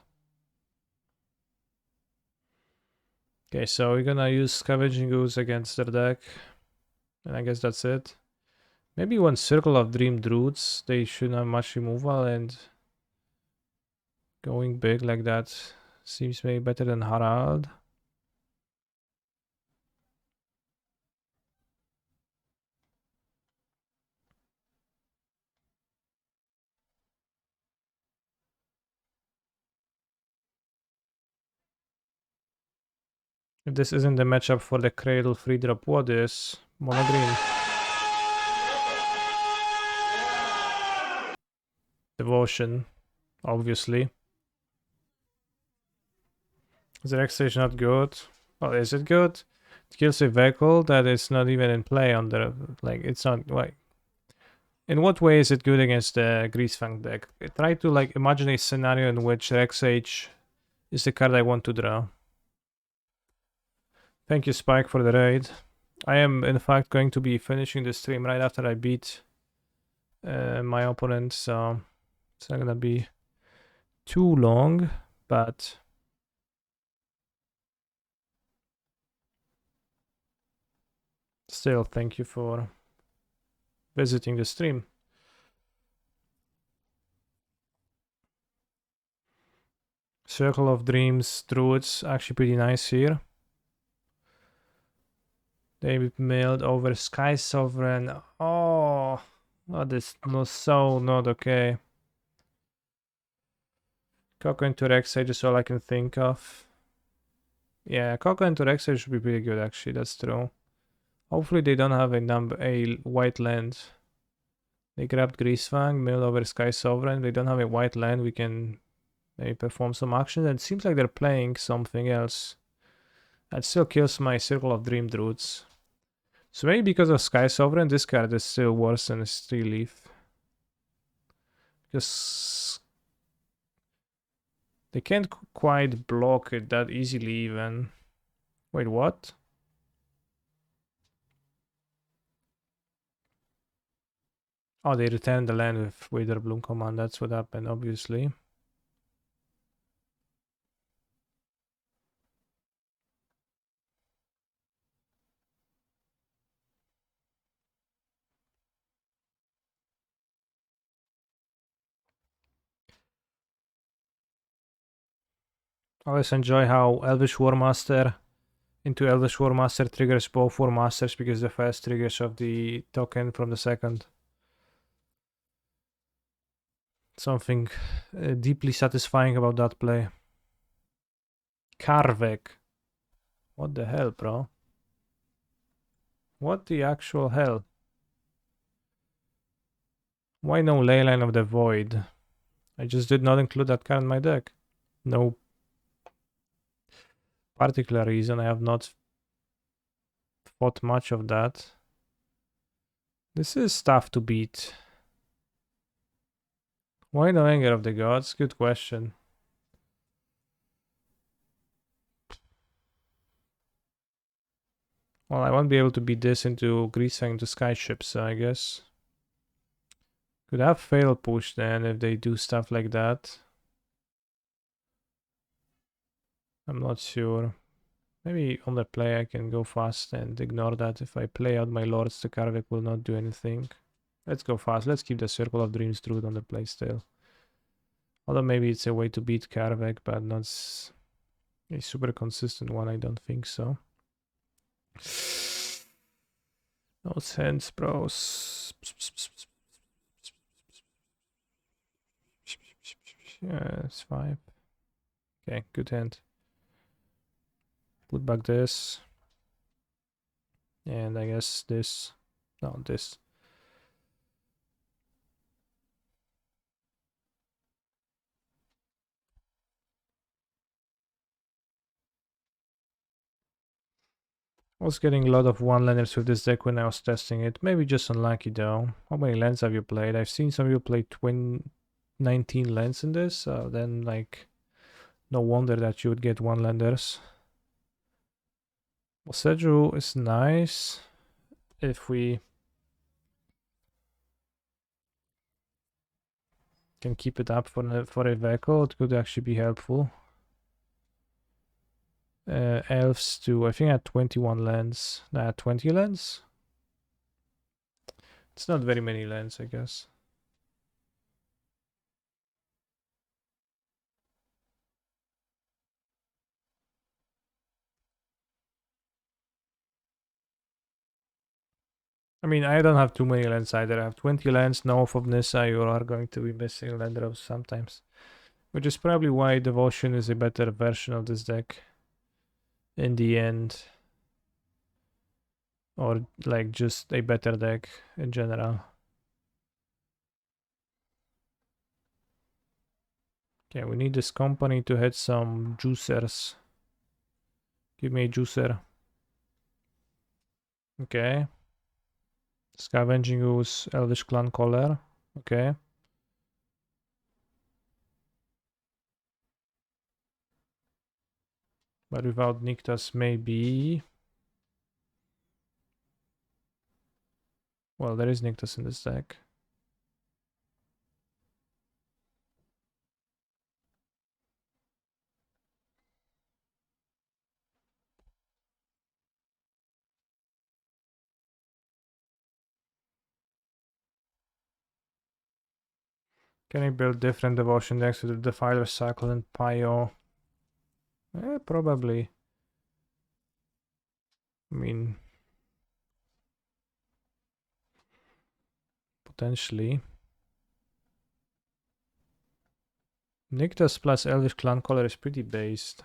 Okay, so we're gonna use Scavenging Ooze against their deck. And I guess that's it. Maybe one Circle of Dream Druids. They shouldn't have much removal, and going big like that seems maybe better than Harald. If this isn't the matchup for the Cradle 3-drop, what is? Mono green. Devotion, obviously. Is the next stage not good? Well, is it good? It kills a vehicle that is not even in play on the... Like, it's not... Like, in what way is it good against the Greasefang deck? Try to, like, imagine a scenario in which Rex Age is the card I want to draw. Thank you, Spike, for the raid. I am, in fact, going to be finishing the stream right after I beat my opponent, so it's not gonna be too long, but still, thank you for visiting the stream. Circle of Dreams Druids, actually pretty nice here. They milled over Sky Sovereign. Oh, this was so not okay. Coco into Rek'Sai is all I can think of. Yeah, Coco into Rek'Sai should be pretty good actually, that's true. Hopefully they don't have a white land. They grabbed Greasefang, milled over Sky Sovereign. They don't have a white land, we can maybe perform some action. And it seems like they're playing something else. That still kills my Circle of Dream Druids. So maybe because of Sky Sovereign, this card is still worse than a Steel Leaf. Because they can't quite block it that easily even. Wait, what? Oh, they returned the land with Witherbloom command. That's what happened, obviously. I always enjoy how Elvish Warmaster into Elvish Warmaster triggers both Warmasters because the first triggers of the token from the second. Something deeply satisfying about that play. Karvek. What the hell, bro? What the actual hell? Why no Leyline of the Void? I just did not include that card in my deck. No particular reason. I have not thought much of that. This is tough to beat. Why no Anger of the Gods? Good question. Well, I won't be able to beat this into Greasefang into Skyships, so I guess. Could have Fatal Push then if they do stuff like that. I'm not sure. Maybe on the play I can go fast and ignore that. If I play out my lords, the Karvik will not do anything. Let's go fast. Let's keep the Circle of Dreams Druid on the play still. Although maybe it's a way to beat Karvik, but not a super consistent one, I don't think so. No sense, bros. Yeah, it's 5. Okay, good hand. Put back this. And I guess this. No, this. I was getting a lot of one-landers with this deck when I was testing it. Maybe just unlucky though. How many lands have you played? I've seen some of you play 19 lands in this. Then like, no wonder that you would get one-landers. Well, Sedru is nice. If we can keep it up for a vehicle, it could actually be helpful. Elves too. I think I had 21 lands. Nah, 20 lands? It's not very many lands, I guess. I mean, I don't have too many lands either. I have 20 lands north of Nissa. You are going to be missing land drops sometimes. Which is probably why Devotion is a better version of this deck. In the end. Or like just a better deck in general. Okay, we need this company to hit some juicers. Give me a juicer. Okay. Scavenging Ooze, Elvish Clan Collar. Okay. But without Nyctas, maybe. Well, there is Nyctas in this deck. Can I build different devotion decks with the Defiler Cycle and Pio? Probably. I mean, potentially. Nyctas plus Elvish Clan Collar is pretty based.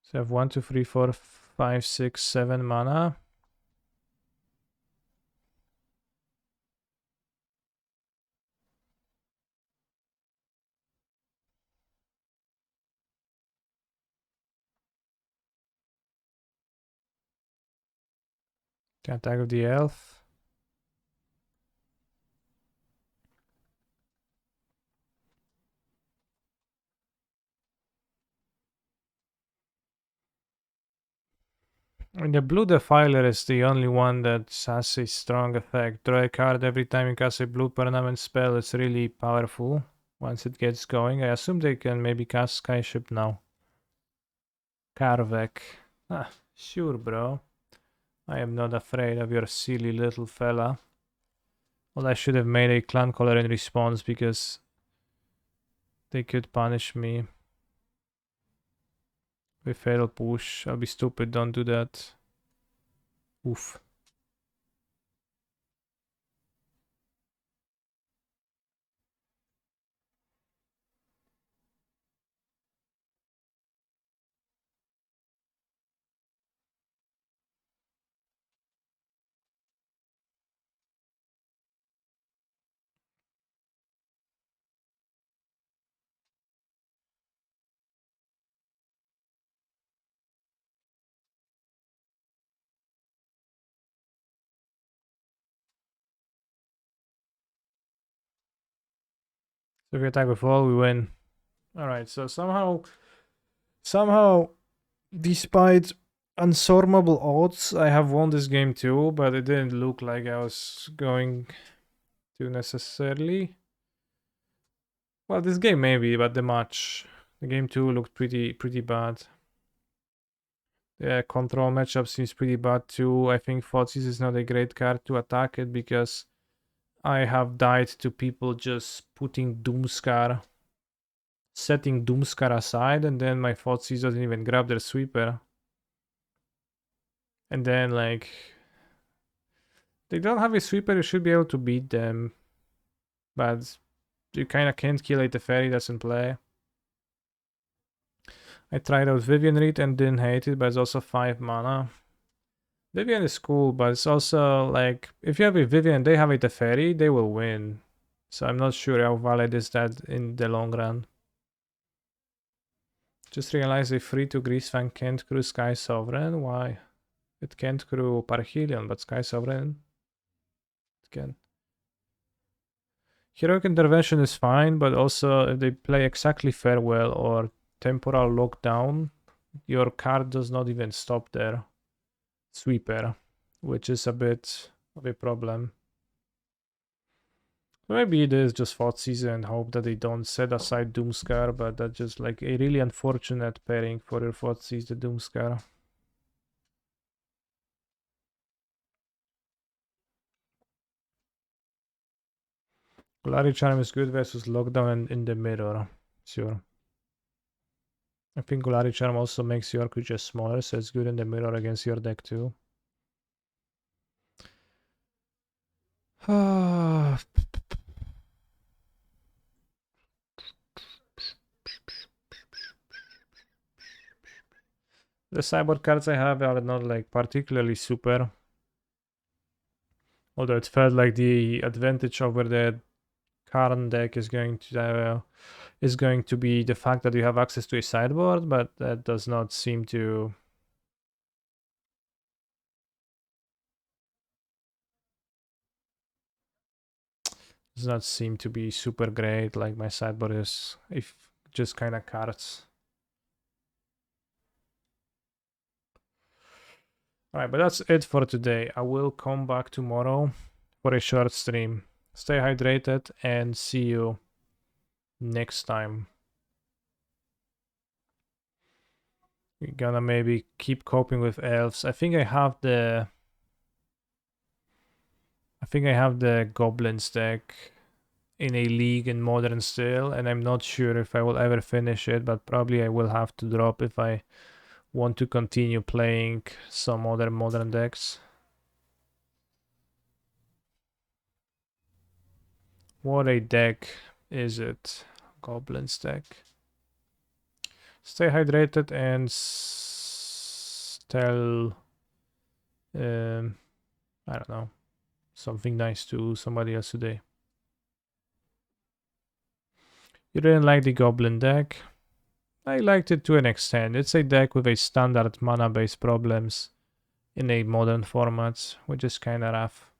So I have 1, 2, 3, 4, 5, 6, 7 mana. Can attack with the elf. I mean, the blue Defiler is the only one that has a strong effect. Draw a card every time you cast a blue permanent spell. It's really powerful once it gets going. I assume they can maybe cast Skyship now. Karvek. Ah, sure, bro. I am not afraid of your silly little fella. Well, I should have made a clan color in response because they could punish me with fatal push. I'll be stupid, don't do that. Oof. So if we attack with all, we win. Alright, so somehow Despite unsurmountable odds, I have won this game too, but it didn't look like I was going to necessarily. Well, this game maybe, but the match, the game 2 looked pretty bad. The control matchup seems pretty bad too. I think Fozzies is not a great card to attack it because I have died to people just putting Doomscar, setting Doomscar aside, and then my Fozzies doesn't even grab their sweeper. And then like they don't have a sweeper, you should be able to beat them. But you kinda can't kill it if Fairy doesn't play. I tried out Vivian Reed and didn't hate it, but it's also 5 mana. Vivian is cool, but it's also like if you have a Vivian and they have a Teferi, they will win. So I'm not sure how valid is that in the long run. Just realized a free to Greasefang can't crew Sky Sovereign. Why? It can't crew Parhelion, but Sky Sovereign it can. Heroic Intervention is fine, but also if they play exactly Farewell or Temporal Lockdown, your card does not even stop their sweeper, which is a bit of a problem. Maybe it is just Thoughtseize and hope that they don't set aside Doomscar, but that's just like a really unfortunate pairing for your Thoughtseize, the Doomscar. Glary Charm is good versus Lockdown and in the mirror, sure. I think Glary Charm also makes your creature smaller, so it's good in the mirror against your deck too. The sideboard cards I have are not like particularly super. Although it felt like the advantage over the Karn deck is going to be the fact that you have access to a sideboard, but that does not seem to be super great. Like my sideboard is if just kind of cards. Alright, but that's it for today. I will come back tomorrow for a short stream. Stay hydrated and see you next time. We're gonna maybe keep coping with elves. I think I have the goblins deck in a league in modern still, and I'm not sure if I will ever finish it, but probably I will have to drop if I want to continue playing some other modern decks. What a deck is it? Goblins deck. Stay hydrated and tell I don't know, something nice to somebody else today. You didn't like the goblin deck? I liked it to an extent. It's a deck with a standard mana based problems in a modern format, which is kinda rough.